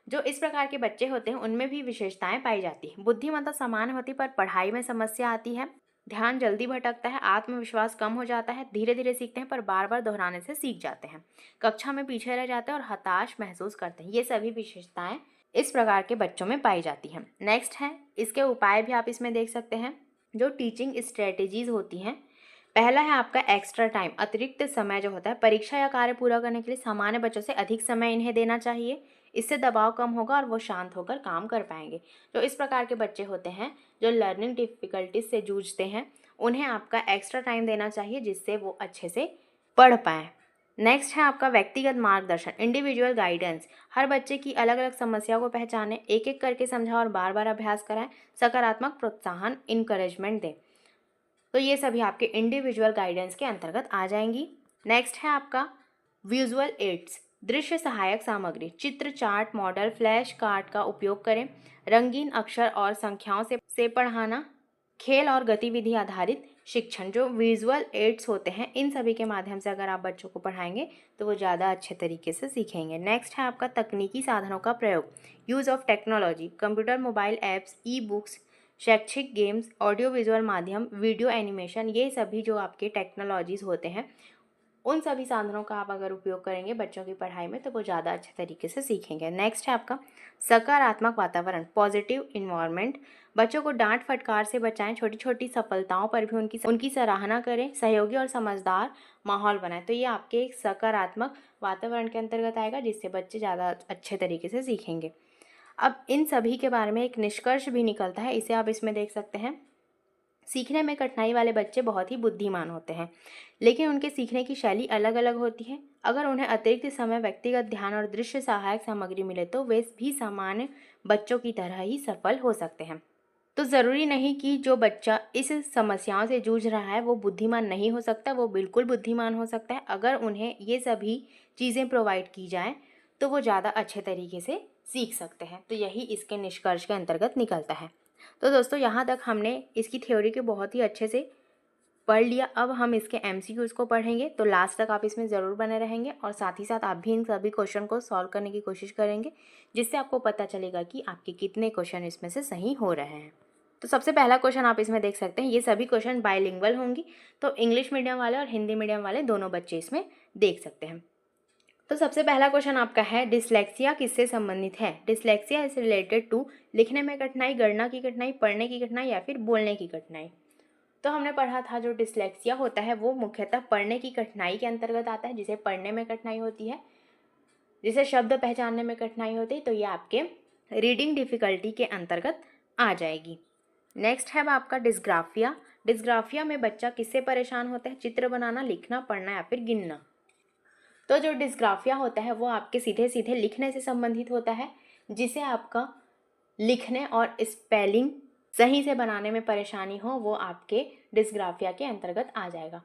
जो इस प्रकार के बच्चे होते हैं उनमें भी विशेषताएं पाई जाती हैं। बुद्धिमत्ता समान होती पर पढ़ाई में समस्या आती है, ध्यान जल्दी भटकता है, आत्मविश्वास कम हो जाता है, धीरे धीरे सीखते हैं पर बार बार दोहराने से सीख जाते हैं, कक्षा में पीछे रह जाते हैं और हताश महसूस करते हैं। ये सभी विशेषताएं इस प्रकार के बच्चों में पाई जाती हैं। नेक्स्ट है, इसके उपाय भी आप इसमें देख सकते हैं। जो टीचिंग स्ट्रेटेजीज होती हैं, पहला है आपका एक्स्ट्रा टाइम, अतिरिक्त समय जो होता है। परीक्षा या कार्य पूरा करने के लिए सामान्य बच्चों से अधिक समय इन्हें देना चाहिए, इससे दबाव कम होगा और वो शांत होकर काम कर पाएंगे। जो इस प्रकार के बच्चे होते हैं जो लर्निंग डिफ़िकल्टीज से जूझते हैं, उन्हें आपका एक्स्ट्रा टाइम देना चाहिए जिससे वो अच्छे से पढ़ पाएँ। नेक्स्ट है आपका व्यक्तिगत मार्गदर्शन, इंडिविजुअल गाइडेंस। हर बच्चे की अलग अलग समस्या को पहचानें, एक एक करके समझाएं और बार बार अभ्यास कराएं, सकारात्मक प्रोत्साहन, इनकरेजमेंट दें। तो ये सभी आपके इंडिविजुअल गाइडेंस के अंतर्गत आ जाएंगी। नेक्स्ट है आपका विजुअल एड्स, दृश्य सहायक सामग्री, चित्र, चार्ट, मॉडल, फ्लैश कार्ड का उपयोग करें, रंगीन अक्षर और संख्याओं से पढ़ाना, खेल और गतिविधि आधारित शिक्षण। जो विजुअल एड्स होते हैं इन सभी के माध्यम से अगर आप बच्चों को पढ़ाएंगे तो वो ज़्यादा अच्छे तरीके से सीखेंगे। नेक्स्ट है आपका तकनीकी साधनों का प्रयोग, use of technology, computer, mobile apps, e books, शैक्षिक गेम्स, ऑडियो विजुअल माध्यम, वीडियो एनिमेशन, ये सभी जो आपके टेक्नोलॉजीज़ होते हैं उन सभी साधनों का आप अगर उपयोग करेंगे बच्चों की पढ़ाई में तो वो ज़्यादा अच्छे तरीके से सीखेंगे। नेक्स्ट है आपका सकारात्मक वातावरण, पॉजिटिव इन्वायरमेंट। बच्चों को डांट फटकार से बचाएं, छोटी छोटी सफलताओं पर भी उनकी सराहना करें, सहयोगी और समझदार माहौल बनाएं। तो ये आपके एक सकारात्मक वातावरण के अंतर्गत आएगा जिससे बच्चे ज़्यादा अच्छे तरीके से सीखेंगे। अब इन सभी के बारे में एक निष्कर्ष भी निकलता है, इसे आप इसमें देख सकते हैं। सीखने में कठिनाई वाले बच्चे बहुत ही बुद्धिमान होते हैं, लेकिन उनके सीखने की शैली अलग अलग होती है। अगर उन्हें अतिरिक्त समय, व्यक्तिगत ध्यान और दृश्य सहायक सामग्री मिले तो वे भी सामान्य बच्चों की तरह ही सफल हो सकते हैं। तो ज़रूरी नहीं कि जो बच्चा इस समस्याओं से जूझ रहा है वो बुद्धिमान नहीं हो सकता, वो बिल्कुल बुद्धिमान हो सकता है। अगर उन्हें ये सभी चीज़ें प्रोवाइड की जाएँ तो वो ज़्यादा अच्छे तरीके से सीख सकते हैं। तो यही इसके निष्कर्ष के अंतर्गत निकलता है। तो दोस्तों यहाँ तक हमने इसकी थ्योरी के बहुत ही अच्छे से पढ़ लिया। अब हम इसके MCQs को पढ़ेंगे, तो लास्ट तक आप इसमें ज़रूर बने रहेंगे और साथ ही साथ आप भी इन सभी क्वेश्चन को सॉल्व करने की कोशिश करेंगे, जिससे आपको पता चलेगा कि आपके कितने क्वेश्चन इसमें से सही हो रहे हैं। तो सबसे पहला क्वेश्चन आप इसमें देख सकते हैं, ये सभी क्वेश्चन बायलिंगुअल होंगी, तो इंग्लिश मीडियम वाले और हिंदी मीडियम वाले दोनों बच्चे इसमें देख सकते हैं। तो सबसे पहला क्वेश्चन आपका है, डिसलेक्सिया किससे संबंधित है? डिसलेक्सिया इज रिलेटेड टू लिखने में कठिनाई, गणना की कठिनाई, पढ़ने की कठिनाई या फिर बोलने की कठिनाई। तो हमने पढ़ा था जो डिसलेक्सिया होता है वो मुख्यतः पढ़ने की कठिनाई के अंतर्गत आता है, जिसे पढ़ने में कठिनाई होती है, जिसे शब्द पहचानने में कठिनाई होती है, तो ये आपके रीडिंग डिफ़िकल्टी के अंतर्गत आ जाएगी। नेक्स्ट है आपका डिस्ग्राफिया। डिस्ग्राफिया में बच्चा किससे परेशान होता है? चित्र बनाना, लिखना, पढ़ना या फिर गिनना। तो जो डिस्ग्राफिया होता है वो आपके सीधे सीधे लिखने से संबंधित होता है, जिसे आपका लिखने और स्पेलिंग सही से बनाने में परेशानी हो वो आपके डिस्ग्राफिया के अंतर्गत आ जाएगा।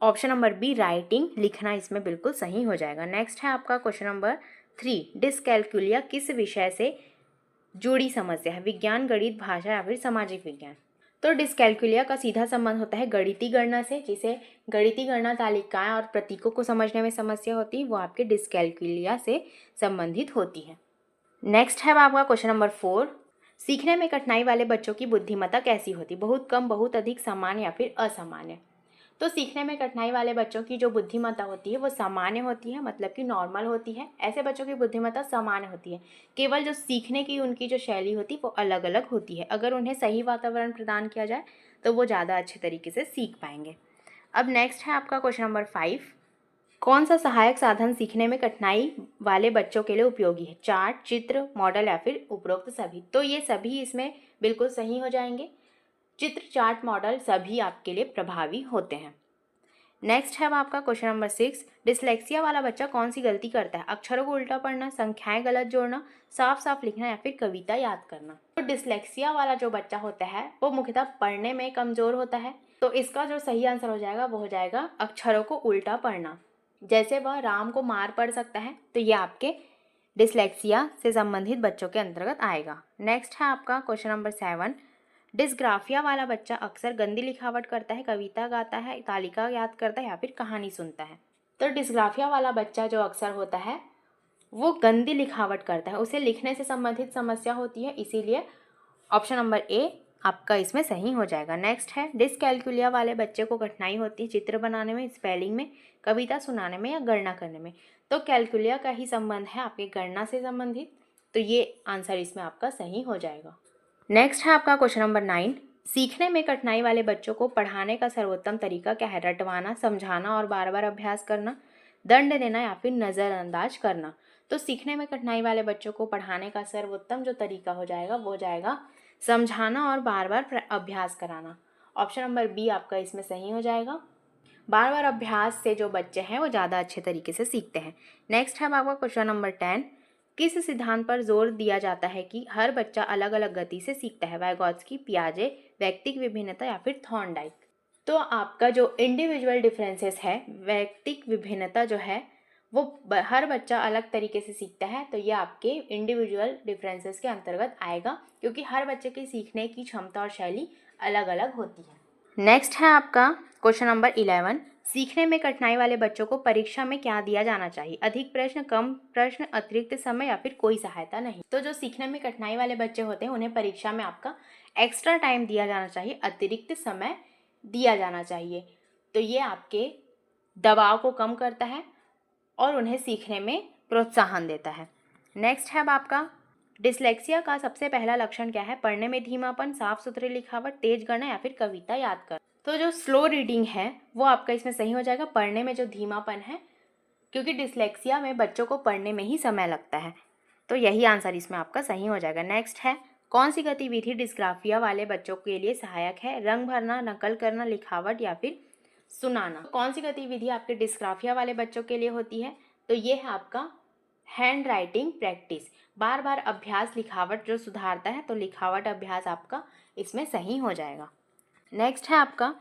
ऑप्शन नंबर बी, राइटिंग, लिखना इसमें बिल्कुल सही हो जाएगा। नेक्स्ट है आपका क्वेश्चन नंबर 3, डिसकैलकुलिया किस विषय से जुड़ी समस्या है? विज्ञान, गणित, भाषा या फिर सामाजिक विज्ञान। तो डिसकैलकुलिया का सीधा संबंध होता है गणितीय गणना से, जिसे गणितीय गणना, तालिकाएं और प्रतीकों को समझने में समस्या होती है वो आपके डिसकैलकुलिया से संबंधित होती है। नेक्स्ट है आपका क्वेश्चन नंबर 4, सीखने में कठिनाई वाले बच्चों की बुद्धिमत्ता कैसी होती? बहुत कम, बहुत अधिक, सामान्य या फिर असामान्य। तो सीखने में कठिनाई वाले बच्चों की जो बुद्धिमत्ता होती है वो सामान्य होती है, मतलब कि नॉर्मल होती है। ऐसे बच्चों की बुद्धिमत्ता सामान्य होती है, केवल जो सीखने की उनकी जो शैली होती है वो अलग अलग होती है। अगर उन्हें सही वातावरण प्रदान किया जाए तो वो ज़्यादा अच्छे तरीके से सीख पाएंगे। अब नेक्स्ट है आपका क्वेश्चन नंबर 5, कौन सा सहायक साधन सीखने में कठिनाई वाले बच्चों के लिए उपयोगी है? चार्ट, चित्र, मॉडल या फिर उपरोक्त सभी। तो ये सभी इसमें बिल्कुल सही हो जाएंगे। चित्र, चार्ट, मॉडल सभी आपके लिए प्रभावी होते हैं। नेक्स्ट है आपका क्वेश्चन नंबर 6, डिसलेक्सिया वाला बच्चा कौन सी गलती करता है? अक्षरों को उल्टा पढ़ना, संख्याएं गलत जोड़ना, साफ साफ लिखना या फिर कविता याद करना। तो डिसलेक्सिया वाला जो बच्चा होता है वो मुख्यतः पढ़ने में कमज़ोर होता है, तो इसका जो सही आंसर हो जाएगा वो हो जाएगा अक्षरों को उल्टा पढ़ना। जैसे वह राम को मार पड़ सकता है, तो ये आपके डिसलेक्सिया से संबंधित बच्चों के अंतर्गत आएगा। नेक्स्ट है आपका क्वेश्चन नंबर 7। डिस्ग्राफिया वाला बच्चा अक्सर गंदी लिखावट करता है, कविता गाता है, तालिका याद करता है या फिर कहानी सुनता है। तो डिस्ग्राफिया वाला बच्चा जो अक्सर होता है वो गंदी लिखावट करता है, उसे लिखने से संबंधित समस्या होती है, इसीलिए ऑप्शन नंबर ए आपका इसमें सही हो जाएगा। नेक्स्ट है डिसकैल्कुलिया वाले बच्चे को कठिनाई होती है चित्र बनाने में, स्पेलिंग में, कविता सुनाने में या गणना करने में। तो कैलकुलिया का ही संबंध है आपके गणना से संबंधित, तो ये आंसर इसमें आपका सही हो जाएगा। नेक्स्ट है आपका क्वेश्चन नंबर 9। सीखने में कठिनाई वाले बच्चों को पढ़ाने का सर्वोत्तम तरीका क्या है? रटवाना, समझाना और बार बार अभ्यास करना, दंड देना या फिर नज़रअंदाज करना। तो सीखने में कठिनाई वाले बच्चों को पढ़ाने का सर्वोत्तम जो तरीका हो जाएगा वो जाएगा समझाना और बार बार अभ्यास कराना। ऑप्शन नंबर बी आपका इसमें सही हो जाएगा। बार बार अभ्यास से जो बच्चे हैं वो ज़्यादा अच्छे तरीके से सीखते हैं। नेक्स्ट है आपका क्वेश्चन नंबर 10। किस सिद्धांत पर जोर दिया जाता है कि हर बच्चा अलग अलग गति से सीखता है? वाइगोत्स्की, पियाजे, व्यक्तिक विभिन्नता या फिर थॉर्नडाइक। तो आपका जो इंडिविजुअल डिफरेंसेस है, व्यक्तिक विभिन्नता जो है वो हर बच्चा अलग तरीके से सीखता है, तो ये आपके इंडिविजुअल डिफरेंसेस के अंतर्गत आएगा, क्योंकि हर बच्चे की सीखने की क्षमता और शैली अलग अलग होती है। नेक्स्ट है आपका क्वेश्चन नंबर 11। सीखने में कठिनाई वाले बच्चों को परीक्षा में क्या दिया जाना चाहिए? अधिक प्रश्न, कम प्रश्न, अतिरिक्त समय या फिर कोई सहायता नहीं। तो जो सीखने में कठिनाई वाले बच्चे होते हैं उन्हें परीक्षा में आपका एक्स्ट्रा टाइम दिया जाना चाहिए, अतिरिक्त समय दिया जाना चाहिए। तो ये आपके दबाव को कम करता है और उन्हें सीखने में प्रोत्साहन देता है। नेक्स्ट है अब आपका डिसलेक्सिया का सबसे पहला लक्षण क्या है? पढ़ने में धीमापन, साफ सुथरी लिखावट, तेज गणना या फिर कविता याद कर। तो जो स्लो रीडिंग है वो आपका इसमें सही हो जाएगा। पढ़ने में जो धीमापन है, क्योंकि डिसलेक्सिया में बच्चों को पढ़ने में ही समय लगता है, तो यही आंसर इसमें आपका सही हो जाएगा। नेक्स्ट है कौन सी गतिविधि डिस्ग्राफिया वाले बच्चों के लिए सहायक है? रंग भरना, नकल करना, लिखावट या फिर सुनाना। कौन सी गतिविधि आपके डिस्ग्राफिया वाले बच्चों के लिए होती है? तो ये है आपका हैंड राइटिंग प्रैक्टिस, बार बार अभ्यास लिखावट जो सुधारता है, तो लिखावट अभ्यास आपका इसमें सही हो जाएगा। नेक्स्ट है आपका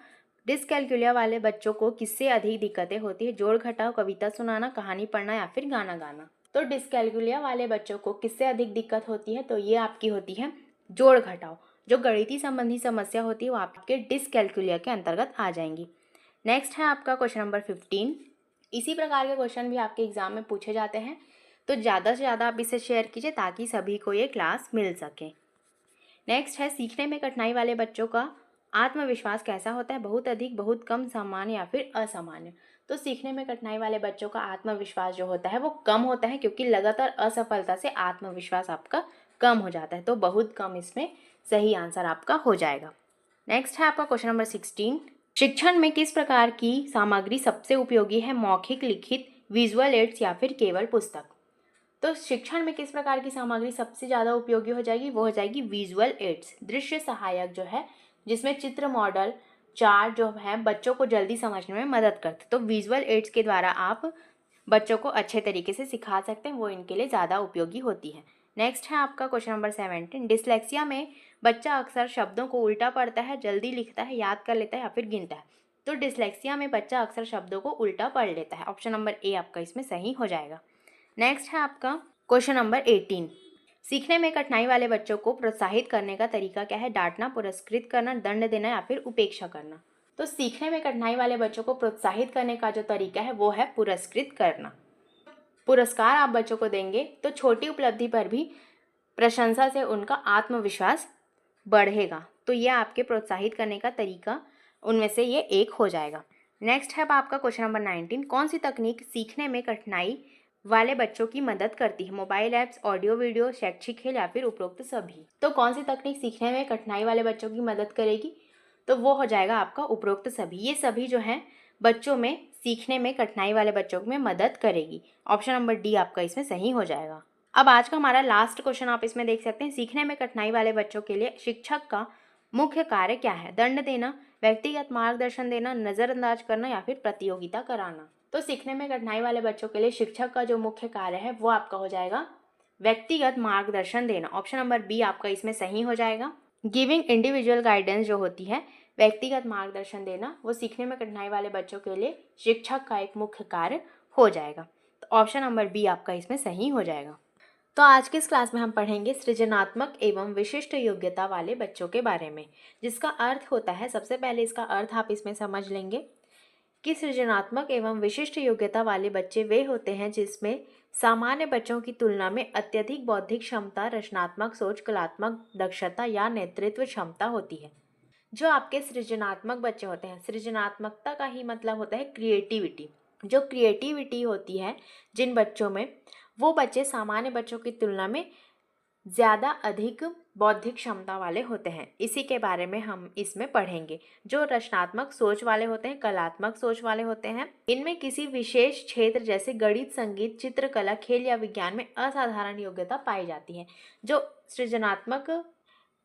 डिसकैल्कुलिया वाले बच्चों को किससे अधिक दिक्कतें होती है? जोड़ घटाव, कविता सुनाना, कहानी पढ़ना या फिर गाना गाना। तो डिसकैल्कुलिया वाले बच्चों को किससे अधिक दिक्कत होती है? तो ये आपकी होती है जोड़ घटाव। जो गणितीय संबंधी समस्या होती है वो आपके डिसकैल्कुलिया के अंतर्गत आ जाएंगी। नेक्स्ट है आपका क्वेश्चन नंबर 15। इसी प्रकार के क्वेश्चन भी आपके एग्जाम में पूछे जाते हैं, तो ज़्यादा से ज़्यादा आप इसे शेयर कीजिए ताकि सभी को ये क्लास मिल सके। नेक्स्ट है सीखने में कठिनाई वाले बच्चों का आत्मविश्वास कैसा होता है? बहुत अधिक, बहुत कम, सामान्य या फिर असामान्य। तो सीखने में कठिनाई वाले बच्चों का आत्मविश्वास जो होता है वो कम होता है, क्योंकि लगातार असफलता से आत्मविश्वास आपका कम हो जाता है, तो बहुत कम इसमें सही आंसर आपका हो जाएगा। नेक्स्ट है आपका क्वेश्चन नंबर 16। शिक्षण में किस प्रकार की सामग्री सबसे उपयोगी है? मौखिक, लिखित, विजुअल एड्स या फिर केवल पुस्तक। तो शिक्षण में किस प्रकार की सामग्री सबसे ज़्यादा उपयोगी हो जाएगी? वो हो जाएगी विजुअल एड्स, दृश्य सहायक जो है, जिसमें चित्र, मॉडल, चार्ट जो है बच्चों को जल्दी समझने में मदद करते। तो विजुअल एड्स के द्वारा आप बच्चों को अच्छे तरीके से सिखा सकते हैं, वो इनके लिए ज़्यादा उपयोगी होती है। नेक्स्ट है आपका क्वेश्चन नंबर 17। डिसलेक्सिया में बच्चा अक्सर शब्दों को उल्टा पढ़ता है, जल्दी लिखता है, याद कर लेता है या फिर गिनता है। तो डिसलेक्सिया में बच्चा अक्सर शब्दों को उल्टा पढ़ लेता है। ऑप्शन नंबर ए आपका इसमें सही हो जाएगा। नेक्स्ट है आपका क्वेश्चन नंबर 18। सीखने में कठिनाई वाले बच्चों को प्रोत्साहित करने का तरीका क्या है? डांटना, पुरस्कृत करना, दंड देना या फिर उपेक्षा करना। तो सीखने में कठिनाई वाले बच्चों को प्रोत्साहित करने का जो तरीका है वो है पुरस्कृत करना। पुरस्कार आप बच्चों को देंगे तो छोटी उपलब्धि पर भी प्रशंसा से उनका आत्मविश्वास बढ़ेगा, तो ये आपके प्रोत्साहित करने का तरीका उनमें से ये एक हो जाएगा। नेक्स्ट है आपका क्वेश्चन नंबर 19। कौन सी तकनीक सीखने में कठिनाई वाले बच्चों की मदद करती है? मोबाइल ऐप्स, ऑडियो वीडियो, शैक्षिक खेल या फिर उपरोक्त सभी। तो कौन सी तकनीक सीखने में कठिनाई वाले बच्चों की मदद करेगी? तो वो हो जाएगा आपका उपरोक्त सभी। ये सभी जो हैं बच्चों में सीखने में कठिनाई वाले बच्चों में मदद करेगी। ऑप्शन नंबर डी आपका इसमें सही हो जाएगा। अब आज का हमारा लास्ट क्वेश्चन आप इसमें देख सकते हैं। सीखने में कठिनाई वाले बच्चों के लिए शिक्षक का मुख्य कार्य क्या है? दंड देना, व्यक्तिगत मार्गदर्शन देना, नज़रअंदाज करना या फिर प्रतियोगिता कराना। तो सीखने में कठिनाई वाले बच्चों के लिए शिक्षक का जो मुख्य कार्य है वो आपका हो जाएगा व्यक्तिगत मार्गदर्शन देना। ऑप्शन नंबर बी आपका इसमें सही हो जाएगा। गिविंग इंडिविजुअल गाइडेंस जो होती है, व्यक्तिगत मार्गदर्शन देना, वो सीखने में कठिनाई वाले बच्चों के लिए शिक्षक का एक मुख्य कार्य हो जाएगा। तो ऑप्शन नंबर बी आपका इसमें सही हो जाएगा। तो आज के इस क्लास में हम पढ़ेंगे सृजनात्मक एवं विशिष्ट योग्यता वाले बच्चों के बारे में, जिसका अर्थ होता है, सबसे पहले इसका अर्थ आप इसमें समझ लेंगे कि सृजनात्मक एवं विशिष्ट योग्यता वाले बच्चे वे होते हैं जिसमें सामान्य बच्चों की तुलना में अत्यधिक बौद्धिक क्षमता, रचनात्मक सोच, कलात्मक दक्षता या नेतृत्व क्षमता होती है। जो आपके सृजनात्मक बच्चे होते हैं, सृजनात्मकता का ही मतलब होता है क्रिएटिविटी। जो क्रिएटिविटी होती है जिन बच्चों में, वो बच्चे सामान्य बच्चों की तुलना में ज़्यादा अधिक बौद्धिक क्षमता वाले होते हैं। इसी के बारे में हम इसमें पढ़ेंगे। जो रचनात्मक सोच वाले होते हैं, कलात्मक सोच वाले होते हैं, इनमें किसी विशेष क्षेत्र जैसे गणित, संगीत, चित्रकला, खेल या विज्ञान में असाधारण योग्यता पाई जाती है। जो सृजनात्मक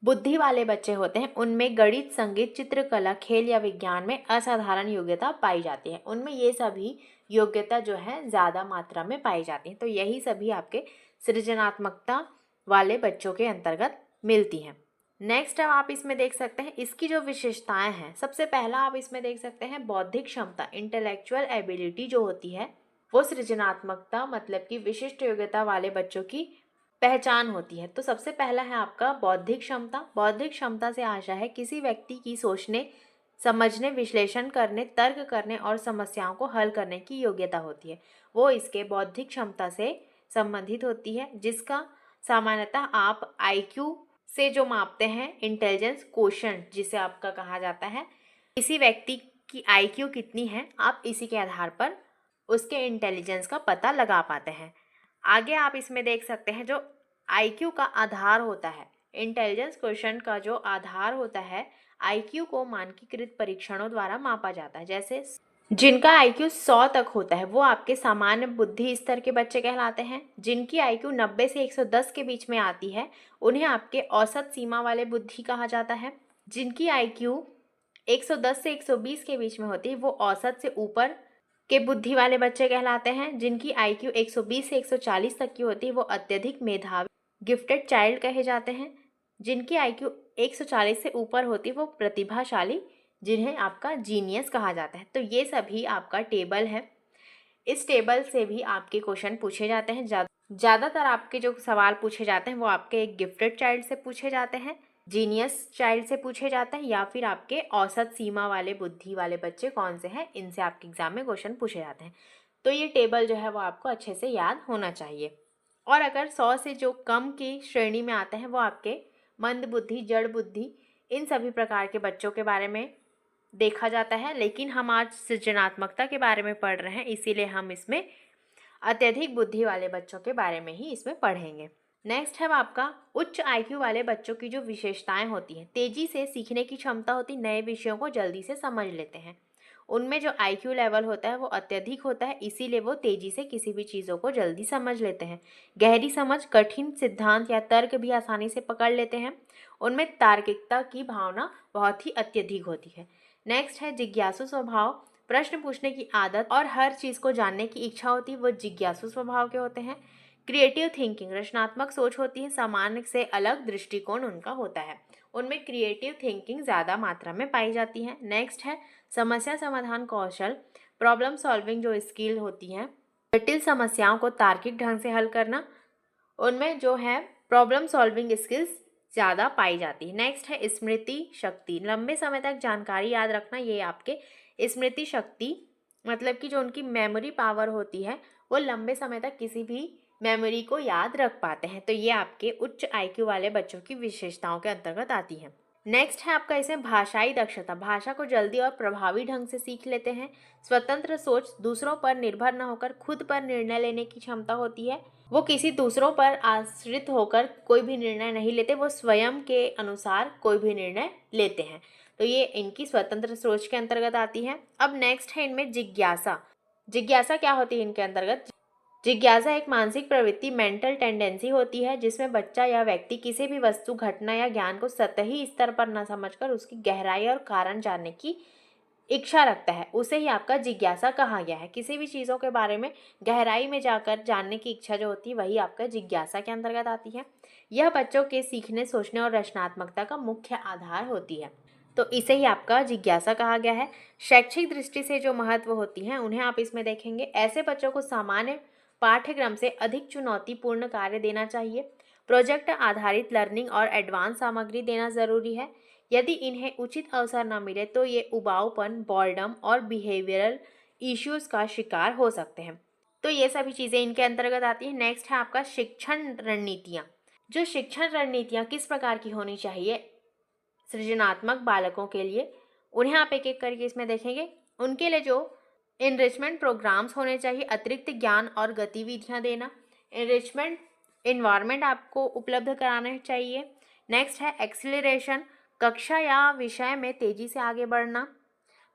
बुद्धि वाले बच्चे होते हैं, उनमें गणित, संगीत, चित्रकला, खेल या विज्ञान में असाधारण योग्यता पाई जाती है। उनमें ये सभी योग्यता जो है ज़्यादा मात्रा में पाई जाती है। तो यही सभी आपके सृजनात्मकता वाले बच्चों के अंतर्गत मिलती हैं। नेक्स्ट अब आप इसमें देख सकते हैं इसकी जो विशेषताएं हैं। सबसे पहला आप इसमें देख सकते हैं बौद्धिक क्षमता, इंटेलेक्चुअल एबिलिटी जो होती है, वो सृजनात्मकता मतलब कि विशिष्ट योग्यता वाले बच्चों की पहचान होती है। तो सबसे पहला है आपका बौद्धिक क्षमता। बौद्धिक क्षमता से आशा है किसी व्यक्ति की सोचने, समझने, विश्लेषण करने, तर्क करने और समस्याओं को हल करने की योग्यता होती है। वो इसके बौद्धिक क्षमता से संबंधित होती है, जिसका सामान्यतः आप आईक्यू से जो मापते हैं, इंटेलिजेंस कोशेंट जिसे आपका कहा जाता है, किसी व्यक्ति की आईक्यू कितनी है, आप इसी के आधार पर उसके इंटेलिजेंस का पता लगा पाते हैं। आगे आप इसमें देख सकते हैं जो आईक्यू का आधार होता है, इंटेलिजेंस क्वोशिएंट का जो आधार होता है, आईक्यू को मानकीकृत परीक्षणों द्वारा मापा जाता है। जैसे जिनका आईक्यू 100 तक होता है वो आपके सामान्य बुद्धि स्तर के बच्चे कहलाते हैं। जिनकी आईक्यू 90 से 110 के बीच में आती है उन्हें आपके औसत सीमा वाले बुद्धि कहा जाता है। जिनकी आईक्यू 110 से 120 के बीच में होती है वो औसत से ऊपर के बुद्धि वाले बच्चे कहलाते हैं। जिनकी आईक्यू 120 से 140 तक की होती है वो अत्यधिक मेधावी, गिफ्टेड चाइल्ड कहे जाते हैं। जिनकी आईक्यू 140 से ऊपर होती है वो प्रतिभाशाली, जिन्हें आपका जीनियस कहा जाता है। तो ये सभी आपका टेबल है। इस टेबल से भी आपके क्वेश्चन पूछे जाते हैं। ज़्यादातर आपके जो सवाल पूछे जाते हैं वो आपके एक गिफ्टेड चाइल्ड से पूछे जाते हैं, जीनियस चाइल्ड से पूछे जाते हैं, या फिर आपके औसत सीमा वाले बुद्धि वाले बच्चे कौन से हैं, इनसे आपके एग्जाम में क्वेश्चन पूछे जाते हैं। तो ये टेबल जो है वो आपको अच्छे से याद होना चाहिए। और अगर 100 से जो कम की श्रेणी में आते हैं वो आपके मंद बुद्धि, जड़ बुद्धि, इन सभी प्रकार के बच्चों के बारे में देखा जाता है। लेकिन हम आज सृजनात्मकता के बारे में पढ़ रहे हैं, इसीलिए हम इसमें अत्यधिक बुद्धि वाले बच्चों के बारे में ही इसमें पढ़ेंगे। नेक्स्ट है आपका उच्च आईक्यू वाले बच्चों की जो विशेषताएं होती हैं, तेजी से सीखने की क्षमता होती, नए विषयों को जल्दी से समझ लेते हैं। उनमें जो आईक्यू लेवल होता है वो अत्यधिक होता है, इसीलिए वो तेजी से किसी भी चीज़ों को जल्दी समझ लेते हैं। गहरी समझ, कठिन सिद्धांत या तर्क भी आसानी से पकड़ लेते हैं। उनमें तार्किकता की भावना बहुत ही अत्यधिक होती है। नेक्स्ट है जिज्ञासु स्वभाव, प्रश्न पूछने की आदत और हर चीज़ को जानने की इच्छा होती है, वो जिज्ञासु स्वभाव के होते हैं। क्रिएटिव थिंकिंग, रचनात्मक सोच होती है, सामान्य से अलग दृष्टिकोण उनका होता है। उनमें क्रिएटिव थिंकिंग ज़्यादा मात्रा में पाई जाती है। नेक्स्ट है समस्या समाधान कौशल, प्रॉब्लम सॉल्विंग जो स्किल होती हैं, जटिल समस्याओं को तार्किक ढंग से हल करना, उनमें जो है प्रॉब्लम सॉल्विंग स्किल्स ज़्यादा पाई जाती है। नेक्स्ट है स्मृति शक्ति, लंबे समय तक जानकारी याद रखना, ये आपके स्मृति शक्ति मतलब कि जो उनकी मेमोरी पावर होती है वो लंबे समय तक किसी भी मेमोरी को याद रख पाते हैं। तो ये आपके उच्च आईक्यू वाले बच्चों की विशेषताओं के अंतर्गत आती है। नेक्स्ट है आपका इसमें भाषाई दक्षता, भाषा को जल्दी और प्रभावी ढंग से सीख लेते हैं। स्वतंत्र सोच, दूसरों पर निर्भर न होकर खुद पर निर्णय लेने की क्षमता होती है। वो किसी दूसरों पर आश्रित होकर कोई भी निर्णय नहीं लेते, वो स्वयं के अनुसार कोई भी निर्णय लेते हैं। तो ये इनकी स्वतंत्र सोच के अंतर्गत आती है। अब नेक्स्ट है इनमें जिज्ञासा। जिज्ञासा क्या होती है इनके अंतर्गत? जिज्ञासा एक मानसिक प्रवृत्ति, मेंटल टेंडेंसी होती है जिसमें बच्चा या व्यक्ति किसी भी वस्तु, घटना या ज्ञान को सतही स्तर पर न समझकर उसकी गहराई और कारण जानने की इच्छा रखता है। उसे ही आपका जिज्ञासा कहा गया है। किसी भी चीज़ों के बारे में गहराई में जाकर जानने की इच्छा जो होती है वही आपका जिज्ञासा के अंतर्गत आती है। यह बच्चों के सीखने, सोचने और रचनात्मकता का मुख्य आधार होती है। तो इसे ही आपका जिज्ञासा कहा गया है। शैक्षिक दृष्टि से जो महत्व होती हैं उन्हें आप इसमें देखेंगे। ऐसे बच्चों को सामान्य पाठ्यक्रम से अधिक चुनौतीपूर्ण कार्य देना चाहिए। प्रोजेक्ट आधारित लर्निंग और एडवांस सामग्री देना ज़रूरी है। यदि इन्हें उचित अवसर न मिले तो ये उबाऊपन, बॉर्डम और बिहेवियरल इश्यूज़ का शिकार हो सकते हैं। तो ये सभी चीज़ें इनके अंतर्गत आती हैं। नेक्स्ट है आपका शिक्षण रणनीतियाँ। जो शिक्षण रणनीतियाँ किस प्रकार की होनी चाहिए सृजनात्मक बालकों के लिए, उन्हें आप एक एक करके इसमें देखेंगे। उनके लिए जो इनरिचमेंट प्रोग्राम्स होने चाहिए, अतिरिक्त ज्ञान और गतिविधियां देना, इनरिचमेंट इन्वायरमेंट आपको उपलब्ध कराना चाहिए। नेक्स्ट है एक्सीलरेशन, कक्षा या विषय में तेजी से आगे बढ़ना,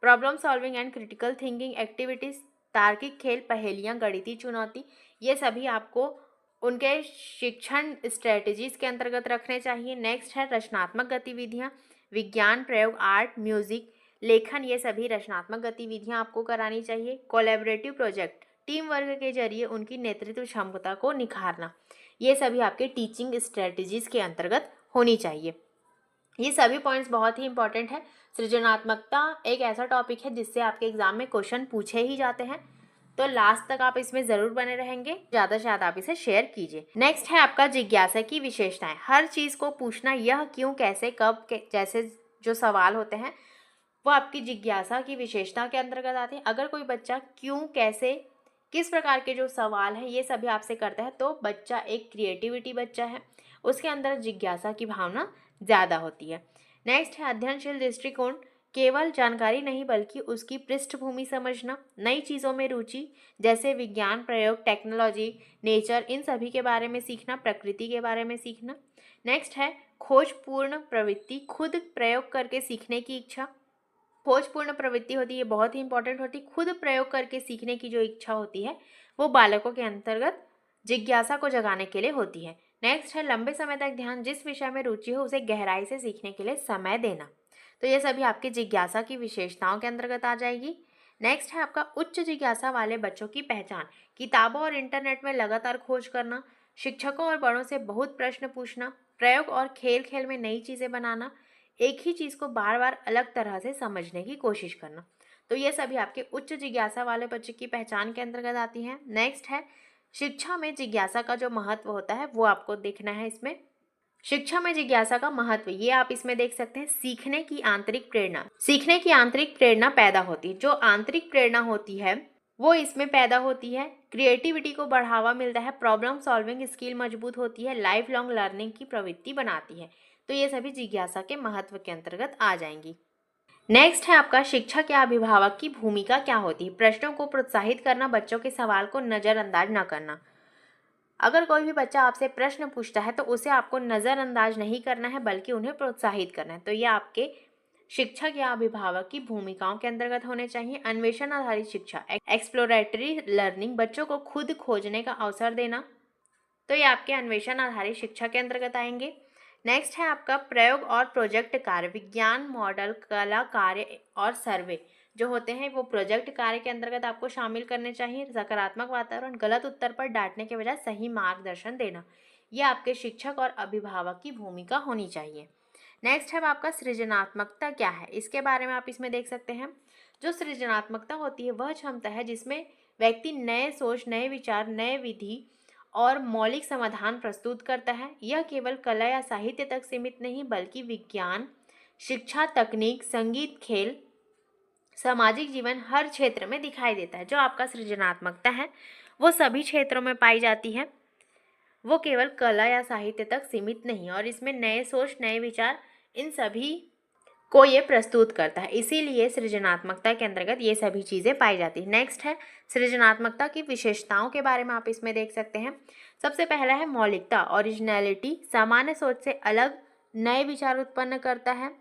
problem solving and critical thinking activities, तार्किक खेल, पहेलियाँ, गणितीय चुनौती, ये सभी आपको उनके शिक्षण स्ट्रेटजीज के अंतर्गत रखने चाहिए। नेक्स्ट है रचनात्मक गतिविधियाँ, विज्ञान, प्रयोग, आर्ट, म्यूजिक, लेखन, ये सभी रचनात्मक गतिविधियाँ आपको करानी चाहिए। कोलैबोरेटिव प्रोजेक्ट, टीम वर्क के जरिए उनकी नेतृत्व क्षमता को निखारना, ये सभी आपके टीचिंग स्ट्रेटजीज के अंतर्गत होनी चाहिए। ये सभी पॉइंट्स बहुत ही इंपॉर्टेंट है। सृजनात्मकता एक ऐसा टॉपिक है जिससे आपके एग्जाम में क्वेश्चन पूछे ही जाते हैं, तो लास्ट तक आप इसमें ज़रूर बने रहेंगे। ज़्यादा से ज़्यादा आप इसे शेयर कीजिए। नेक्स्ट है आपका जिज्ञासा की विशेषताएं। हर चीज़ को पूछना, यह, क्यों, कैसे, कब के जैसे जो सवाल होते हैं वो आपकी जिज्ञासा की विशेषता के अंतर्गत आते हैं। अगर कोई बच्चा क्यों, कैसे, किस प्रकार के जो सवाल हैं ये सभी आपसे करता है तो बच्चा एक क्रिएटिविटी बच्चा है, उसके अंदर जिज्ञासा की भावना ज़्यादा होती है। नेक्स्ट है अध्ययनशील दृष्टिकोण, केवल जानकारी नहीं बल्कि उसकी पृष्ठभूमि समझना, नई चीज़ों में रुचि जैसे विज्ञान, प्रयोग, टेक्नोलॉजी, नेचर, इन सभी के बारे में सीखना, प्रकृति के बारे में सीखना। नेक्स्ट है खोजपूर्ण प्रवृत्ति, खुद प्रयोग करके सीखने की इच्छा। खोजपूर्ण प्रवृत्ति होती है, बहुत ही इंपॉर्टेंट होती है। खुद प्रयोग करके सीखने की जो इच्छा होती है वो बालकों के अंतर्गत जिज्ञासा को जगाने के लिए होती है। नेक्स्ट है लंबे समय तक ध्यान, जिस विषय में रुचि हो उसे गहराई से सीखने के लिए समय देना। तो ये सभी आपकी जिज्ञासा की विशेषताओं के अंतर्गत आ जाएगी। नेक्स्ट है आपका उच्च जिज्ञासा वाले बच्चों की पहचान, किताबों और इंटरनेट में लगातार खोज करना, शिक्षकों और बड़ों से बहुत प्रश्न पूछना, प्रयोग और खेल खेल में नई चीज़ें बनाना, एक ही चीज़ को बार बार अलग तरह से समझने की कोशिश करना। तो ये सभी आपके उच्च जिज्ञासा वाले बच्चे की पहचान के अंतर्गत आती हैं। नेक्स्ट है शिक्षा में जिज्ञासा का जो महत्व होता है वो आपको देखना है इसमें। शिक्षा में जिज्ञासा का महत्व ये आप इसमें देख सकते हैं। सीखने की आंतरिक प्रेरणा, सीखने की आंतरिक प्रेरणा पैदा होती है। जो आंतरिक प्रेरणा होती है वो इसमें पैदा होती है। क्रिएटिविटी को बढ़ावा मिलता है, प्रॉब्लम सॉल्विंग स्किल मजबूत होती है, लाइफ लॉन्ग लर्निंग की प्रवृत्ति बनाती है। तो ये सभी जिज्ञासा के महत्व के अंतर्गत आ जाएंगी। नेक्स्ट है आपका शिक्षक या अभिभावक की भूमिका क्या होती है। प्रश्नों को प्रोत्साहित करना, बच्चों के सवाल को नज़रअंदाज न करना। अगर कोई भी बच्चा आपसे प्रश्न पूछता है तो उसे आपको नज़रअंदाज नहीं करना है बल्कि उन्हें प्रोत्साहित करना है। तो ये आपके शिक्षक या अभिभावक की भूमिकाओं के अंतर्गत होने चाहिए। अन्वेषण आधारित शिक्षा, एक्सप्लोरेटरी लर्निंग, बच्चों को खुद खोजने का अवसर देना, तो ये आपके अन्वेषण आधारित शिक्षा के अंतर्गत आएंगे। नेक्स्ट है आपका प्रयोग और प्रोजेक्ट कार्य, विज्ञान, मॉडल, कला कार्य और सर्वे जो होते हैं वो प्रोजेक्ट कार्य के अंतर्गत आपको शामिल करने चाहिए। सकारात्मक वातावरण, गलत उत्तर पर डांटने के बजाय सही मार्गदर्शन देना, ये आपके शिक्षक और अभिभावक की भूमिका होनी चाहिए। नेक्स्ट है आपका सृजनात्मकता क्या है, इसके बारे में आप इसमें देख सकते हैं। जो सृजनात्मकता होती है वह क्षमता है जिसमें व्यक्ति नए सोच, नए विचार, नए विधि और मौलिक समाधान प्रस्तुत करता है। यह केवल कला या साहित्य तक सीमित नहीं बल्कि विज्ञान, शिक्षा, तकनीक, संगीत, खेल, सामाजिक जीवन, हर क्षेत्र में दिखाई देता है। जो आपका सृजनात्मकता है वो सभी क्षेत्रों में पाई जाती है, वो केवल कला या साहित्य तक सीमित नहीं, और इसमें नए सोच, नए विचार, इन सभी को ये प्रस्तुत करता है। इसीलिए सृजनात्मकता के अंतर्गत ये सभी चीज़ें पाई जाती है। नेक्स्ट है सृजनात्मकता की विशेषताओं के बारे में आप इसमें देख सकते हैं। सबसे पहला है मौलिकता, ओरिजिनलिटी, सामान्य सोच से अलग नए विचार उत्पन्न करता है।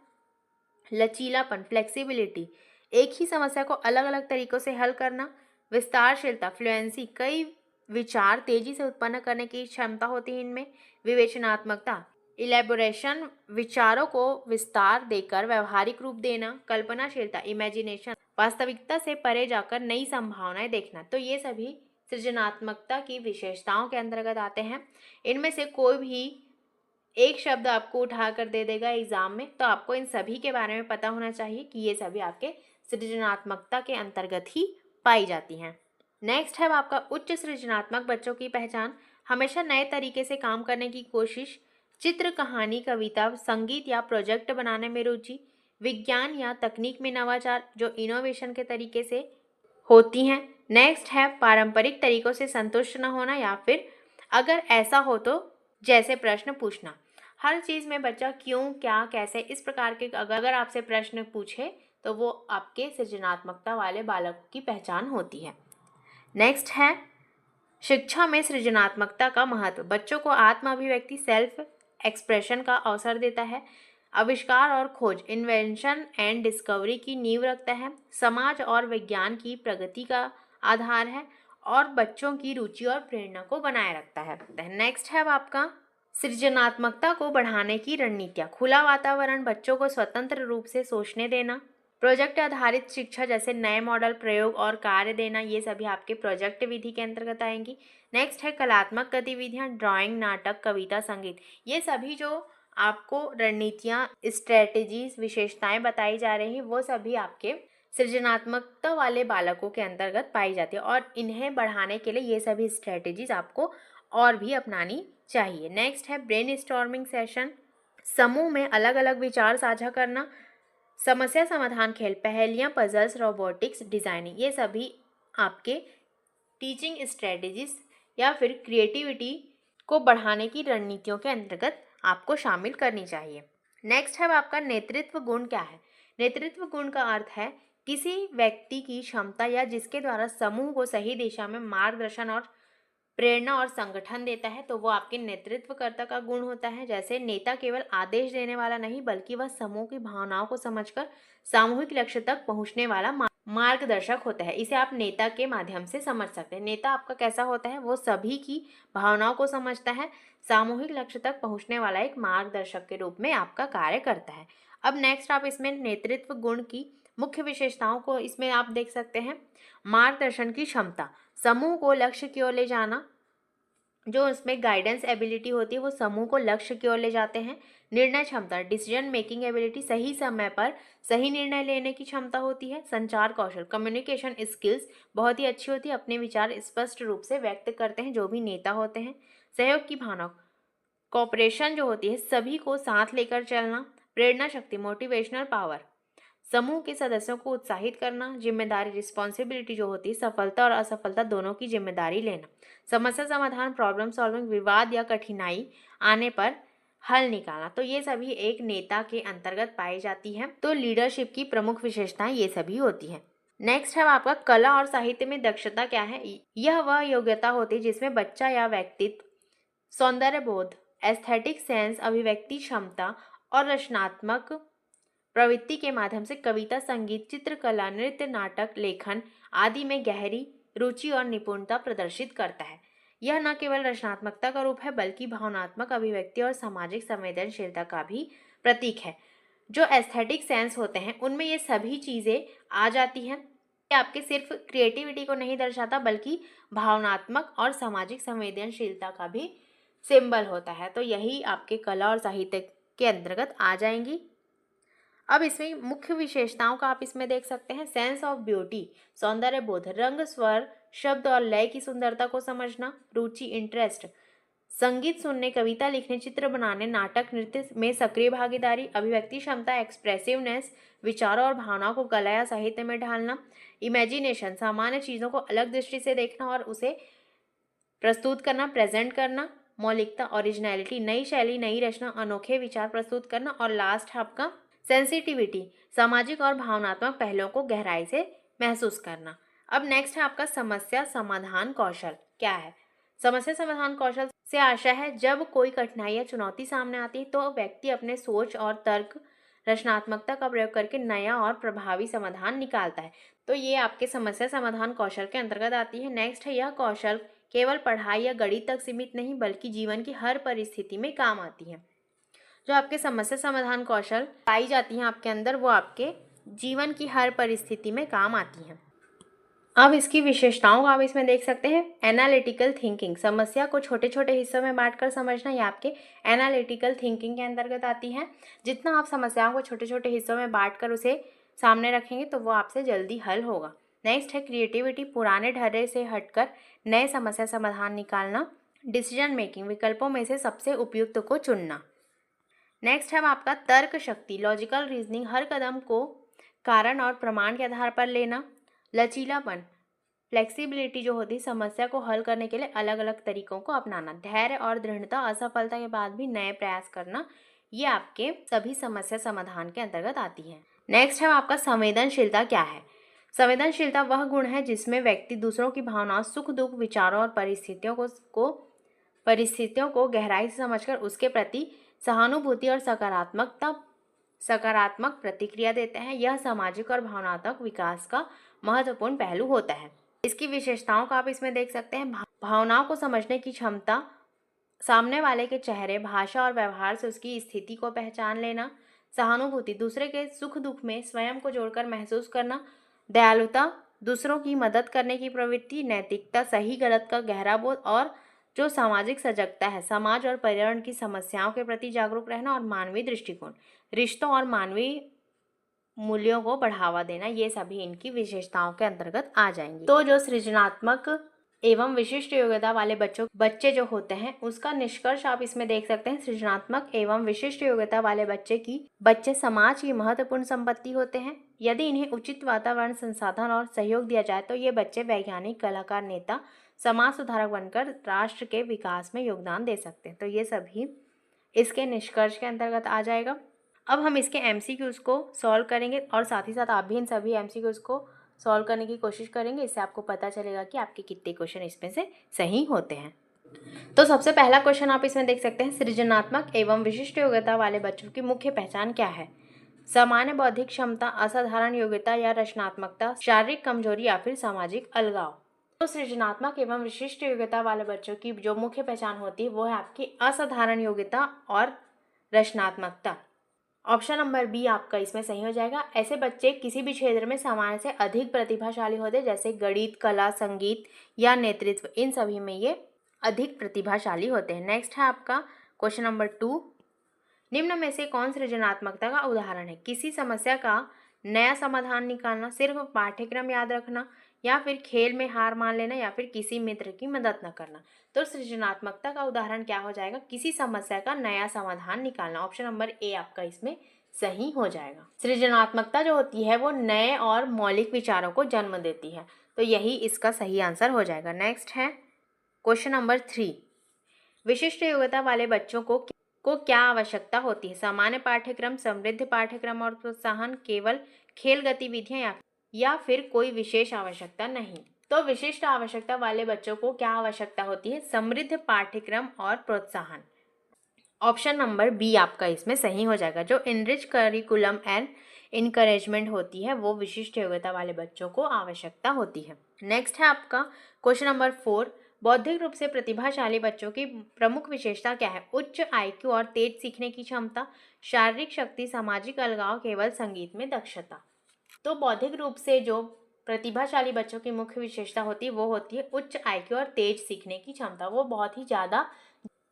लचीलापन, फ्लेक्सिबिलिटी, एक ही समस्या को अलग अलग तरीकों से हल करना। विस्तारशीलता, फ्लुएंसी, कई विचार तेजी से उत्पन्न करने की क्षमता होती है इनमें। विवेचनात्मकता, इलेबोरेशन, विचारों को विस्तार देकर व्यवहारिक रूप देना। कल्पनाशीलता, इमेजिनेशन, वास्तविकता से परे जाकर नई संभावनाएं देखना। तो ये सभी सृजनात्मकता की विशेषताओं के अंतर्गत आते हैं। इनमें से कोई भी एक शब्द आपको उठा कर दे देगा एग्जाम में, तो आपको इन सभी के बारे में पता होना चाहिए कि ये सभी आपके सृजनात्मकता के अंतर्गत ही पाई जाती हैं। नेक्स्ट है आपका उच्च सृजनात्मक बच्चों की पहचान। हमेशा नए तरीके से काम करने की कोशिश, चित्र, कहानी, कविता, संगीत या प्रोजेक्ट बनाने में रुचि, विज्ञान या तकनीक में नवाचार जो इनोवेशन के तरीके से होती हैं। नेक्स्ट है पारंपरिक तरीकों से संतुष्ट न होना, या फिर अगर ऐसा हो तो जैसे प्रश्न पूछना। हर चीज़ में बच्चा क्यों, क्या, कैसे, इस प्रकार के अगर आपसे प्रश्न पूछे तो वो आपके सृजनात्मकता वाले बालक की पहचान होती है। नेक्स्ट है शिक्षा में सृजनात्मकता का महत्व। बच्चों को आत्म अभिव्यक्ति, सेल्फ एक्सप्रेशन का अवसर देता है। आविष्कार और खोज, इन्वेंशन एंड डिस्कवरी की नींव रखता है। समाज और विज्ञान की प्रगति का आधार है और बच्चों की रुचि और प्रेरणा को बनाए रखता है। नेक्स्ट है अब आपका सृजनात्मकता को बढ़ाने की रणनीतियाँ। खुला वातावरण, बच्चों को स्वतंत्र रूप से सोचने देना, प्रोजेक्ट आधारित शिक्षा जैसे नए मॉडल, प्रयोग और कार्य देना, ये सभी आपके प्रोजेक्ट विधि के अंतर्गत आएंगी। नेक्स्ट है कलात्मक गतिविधियाँ, ड्राइंग, नाटक, कविता, संगीत, ये सभी जो आपको रणनीतियाँ, स्ट्रेटेजीज, विशेषताएं बताई जा रही हैं वो सभी आपके सृजनात्मकता वाले बालकों के अंतर्गत पाई जाती है और इन्हें बढ़ाने के लिए ये सभी स्ट्रेटेजीज आपको और भी अपनानी चाहिए। नेक्स्ट है ब्रेनस्टॉर्मिंग सेशन, समूह में अलग अलग विचार साझा करना, समस्या समाधान खेल, पहेलियाँ, पजल्स, रोबोटिक्स, डिज़ाइनिंग, ये सभी आपके टीचिंग स्ट्रेटेजीज या फिर क्रिएटिविटी को बढ़ाने की रणनीतियों के अंतर्गत आपको शामिल करनी चाहिए। नेक्स्ट है आपका नेतृत्व गुण क्या है। नेतृत्व गुण का अर्थ है किसी व्यक्ति की क्षमता या जिसके द्वारा समूह को सही दिशा में मार्गदर्शन और प्रेरणा और संगठन देता है, तो वो आपके नेतृत्वकर्ता का गुण होता है। जैसे नेता केवल आदेश देने वाला नहीं बल्कि वह समूह की भावनाओं को समझकर सामूहिक लक्ष्य तक पहुंचने वाला मार्गदर्शक होता है। इसे आप नेता के माध्यम से समझ सकते हैं। नेता आपका कैसा होता है, वो सभी की भावनाओं को समझता है, सामूहिक लक्ष्य तक पहुंचने वाला एक मार्गदर्शक के रूप में आपका कार्य करता है। अब नेक्स्ट आप इसमें नेतृत्व गुण की मुख्य विशेषताओं को इसमें आप देख सकते हैं। मार्गदर्शन की क्षमता, समूह को लक्ष्य की ओर ले जाना, जो इसमें गाइडेंस एबिलिटी होती है वो समूह को लक्ष्य की ओर ले जाते हैं। निर्णय क्षमता, डिसीजन मेकिंग एबिलिटी, सही समय पर सही निर्णय लेने की क्षमता होती है। संचार कौशल, कम्युनिकेशन स्किल्स बहुत ही अच्छी होती है, अपने विचार स्पष्ट रूप से व्यक्त करते हैं जो भी नेता होते हैं। सहयोग की भावना, कोऑपरेशन जो होती है, सभी को साथ लेकर चलना। प्रेरणा शक्ति, मोटिवेशनल पावर, समूह के सदस्यों को उत्साहित करना। जिम्मेदारी, रिस्पॉन्सिबिलिटी जो होती है, सफलता और असफलता दोनों की जिम्मेदारी लेना। समस्या समाधान, प्रॉब्लम सॉल्विंग, विवाद या कठिनाई आने पर हल निकालना। तो ये सभी एक नेता के अंतर्गत पाई जाती है। तो लीडरशिप की प्रमुख विशेषताएं ये सभी होती हैं। नेक्स्ट है आपका कला और साहित्य में दक्षता क्या है। यह वह योग्यता होती है जिसमें बच्चा या व्यक्तित्व सौंदर्य बोध, एस्थेटिक सेंस, अभिव्यक्ति क्षमता और रचनात्मक प्रवृत्ति के माध्यम से कविता, संगीत, चित्रकला, नृत्य, नाटक, लेखन आदि में गहरी रुचि और निपुणता प्रदर्शित करता है। यह न केवल रचनात्मकता का रूप है बल्कि भावनात्मक अभिव्यक्ति और सामाजिक संवेदनशीलता का भी प्रतीक है। जो एस्थेटिक सेंस होते हैं उनमें ये सभी चीज़ें आ जाती हैं। ये आपके सिर्फ क्रिएटिविटी को नहीं दर्शाता बल्कि भावनात्मक और सामाजिक संवेदनशीलता का भी सिंबल होता है। तो यही आपके कला और साहित्य के अंतर्गत आ जाएंगी। अब इसमें मुख्य विशेषताओं का आप इसमें देख सकते हैं। सेंस ऑफ ब्यूटी, सौंदर्य बोध, रंग, स्वर, शब्द और लय की सुंदरता को समझना। रुचि, इंटरेस्ट, संगीत सुनने, कविता लिखने, चित्र बनाने, नाटक, नृत्य में सक्रिय भागीदारी। अभिव्यक्ति क्षमता, एक्सप्रेसिवनेस, विचारों और भावनाओं को कला या साहित्य में ढालना। इमेजिनेशन, सामान्य चीज़ों को अलग दृष्टि से देखना और उसे प्रस्तुत करना, प्रेजेंट करना। मौलिकता, ओरिजिनलिटी, नई शैली, नई रचना, अनोखे विचार प्रस्तुत करना। और लास्ट है आपका सेंसिटिविटी, सामाजिक और भावनात्मक पहलुओं को गहराई से महसूस करना। अब नेक्स्ट है आपका समस्या समाधान कौशल क्या है। समस्या समाधान कौशल से आशा है जब कोई कठिनाई या चुनौती सामने आती है तो व्यक्ति अपने सोच और तर्क रचनात्मकता का प्रयोग करके नया और प्रभावी समाधान निकालता है। तो ये आपके समस्या समाधान कौशल के अंतर्गत आती है। नेक्स्ट है यह कौशल केवल पढ़ाई या गणित तक सीमित नहीं बल्कि जीवन की हर परिस्थिति में काम आती है। जो आपके समस्या समाधान कौशल पाई जाती हैं आपके अंदर वो आपके जीवन की हर परिस्थिति में काम आती हैं। अब इसकी विशेषताओं को आप इसमें देख सकते हैं। एनालिटिकल थिंकिंग, समस्या को छोटे छोटे हिस्सों में बांटकर समझना, ये आपके एनालिटिकल थिंकिंग के अंतर्गत आती है। जितना आप समस्याओं को छोटे छोटे हिस्सों में बांटकर उसे सामने रखेंगे तो वो आपसे जल्दी हल होगा। नेक्स्ट है क्रिएटिविटी, पुराने ढर्रे से हटकर नए समस्या समाधान निकालना। डिसीजन मेकिंग, विकल्पों में से सबसे उपयुक्त को चुनना। नेक्स्ट है आपका तर्क शक्ति, लॉजिकल रीजनिंग, हर कदम को कारण और प्रमाण के आधार पर लेना। लचीलापन, फ्लेक्सिबिलिटी जो होती है, समस्या को हल करने के लिए अलग अलग तरीकों को अपनाना। धैर्य और दृढ़ता, असफलता के बाद भी नए प्रयास करना, ये आपके सभी समस्या समाधान के अंतर्गत आती है। नेक्स्ट है आपका संवेदनशीलता क्या है। संवेदनशीलता वह गुण है जिसमें व्यक्ति दूसरों की भावनाओं, सुख दुख, विचारों और परिस्थितियों को गहराई से समझकर उसके प्रति सहानुभूति और सकारात्मक प्रतिक्रिया देते हैं। यह सामाजिक और भावनात्मक विकास का महत्वपूर्ण पहलू होता है। इसकी विशेषताओं को आप इसमें देख सकते हैं। भावनाओं को समझने की क्षमता, सामने वाले के चेहरे, भाषा और व्यवहार से उसकी स्थिति को पहचान लेना। सहानुभूति, दूसरे के सुख दुख में स्वयं को जोड़कर महसूस करना। दयालुता, दूसरों की मदद करने की प्रवृत्ति। नैतिकता, सही गलत का गहरा बोध। और जो सामाजिक सजगता है, समाज और पर्यावरण की समस्याओं के प्रति जागरूक रहना। और मानवीय दृष्टिकोण, रिश्तों और मानवीय मूल्यों को बढ़ावा देना, ये सभी इनकी विशेषताओं के अंतर्गत आ जाएंगी। तो जो सृजनात्मक एवं विशिष्ट योग्यता वाले बच्चे जो होते हैं, उसका निष्कर्ष आप इसमें देख सकते हैं। सृजनात्मक एवं विशिष्ट योग्यता वाले बच्चे समाज की महत्वपूर्ण संपत्ति होते हैं। यदि इन्हें उचित वातावरण, संसाधन और सहयोग दिया जाए तो ये बच्चे वैज्ञानिक, कलाकार, नेता, समाज सुधारक बनकर राष्ट्र के विकास में योगदान दे सकते हैं। तो ये सभी इसके निष्कर्ष के अंतर्गत आ जाएगा। अब हम इसके एमसीक्यूज़ को सॉल्व करेंगे और साथ ही साथ आप भी इन सभी एमसीक्यूज़ को सॉल्व करने की कोशिश करेंगे। इससे आपको पता चलेगा कि आपके कितने क्वेश्चन इसमें से सही होते हैं। तो सबसे पहला क्वेश्चन आप इसमें देख सकते हैं। सृजनात्मक एवं विशिष्ट योग्यता वाले बच्चों की मुख्य पहचान क्या है। सामान्य बौद्धिक क्षमता, असाधारण योग्यता या रचनात्मकता, शारीरिक कमजोरी या फिर सामाजिक अलगाव। तो सृजनात्मक एवं विशिष्ट योग्यता वाले बच्चों की जो मुख्य पहचान होती है वो है आपकी असाधारण योग्यता और रचनात्मकता। ऑप्शन नंबर बी आपका इसमें सही हो जाएगा। ऐसे बच्चे किसी भी क्षेत्र में सामान्य से अधिक प्रतिभाशाली होते हैं, जैसे गणित, कला, संगीत या नेतृत्व, इन सभी में ये अधिक प्रतिभाशाली होते हैं। नेक्स्ट है आपका क्वेश्चन नंबर 2, निम्न में से कौन सृजनात्मकता का उदाहरण है। किसी समस्या का नया समाधान निकालना, सिर्फ पाठ्यक्रम याद रखना, या फिर खेल में हार मान लेना, या फिर किसी मित्र की मदद न करना। तो सृजनात्मकता का उदाहरण क्या हो जाएगा, किसी समस्या का नया समाधान निकालना। ऑप्शन नंबर ए आपका इसमें सही हो जाएगा। सृजनात्मकता जो होती है वो नए और मौलिक विचारों को जन्म देती है, तो यही इसका सही आंसर हो जाएगा। नेक्स्ट है क्वेश्चन नंबर 3, विशिष्ट योग्यता वाले बच्चों को क्या आवश्यकता होती है। सामान्य पाठ्यक्रम, समृद्ध पाठ्यक्रम और प्रोत्साहन, केवल खेल गतिविधियां, या फिर कोई विशेष आवश्यकता नहीं। तो विशिष्ट आवश्यकता वाले बच्चों को क्या आवश्यकता होती है, समृद्ध पाठ्यक्रम और प्रोत्साहन। ऑप्शन नंबर बी आपका इसमें सही हो जाएगा। जो इनरिच करिकुलम एंड इनकरेजमेंट होती है वो विशिष्ट योग्यता वाले बच्चों को आवश्यकता होती है। नेक्स्ट है आपका क्वेश्चन नंबर 4, बौद्धिक रूप से प्रतिभाशाली बच्चों की प्रमुख विशेषता क्या है। उच्च आईक्यू और तेज सीखने की क्षमता, शारीरिक शक्ति, सामाजिक अलगाव, केवल संगीत में दक्षता। तो बौद्धिक रूप से जो प्रतिभाशाली बच्चों की मुख्य विशेषता होती है वो होती है उच्च आईक्यू और तेज सीखने की क्षमता। वो बहुत ही ज़्यादा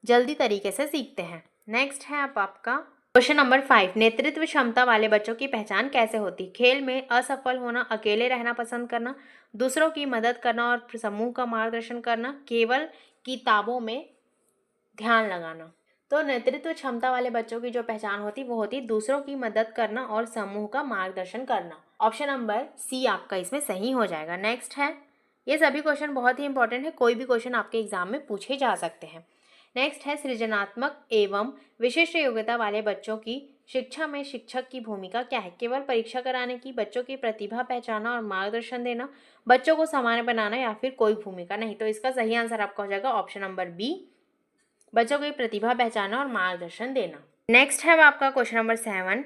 जल्दी तरीके से सीखते हैं। नेक्स्ट है आपका क्वेश्चन नंबर 5, नेतृत्व क्षमता वाले बच्चों की पहचान कैसे होती है। खेल में असफल होना, अकेले रहना पसंद करना, दूसरों की मदद करना और समूह का मार्गदर्शन करना, केवल किताबों में ध्यान लगाना। तो नेतृत्व क्षमता वाले बच्चों की जो पहचान होती है वो होती है दूसरों की मदद करना और समूह का मार्गदर्शन करना। ऑप्शन नंबर सी आपका इसमें सही हो जाएगा। नेक्स्ट है, ये सभी क्वेश्चन बहुत ही इंपॉर्टेंट है, कोई भी क्वेश्चन आपके एग्जाम में पूछे जा सकते हैं। नेक्स्ट है, सृजनात्मक एवं विशिष्ट योग्यता वाले बच्चों की शिक्षा में शिक्षक की भूमिका क्या है। केवल परीक्षा कराने की, बच्चों की प्रतिभा पहचाना और मार्गदर्शन देना, बच्चों को सामान्य बनाना, या फिर कोई भूमिका नहीं। तो इसका सही आंसर आपका हो जाएगा ऑप्शन नंबर बी, बच्चों की प्रतिभा पहचाना और मार्गदर्शन देना। नेक्स्ट है आपका क्वेश्चन नंबर 7,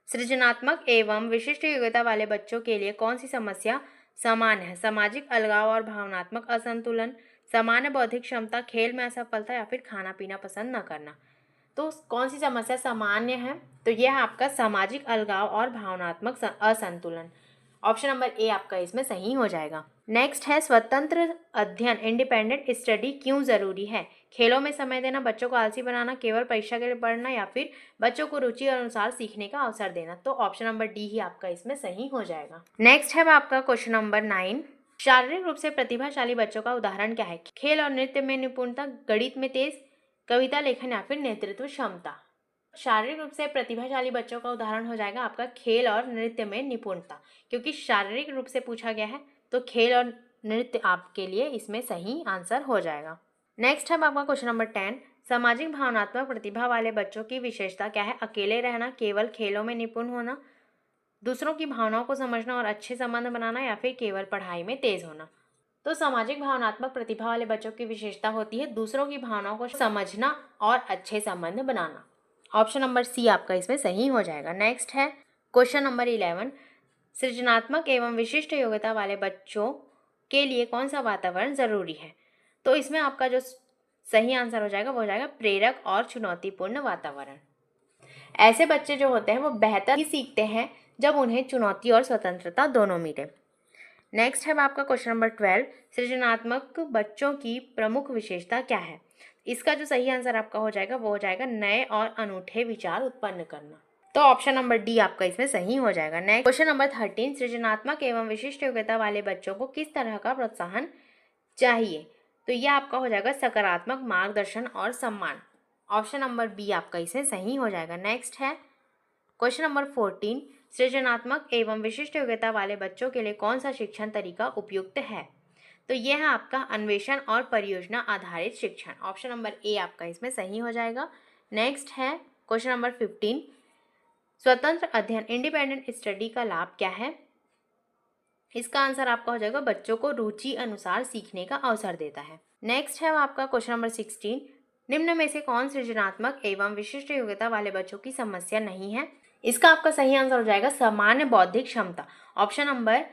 सृजनात्मक एवं विशिष्ट योग्यता वाले बच्चों के लिए कौन सी समस्या सामान्य है। सामाजिक अलगाव और भावनात्मक असंतुलन, सामान्य बौद्धिक क्षमता, खेल में असफलता, या फिर खाना पीना पसंद न करना। तो कौन सी समस्या सामान्य है, तो यह है आपका सामाजिक अलगाव और भावनात्मक असंतुलन। ऑप्शन नंबर ए आपका इसमें सही हो जाएगा। नेक्स्ट है स्वतंत्र अध्ययन इंडिपेंडेंट स्टडी क्यों जरूरी है? खेलों में समय देना, बच्चों को आलसी बनाना, केवल परीक्षा के लिए पढ़ना या फिर बच्चों को रुचि अनुसार सीखने का अवसर देना। तो ऑप्शन नंबर डी ही आपका इसमें सही हो जाएगा। नेक्स्ट है आपका क्वेश्चन नंबर 9। शारीरिक रूप से प्रतिभाशाली बच्चों का उदाहरण क्या है? खेल और नृत्य में निपुणता, गणित में तेज, कविता लेखन या फिर नेतृत्व क्षमता। शारीरिक रूप से प्रतिभाशाली बच्चों का उदाहरण हो जाएगा आपका खेल और नृत्य में निपुणता, क्योंकि शारीरिक रूप से पूछा गया है तो खेल और नृत्य आपके लिए इसमें सही आंसर हो जाएगा। नेक्स्ट है आपका क्वेश्चन नंबर 10। सामाजिक भावनात्मक प्रतिभा वाले बच्चों की विशेषता क्या है? अकेले रहना, केवल खेलों में निपुण होना, दूसरों की भावनाओं को समझना और अच्छे संबंध बनाना या फिर केवल पढ़ाई में तेज होना। तो सामाजिक भावनात्मक प्रतिभा वाले बच्चों की विशेषता होती है दूसरों की भावनाओं को समझना और अच्छे संबंध बनाना। ऑप्शन नंबर सी आपका इसमें सही हो जाएगा। नेक्स्ट है क्वेश्चन नंबर 11। सृजनात्मक एवं विशिष्ट योग्यता वाले बच्चों के लिए कौन सा वातावरण जरूरी है? तो इसमें आपका जो सही आंसर हो जाएगा वो हो जाएगा प्रेरक और चुनौतीपूर्ण वातावरण। ऐसे बच्चे जो होते हैं वो बेहतर ही सीखते हैं जब उन्हें चुनौती और स्वतंत्रता दोनों मिले। नेक्स्ट है आपका क्वेश्चन नंबर 12। सृजनात्मक बच्चों की प्रमुख विशेषता क्या है? इसका जो सही आंसर आपका हो जाएगा वो हो जाएगा नए और अनूठे विचार उत्पन्न करना। तो ऑप्शन नंबर डी आपका इसमें सही हो जाएगा। Next question number 13। सृजनात्मक एवं विशिष्ट योग्यता वाले बच्चों को किस तरह का प्रोत्साहन चाहिए? तो यह आपका हो जाएगा सकारात्मक मार्गदर्शन और सम्मान। ऑप्शन नंबर बी आपका इसमें सही हो जाएगा। नेक्स्ट है क्वेश्चन नंबर 14। सृजनात्मक एवं विशिष्ट योग्यता वाले बच्चों के लिए कौन सा शिक्षण तरीका उपयुक्त है? तो यह है आपका अन्वेषण और परियोजना आधारित शिक्षण। ऑप्शन नंबर ए आपका इसमें सही हो जाएगा। नेक्स्ट है क्वेश्चन नंबर 15। स्वतंत्र अध्ययन इंडिपेंडेंट स्टडी का लाभ क्या है? इसका आंसर आपका हो जाएगा बच्चों को रुचि अनुसार सीखने का अवसर देता है। नेक्स्ट है आपका क्वेश्चन नंबर 16। निम्न में से कौन सृजनात्मक एवं विशिष्ट योग्यता वाले बच्चों की समस्या नहीं है? इसका आपका सही आंसर हो जाएगा सामान्य बौद्धिक क्षमता। ऑप्शन नंबर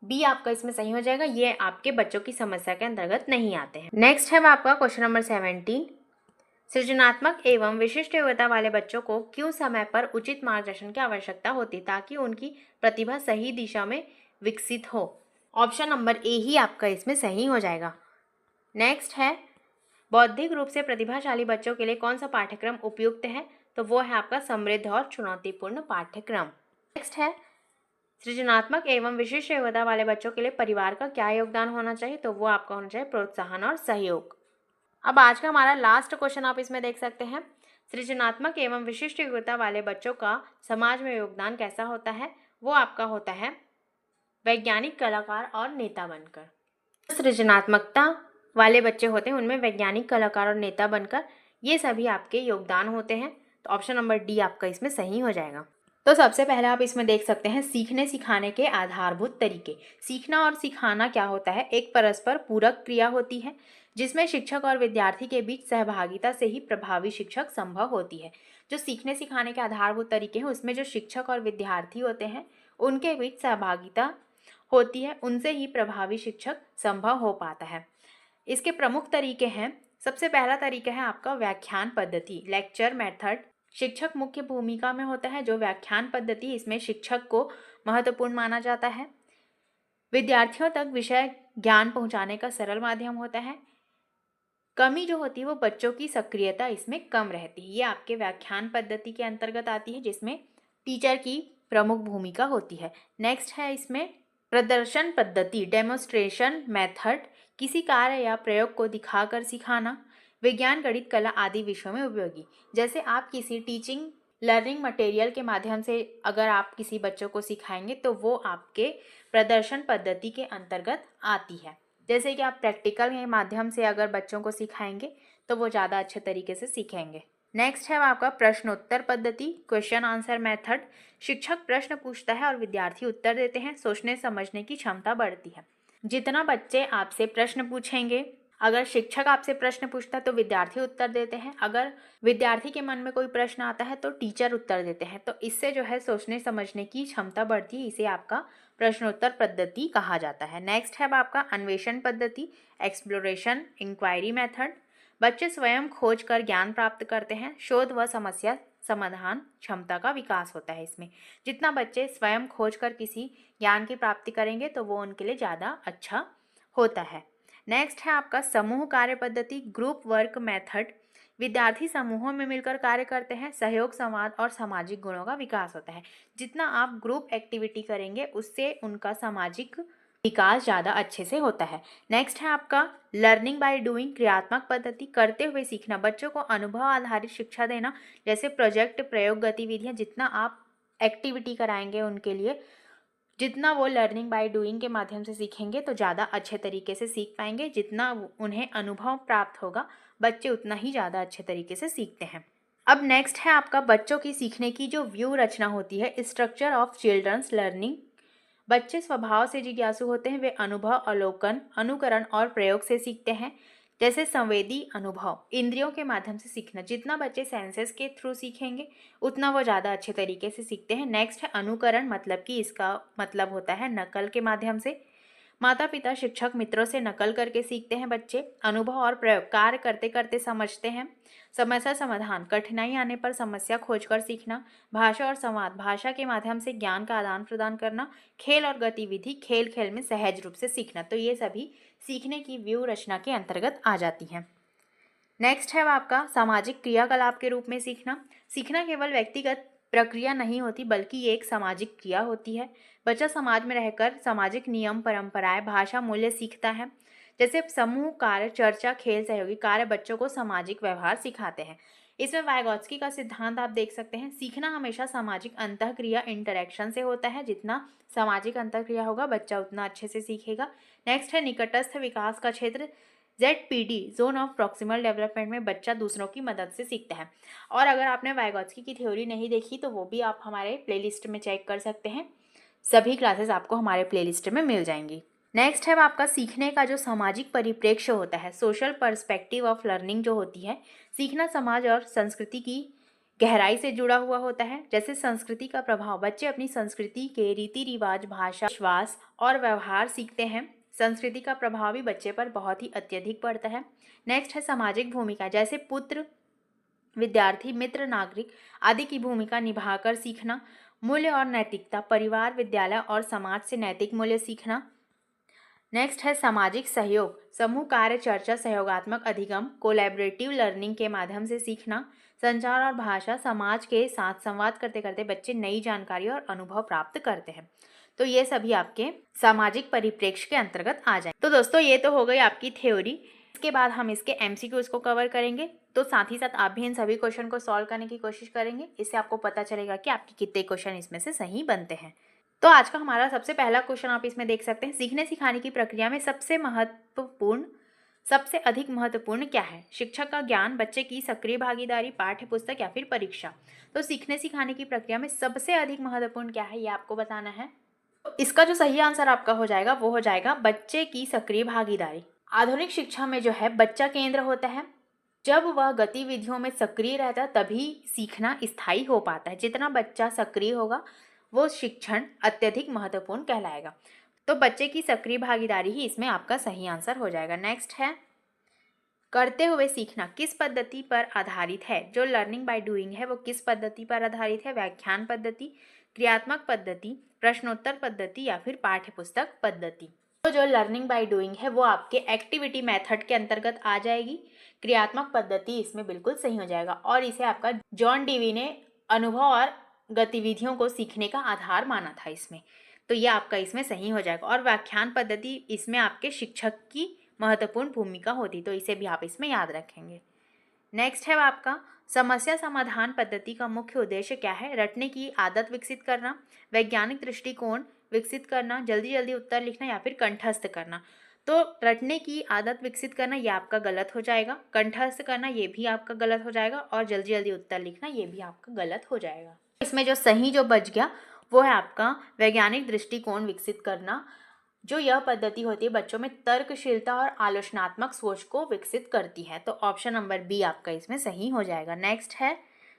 बी आपका इसमें सही हो जाएगा। ये आपके बच्चों की समस्या के अंतर्गत नहीं आते हैं। नेक्स्ट है आपका क्वेश्चन नंबर 17। सृजनात्मक एवं विशिष्ट योग्यता वाले बच्चों को क्यों समय पर उचित मार्गदर्शन की आवश्यकता होती ताकि उनकी प्रतिभा सही दिशा में विकसित हो? ऑप्शन नंबर ए ही आपका इसमें सही हो जाएगा। नेक्स्ट है बौद्धिक रूप से प्रतिभाशाली बच्चों के लिए कौन सा पाठ्यक्रम उपयुक्त है? तो वो है आपका समृद्ध और चुनौतीपूर्ण पाठ्यक्रम। नेक्स्ट है सृजनात्मक एवं विशिष्ट योग्यता वाले बच्चों के लिए परिवार का क्या योगदान होना चाहिए? तो वो आपका होना चाहिए प्रोत्साहन और सहयोग। अब आज का हमारा लास्ट क्वेश्चन आप इसमें देख सकते हैं। सृजनात्मक एवं विशिष्ट योग्यता वाले बच्चों का समाज में योगदान कैसा होता है? वो आपका होता है वैज्ञानिक, कलाकार और नेता बनकर। सृजनात्मकता वाले बच्चे होते हैं उनमें वैज्ञानिक, कलाकार और नेता बनकर ये सभी आपके योगदान होते हैं। तो ऑप्शन नंबर डी आपका इसमें सही हो जाएगा। तो सबसे पहले आप इसमें देख सकते हैं सीखने सिखाने के आधारभूत तरीके। सीखना और सिखाना क्या होता है? एक परस्पर पूरक क्रिया होती है जिसमें शिक्षक और विद्यार्थी के बीच सहभागिता से ही प्रभावी शिक्षक संभव होती है। जो सीखने सिखाने के आधारभूत तरीके हैं उसमें जो शिक्षक और विद्यार्थी होते हैं उनके बीच सहभागिता होती है, उनसे ही प्रभावी शिक्षक संभव हो पाता है। इसके प्रमुख तरीके हैं। सबसे पहला तरीका है आपका व्याख्यान पद्धति, लेक्चर मेथड। शिक्षक मुख्य भूमिका में होता है। जो व्याख्यान पद्धति, इसमें शिक्षक को महत्वपूर्ण माना जाता है। विद्यार्थियों तक विषय ज्ञान पहुंचाने का सरल माध्यम होता है। कमी जो होती है वो बच्चों की सक्रियता इसमें कम रहती है। ये आपके व्याख्यान पद्धति के अंतर्गत आती है जिसमें टीचर की प्रमुख भूमिका होती है। नेक्स्ट है इसमें प्रदर्शन पद्धति, डेमोन्स्ट्रेशन मेथड, किसी कार्य या प्रयोग को दिखाकर सिखाना। विज्ञान, गणित, कला आदि विषयों में उपयोगी। जैसे आप किसी टीचिंग लर्निंग मटेरियल के माध्यम से अगर आप किसी बच्चों को सिखाएंगे तो वो आपके प्रदर्शन पद्धति के अंतर्गत आती है। जैसे कि आप प्रैक्टिकल के माध्यम से अगर बच्चों को सिखाएंगे तो वो ज़्यादा अच्छे तरीके से सीखेंगे। नेक्स्ट है आपका प्रश्नोत्तर पद्धति, क्वेश्चन आंसर मेथड। शिक्षक प्रश्न पूछता है और विद्यार्थी उत्तर देते हैं। सोचने समझने की क्षमता बढ़ती है। जितना बच्चे आपसे प्रश्न पूछेंगे, अगर शिक्षक आपसे प्रश्न पूछता है तो विद्यार्थी उत्तर देते हैं। अगर विद्यार्थी के मन में कोई प्रश्न आता है तो टीचर उत्तर देते हैं। तो इससे जो है सोचने समझने की क्षमता बढ़ती है। इसे आपका प्रश्नोत्तर पद्धति कहा जाता है। नेक्स्ट है आपका अन्वेषण पद्धति, एक्सप्लोरेशन इंक्वायरी मेथड। बच्चे स्वयं खोज कर ज्ञान प्राप्त करते हैं। शोध व समस्या समाधान क्षमता का विकास होता है इसमें। जितना बच्चे स्वयं खोज कर किसी ज्ञान की प्राप्ति करेंगे तो वो उनके लिए ज़्यादा अच्छा होता है। नेक्स्ट है आपका समूह कार्य पद्धति, ग्रुप वर्क मेथड। विद्यार्थी समूहों में मिलकर कार्य करते हैं, सहयोग, संवाद और सामाजिक गुणों का विकास होता है। जितना आप ग्रुप एक्टिविटी करेंगे उससे उनका सामाजिक विकास ज़्यादा अच्छे से होता है। नेक्स्ट है आपका लर्निंग बाय डूइंग, क्रियात्मक पद्धति, करते हुए सीखना। बच्चों को अनुभव आधारित शिक्षा देना, जैसे प्रोजेक्ट, प्रयोग गतिविधियाँ। जितना आप एक्टिविटी कराएंगे उनके लिए, जितना वो लर्निंग बाय डूइंग के माध्यम से सीखेंगे तो ज़्यादा अच्छे तरीके से सीख पाएंगे। जितना उन्हें अनुभव प्राप्त होगा बच्चे उतना ही ज़्यादा अच्छे तरीके से सीखते हैं। अब नेक्स्ट है आपका बच्चों की सीखने की जो व्यू रचना होती है, स्ट्रक्चर ऑफ चिल्ड्रंस लर्निंग। बच्चे स्वभाव से जिज्ञासु होते हैं, वे अनुभव, अवलोकन, अनुकरण और प्रयोग से सीखते हैं। जैसे संवेदी अनुभव, इंद्रियों के माध्यम से सीखना। जितना बच्चे सेंसेस के थ्रू सीखेंगे उतना वो ज़्यादा अच्छे तरीके से सीखते हैं। नेक्स्ट है अनुकरण, मतलब कि इसका मतलब होता है नकल के माध्यम से। माता पिता, शिक्षक, मित्रों से नकल करके सीखते हैं बच्चे। अनुभव और प्रयोग, कार्य करते करते समझते हैं। समस्या समाधान, कठिनाई आने पर समस्या खोजकर सीखना। भाषा और संवाद, भाषा के माध्यम से ज्ञान का आदान प्रदान करना। खेल और गतिविधि, खेल खेल में सहज रूप से सीखना। तो ये सभी सीखने की व्यू रचना के अंतर्गत आ जाती हैं। नेक्स्ट है आपका सामाजिक क्रियाकलाप के रूप में सीखना। सीखना केवल व्यक्तिगत प्रक्रिया नहीं होती बल्कि ये एक सामाजिक क्रिया होती है। बच्चा समाज में रहकर सामाजिक नियम, परंपराएं, भाषा, मूल्य सीखता है। जैसे समूह कार्य, चर्चा, खेल, सहयोगी कार्य बच्चों को सामाजिक व्यवहार सिखाते हैं। इसमें वाइगोत्स्की का सिद्धांत आप देख सकते हैं, सीखना हमेशा सामाजिक अंतःक्रिया, इंटरेक्शन से होता है। जितना सामाजिक अंतःक्रिया होगा बच्चा उतना अच्छे से सीखेगा। नेक्स्ट है निकटस्थ विकास का क्षेत्र, ZPD, zone of proximal development में बच्चा दूसरों की मदद से सीखता है। और अगर आपने वाइगोत्स्की की थ्योरी नहीं देखी तो वो भी आप हमारे प्लेलिस्ट में चेक कर सकते हैं। सभी क्लासेस आपको हमारे प्लेलिस्ट में मिल जाएंगी। नेक्स्ट है आपका सीखने का जो सामाजिक परिप्रेक्ष्य होता है, सोशल पर्सपेक्टिव ऑफ लर्निंग जो होती है। सीखना समाज और संस्कृति की गहराई से जुड़ा हुआ होता है। जैसे संस्कृति का प्रभाव, बच्चे अपनी संस्कृति के रीति रिवाज, भाषा, विश्वास और व्यवहार सीखते हैं। संस्कृति का प्रभाव भी बच्चे पर बहुत ही अत्यधिक पड़ता है। नेक्स्ट है सामाजिक भूमिका, जैसे पुत्र, विद्यार्थी, मित्र, नागरिक आदि की भूमिका निभाकर सीखना। मूल्य और नैतिकता, परिवार, विद्यालय और समाज से नैतिक मूल्य सीखना। नेक्स्ट है सामाजिक सहयोग, समूह कार्य, चर्चा, सहयोगात्मक अधिगम, कोलैबोरेटिव लर्निंग के माध्यम से सीखना। संचार और भाषा, समाज के साथ संवाद करते करते बच्चे नई जानकारी और अनुभव प्राप्त करते हैं। तो ये सभी आपके सामाजिक परिप्रेक्ष्य के अंतर्गत आ जाए। तो दोस्तों ये तो हो गई आपकी थ्योरी। इसके बाद हम इसके MCQs को कवर करेंगे। तो साथ ही साथ आप भी इन सभी क्वेश्चन को सॉल्व करने की कोशिश करेंगे। इससे आपको पता चलेगा कि आपके कितने क्वेश्चन इसमें से सही बनते हैं। तो आज का हमारा सबसे पहला क्वेश्चन आप इसमें देख सकते हैं, सीखने सिखाने की प्रक्रिया में सबसे अधिक महत्वपूर्ण क्या है? शिक्षक का ज्ञान, बच्चे की सक्रिय भागीदारी, पाठ्य पुस्तक या फिर परीक्षा? तो सीखने सिखाने की प्रक्रिया में सबसे अधिक महत्वपूर्ण क्या है ये आपको बताना है। तो इसका जो सही आंसर आपका हो जाएगा वो हो जाएगा बच्चे की सक्रिय भागीदारी। आधुनिक शिक्षा में जो है बच्चा केंद्र होता है। जब वह गतिविधियों में सक्रिय रहता है तभी सीखना स्थायी हो पाता है। जितना बच्चा सक्रिय होगा वो शिक्षण अत्यधिक महत्वपूर्ण कहलाएगा। तो बच्चे की सक्रिय भागीदारी ही इसमें आपका सही आंसर हो जाएगा। नेक्स्ट है करते हुए सीखना किस पद्धति पर आधारित है? जो लर्निंग बाय डूइंग है वो किस पद्धति पर आधारित है? व्याख्यान पद्धति, क्रियात्मक पद्धति, प्रश्नोत्तर पद्धति या फिर पाठ्यपुस्तक पद्धति? तो जो लर्निंग बाय डूइंग है वो आपके एक्टिविटी मेथड के अंतर्गत आ जाएगी। क्रियात्मक पद्धति इसमें बिल्कुल सही हो जाएगा और इसे आपका जॉन डीवी ने अनुभव और गतिविधियों को सीखने का आधार माना था इसमें। तो ये आपका इसमें सही हो जाएगा। और व्याख्यान पद्धति इसमें आपके शिक्षक की महत्वपूर्ण भूमिका होती, तो इसे भी आप इसमें याद रखेंगे। नेक्स्ट है आपका समस्या समाधान पद्धति का मुख्य उद्देश्य क्या है? रटने की आदत विकसित करना, वैज्ञानिक दृष्टिकोण विकसित करना, जल्दी जल्दी उत्तर लिखना या फिर कंठस्थ करना? तो रटने की आदत विकसित करना ये आपका गलत हो जाएगा, कंठस्थ करना ये भी आपका गलत हो जाएगा और जल्दी जल्दी उत्तर लिखना ये भी आपका गलत हो जाएगा। इसमें जो सही जो बच गया वो है आपका वैज्ञानिक दृष्टिकोण विकसित करना। जो यह पद्धति होती है बच्चों में तर्कशीलता और आलोचनात्मक सोच को विकसित करती है। तो ऑप्शन नंबर बी आपका इसमें सही हो जाएगा। नेक्स्ट है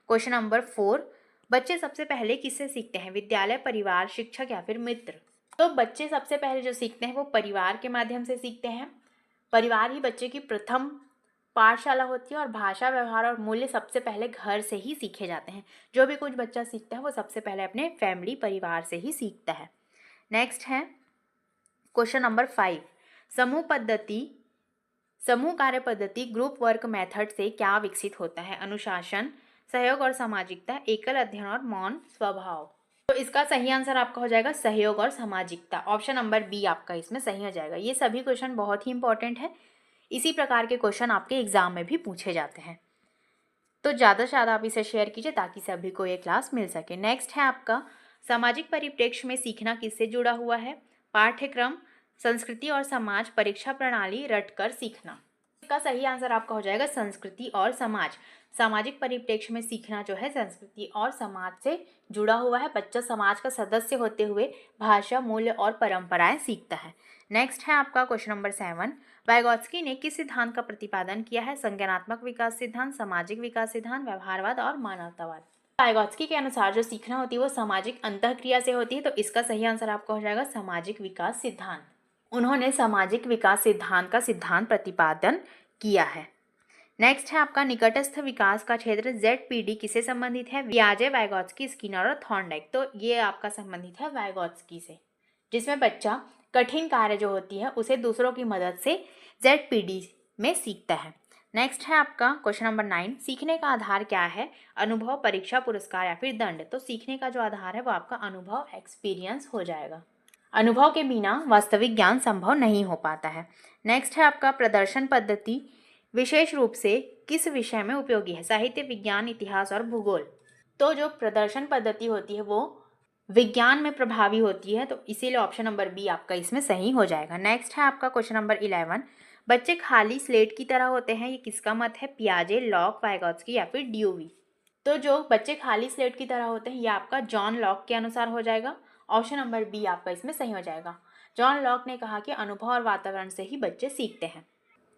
क्वेश्चन नंबर 4, बच्चे सबसे पहले किससे सीखते हैं? विद्यालय, परिवार, शिक्षक या फिर मित्र? तो बच्चे सबसे पहले जो सीखते हैं वो परिवार के माध्यम से सीखते हैं। परिवार ही बच्चे की प्रथम पाठशाला होती है और भाषा, व्यवहार और मूल्य सबसे पहले घर से ही सीखे जाते हैं। जो भी कुछ बच्चा सीखता है वो सबसे पहले अपने फैमिली, परिवार से ही सीखता है। नेक्स्ट है क्वेश्चन नंबर 5, समूह कार्य पद्धति ग्रुप वर्क मेथड से क्या विकसित होता है? अनुशासन, सहयोग और सामाजिकता, एकल अध्ययन और मौन स्वभाव। तो इसका सही आंसर आपका हो जाएगा सहयोग और सामाजिकता। ऑप्शन नंबर बी आपका इसमें सही हो जाएगा। ये सभी क्वेश्चन बहुत ही इंपॉर्टेंट है। इसी प्रकार के क्वेश्चन आपके एग्जाम में भी पूछे जाते हैं, तो ज़्यादा से ज़्यादा आप इसे शेयर कीजिए ताकि सभी को ये क्लास मिल सके। नेक्स्ट है आपका सामाजिक परिप्रेक्ष्य में सीखना किससे जुड़ा हुआ है? पाठ्यक्रम, संस्कृति और समाज, परीक्षा प्रणाली, रटकर सीखना। इसका सही आंसर आपका हो जाएगा संस्कृति और समाज। सामाजिक परिप्रेक्ष्य में सीखना जो है संस्कृति और समाज से जुड़ा हुआ है। बच्चा समाज का सदस्य होते हुए भाषा, मूल्य और परंपराएं सीखता है। नेक्स्ट है आपका क्वेश्चन नंबर 7, वाइगोत्स्की ने किस सिद्धांत का प्रतिपादन किया है? संज्ञानात्मक विकास सिद्धांत, सामाजिक विकास सिद्धांत, व्यवहारवाद और मानवतावाद। वाइगोत्स्की के अनुसार जो सीखना होती है वो सामाजिक अंतःक्रिया से होती है, तो इसका सही आंसर आपका हो जाएगा सामाजिक विकास सिद्धांत। उन्होंने सामाजिक विकास सिद्धांत का सिद्धांत प्रतिपादन किया है। नेक्स्ट है आपका निकटस्थ विकास का क्षेत्र ZPD किसे संबंधित है? पियाजे, वाइगोत्स्की, स्किनर और थॉर्नडाइक। तो ये आपका संबंधित है वाइगोत्स्की से, जिसमें बच्चा कठिन कार्य जो होती है उसे दूसरों की मदद से ZPD में सीखता है। नेक्स्ट है आपका क्वेश्चन नंबर 9, सीखने का आधार क्या है? अनुभव, परीक्षा, पुरस्कार या फिर दंड। तो सीखने का जो आधार है वो आपका अनुभव, एक्सपीरियंस हो जाएगा। अनुभव के बिना वास्तविक ज्ञान संभव नहीं हो पाता है। नेक्स्ट है आपका प्रदर्शन पद्धति विशेष रूप से किस विषय में उपयोगी है? साहित्य, विज्ञान, इतिहास और भूगोल। तो जो प्रदर्शन पद्धति होती है वो विज्ञान में प्रभावी होती है, तो इसीलिए ऑप्शन नंबर बी आपका इसमें सही हो जाएगा। नेक्स्ट है आपका क्वेश्चन नंबर 11, बच्चे खाली स्लेट की तरह होते हैं, ये किसका मत है? पियाजे, लॉक, वाइगोत्स्की या फिर ड्यूवी। तो जो बच्चे खाली स्लेट की तरह होते हैं ये आपका जॉन लॉक के अनुसार हो जाएगा। ऑप्शन नंबर बी आपका इसमें सही हो जाएगा। जॉन लॉक ने कहा कि अनुभव और वातावरण से ही बच्चे सीखते हैं,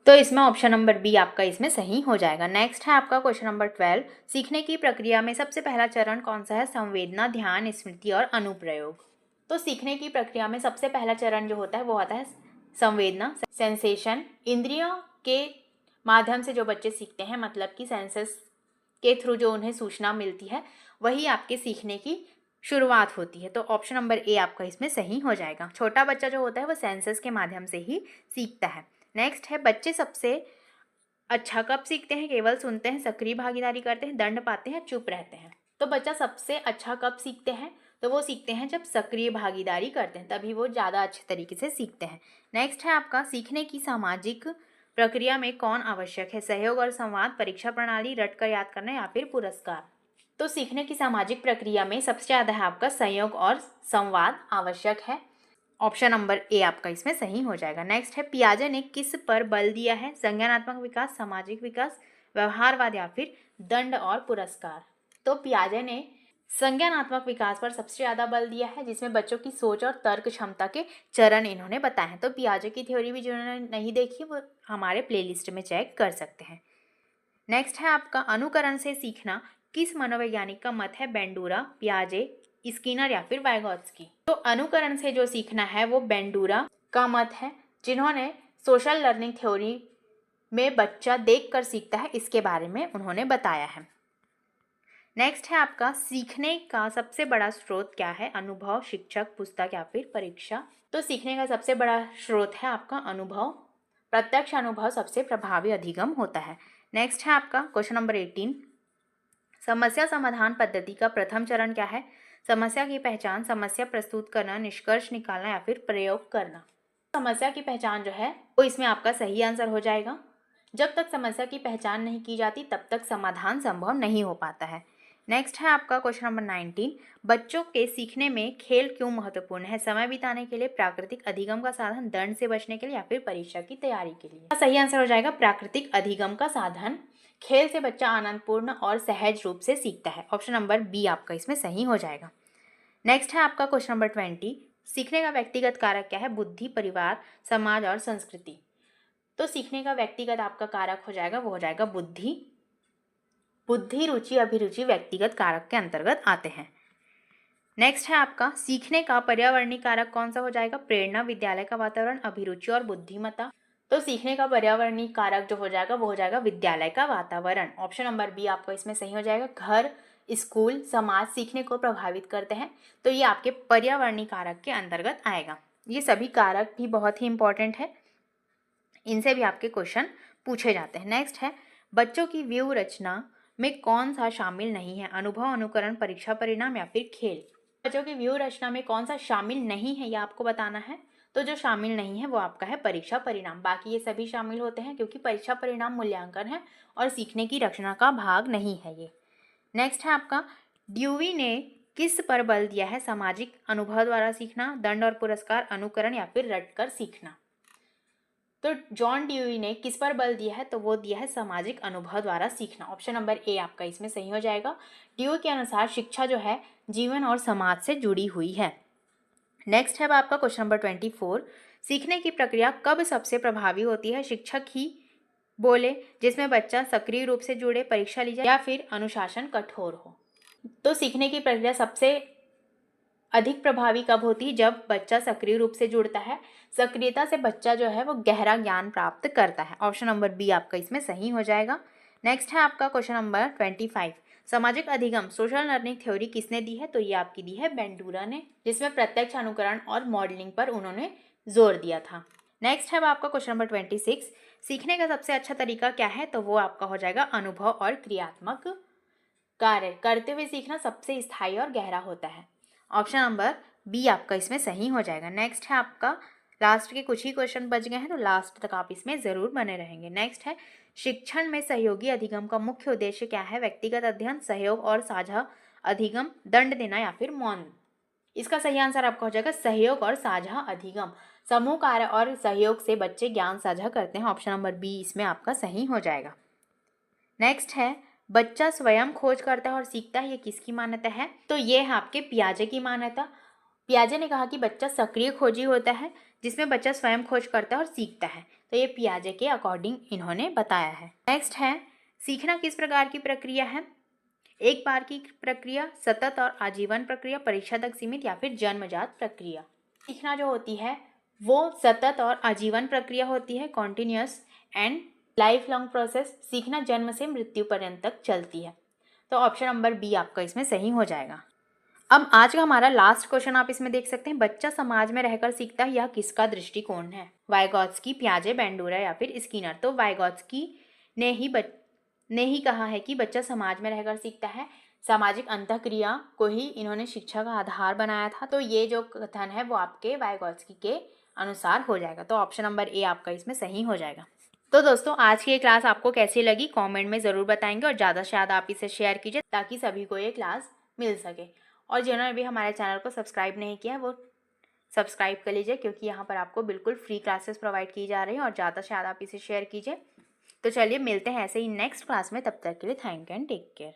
तो इसमें ऑप्शन नंबर बी आपका इसमें सही हो जाएगा। नेक्स्ट है आपका क्वेश्चन नंबर 12, सीखने की प्रक्रिया में सबसे पहला चरण कौन सा है? संवेदना, ध्यान, स्मृति और अनुप्रयोग। तो सीखने की प्रक्रिया में सबसे पहला चरण जो होता है वो आता है संवेदना, सेंसेशन। इंद्रियों के माध्यम से जो बच्चे सीखते हैं, मतलब कि सेंसेस के थ्रू जो उन्हें सूचना मिलती है वही आपके सीखने की शुरुआत होती है, तो ऑप्शन नंबर ए आपका इसमें सही हो जाएगा। छोटा बच्चा जो होता है वो सेंसेस के माध्यम से ही सीखता है। नेक्स्ट है बच्चे सबसे अच्छा कब सीखते हैं? केवल सुनते हैं, सक्रिय भागीदारी करते हैं, दंड पाते हैं, चुप रहते हैं। तो बच्चा सबसे अच्छा कब सीखते हैं? तो वो सीखते हैं जब सक्रिय भागीदारी करते हैं, तभी वो ज़्यादा अच्छे तरीके से सीखते हैं। नेक्स्ट है आपका सीखने की सामाजिक प्रक्रिया में कौन आवश्यक है? सहयोग और संवाद, परीक्षा प्रणाली, रटकर याद करना या फिर पुरस्कार। तो सीखने की सामाजिक प्रक्रिया में सबसे ज़्यादा है आपका सहयोग और संवाद आवश्यक है। ऑप्शन नंबर ए आपका इसमें सही हो जाएगा। नेक्स्ट है पियाजे ने किस पर बल दिया है? संज्ञानात्मक विकास, सामाजिक विकास, व्यवहारवाद या फिर दंड और पुरस्कार। तो पियाजे ने संज्ञानात्मक विकास पर सबसे ज़्यादा बल दिया है, जिसमें बच्चों की सोच और तर्क क्षमता के चरण इन्होंने बताए हैं। तो पियाजे की थ्योरी भी जिन्होंने नहीं देखी वो हमारे प्लेलिस्ट में चेक कर सकते हैं। नेक्स्ट है आपका अनुकरण से सीखना किस मनोवैज्ञानिक का मत है? बेंडूरा, पियाजे, स्किनर या फिर वाइगोत्स्की। तो अनुकरण से जो सीखना है वो बेंडूरा का मत है, जिन्होंने सोशल लर्निंग थ्योरी में बच्चा देखकर सीखता है इसके बारे में उन्होंने बताया है। नेक्स्ट है आपका सीखने का सबसे बड़ा स्रोत क्या है? अनुभव, शिक्षक, पुस्तक या फिर परीक्षा। तो सीखने का सबसे बड़ा स्रोत है आपका अनुभव। प्रत्यक्ष अनुभव सबसे प्रभावी अधिगम होता है। नेक्स्ट है आपका क्वेश्चन नंबर 18, समस्या समाधान पद्धति का प्रथम चरण क्या है? समस्या की पहचान, समस्या प्रस्तुत करना, निष्कर्ष निकालना या फिर प्रयोग करना। समस्या की पहचान जो है वो इसमें आपका सही आंसर हो जाएगा। जब तक समस्या की पहचान नहीं की जाती तब तक समाधान संभव नहीं हो पाता है। नेक्स्ट है आपका क्वेश्चन नंबर 19, बच्चों के सीखने में खेल क्यों महत्वपूर्ण है? समय बिताने के लिए, प्राकृतिक अधिगम का साधन, दंड से बचने के लिए या फिर परीक्षा की तैयारी के लिए। सही आंसर हो जाएगा प्राकृतिक अधिगम का साधन। खेल से बच्चा आनंदपूर्ण और सहज रूप से सीखता है। ऑप्शन नंबर बी आपका इसमें सही हो जाएगा। नेक्स्ट है आपका क्वेश्चन नंबर 20, सीखने का व्यक्तिगत कारक क्या है? बुद्धि, परिवार, समाज और संस्कृति। तो सीखने का व्यक्तिगत आपका कारक हो जाएगा वो हो जाएगा बुद्धि। बुद्धि, रुचि, अभिरुचि व्यक्तिगत कारक के अंतर्गत आते हैं। नेक्स्ट है आपका सीखने का पर्यावरणीय कारक कौन सा हो जाएगा? प्रेरणा, विद्यालय का वातावरण, अभिरुचि और बुद्धिमत्ता। तो सीखने का पर्यावरणीय कारक जो हो जाएगा वो हो जाएगा विद्यालय का वातावरण। ऑप्शन नंबर बी आपका इसमें सही हो जाएगा। घर, स्कूल, समाज सीखने को प्रभावित करते हैं, तो ये आपके पर्यावरणीय कारक के अंतर्गत आएगा। ये सभी कारक भी बहुत ही इंपॉर्टेंट है, इनसे भी आपके क्वेश्चन पूछे जाते हैं। नेक्स्ट है, बच्चों की व्यू रचना में कौन सा शामिल नहीं है? अनुभव, अनुकरण, परीक्षा परिणाम या फिर खेल। बच्चों की व्यू रचना में कौन सा शामिल नहीं है, ये आपको बताना है। तो जो शामिल नहीं है वो आपका है परीक्षा परिणाम। बाकी ये सभी शामिल होते हैं, क्योंकि परीक्षा परिणाम मूल्यांकन है और सीखने की रचना का भाग नहीं है ये। नेक्स्ट है आपका, ड्यूवी ने किस पर बल दिया है? सामाजिक अनुभव द्वारा सीखना, दंड और पुरस्कार, अनुकरण या फिर रटकर सीखना। तो जॉन ड्यूई ने किस पर बल दिया है? तो वो दिया है सामाजिक अनुभव द्वारा सीखना। ऑप्शन नंबर ए आपका इसमें सही हो जाएगा। ड्यूई के अनुसार शिक्षा जो है जीवन और समाज से जुड़ी हुई है। नेक्स्ट है आपका क्वेश्चन नंबर 24, सीखने की प्रक्रिया कब सबसे प्रभावी होती है? शिक्षक ही बोले, जिसमें बच्चा सक्रिय रूप से जुड़े, परीक्षा ली जाए या फिर अनुशासन कठोर हो। तो सीखने की प्रक्रिया सबसे अधिक प्रभावी कब होती है? जब बच्चा सक्रिय रूप से जुड़ता है। सक्रियता से बच्चा जो है वो गहरा ज्ञान प्राप्त करता है। ऑप्शन नंबर बी आपका इसमें सही हो जाएगा। नेक्स्ट है आपका क्वेश्चन नंबर 25, सामाजिक अधिगम सोशल लर्निंग थ्योरी किसने दी है? तो ये आपकी दी है बेंडूरा ने, जिसमें प्रत्यक्ष अनुकरण और मॉडलिंग पर उन्होंने जोर दिया था। नेक्स्ट है आपका क्वेश्चन नंबर 26, सीखने का सबसे अच्छा तरीका क्या है? तो वो आपका हो जाएगा अनुभव और क्रियात्मक कार्य करते हुए सीखना सबसे स्थायी और गहरा होता है। ऑप्शन नंबर बी आपका इसमें सही हो जाएगा। नेक्स्ट है आपका, लास्ट के कुछ ही क्वेश्चन बच गए हैं, तो लास्ट तक आप इसमें ज़रूर बने रहेंगे। नेक्स्ट है, शिक्षण में सहयोगी अधिगम का मुख्य उद्देश्य क्या है? व्यक्तिगत अध्ययन, सहयोग और साझा अधिगम, दंड देना या फिर मौन। इसका सही आंसर आपका हो जाएगा सहयोग और साझा अधिगम। समूह कार्य और सहयोग से बच्चे ज्ञान साझा करते हैं। ऑप्शन नंबर बी इसमें आपका सही हो जाएगा। नेक्स्ट है, बच्चा स्वयं खोज करता है और सीखता है, ये किसकी मान्यता है? तो ये है आपके पियाजे की मान्यता। पियाजे ने कहा कि बच्चा सक्रिय खोजी होता है, जिसमें बच्चा स्वयं खोज करता है और सीखता है। तो ये पियाजे के अकॉर्डिंग इन्होंने बताया है। नेक्स्ट है, सीखना किस प्रकार की प्रक्रिया है? एक बार की प्रक्रिया, सतत और आजीवन प्रक्रिया, परीक्षा तक सीमित या फिर जन्मजात प्रक्रिया। सीखना जो होती है वो सतत और आजीवन प्रक्रिया होती है, continuous and life long process. सीखना जन्म से मृत्यु पर्यंत तक चलती है। तो ऑप्शन नंबर बी आपका इसमें सही हो जाएगा। अब आज का हमारा लास्ट क्वेश्चन आप इसमें देख सकते हैं, बच्चा समाज में रहकर सीखता है, यह किसका दृष्टिकोण है? वाइगॉत्स्की, पियाजे, बेंडूरा या फिर स्किनर। तो वाइगॉत्स्की ने ही कहा है कि बच्चा समाज में रहकर सीखता है। सामाजिक अंतःक्रिया को ही इन्होंने शिक्षा का आधार बनाया था। तो ये जो कथन है वो आपके वाइगॉत्स्की के अनुसार हो जाएगा। तो ऑप्शन नंबर ए आपका इसमें सही हो जाएगा। तो दोस्तों, आज की ये क्लास आपको कैसी लगी कमेंट में ज़रूर बताएंगे, और ज़्यादा से ज़्यादा आप इसे शेयर कीजिए ताकि सभी को ये क्लास मिल सके। और जिन्होंने भी हमारे चैनल को सब्सक्राइब नहीं किया है वो सब्सक्राइब कर लीजिए, क्योंकि यहाँ पर आपको बिल्कुल फ्री क्लासेस प्रोवाइड की जा रही हैं, और ज़्यादा से ज़्यादा आप इसे शेयर कीजिए। तो चलिए मिलते हैं ऐसे ही नेक्स्ट क्लास में, तब तक के लिए thank you and take care.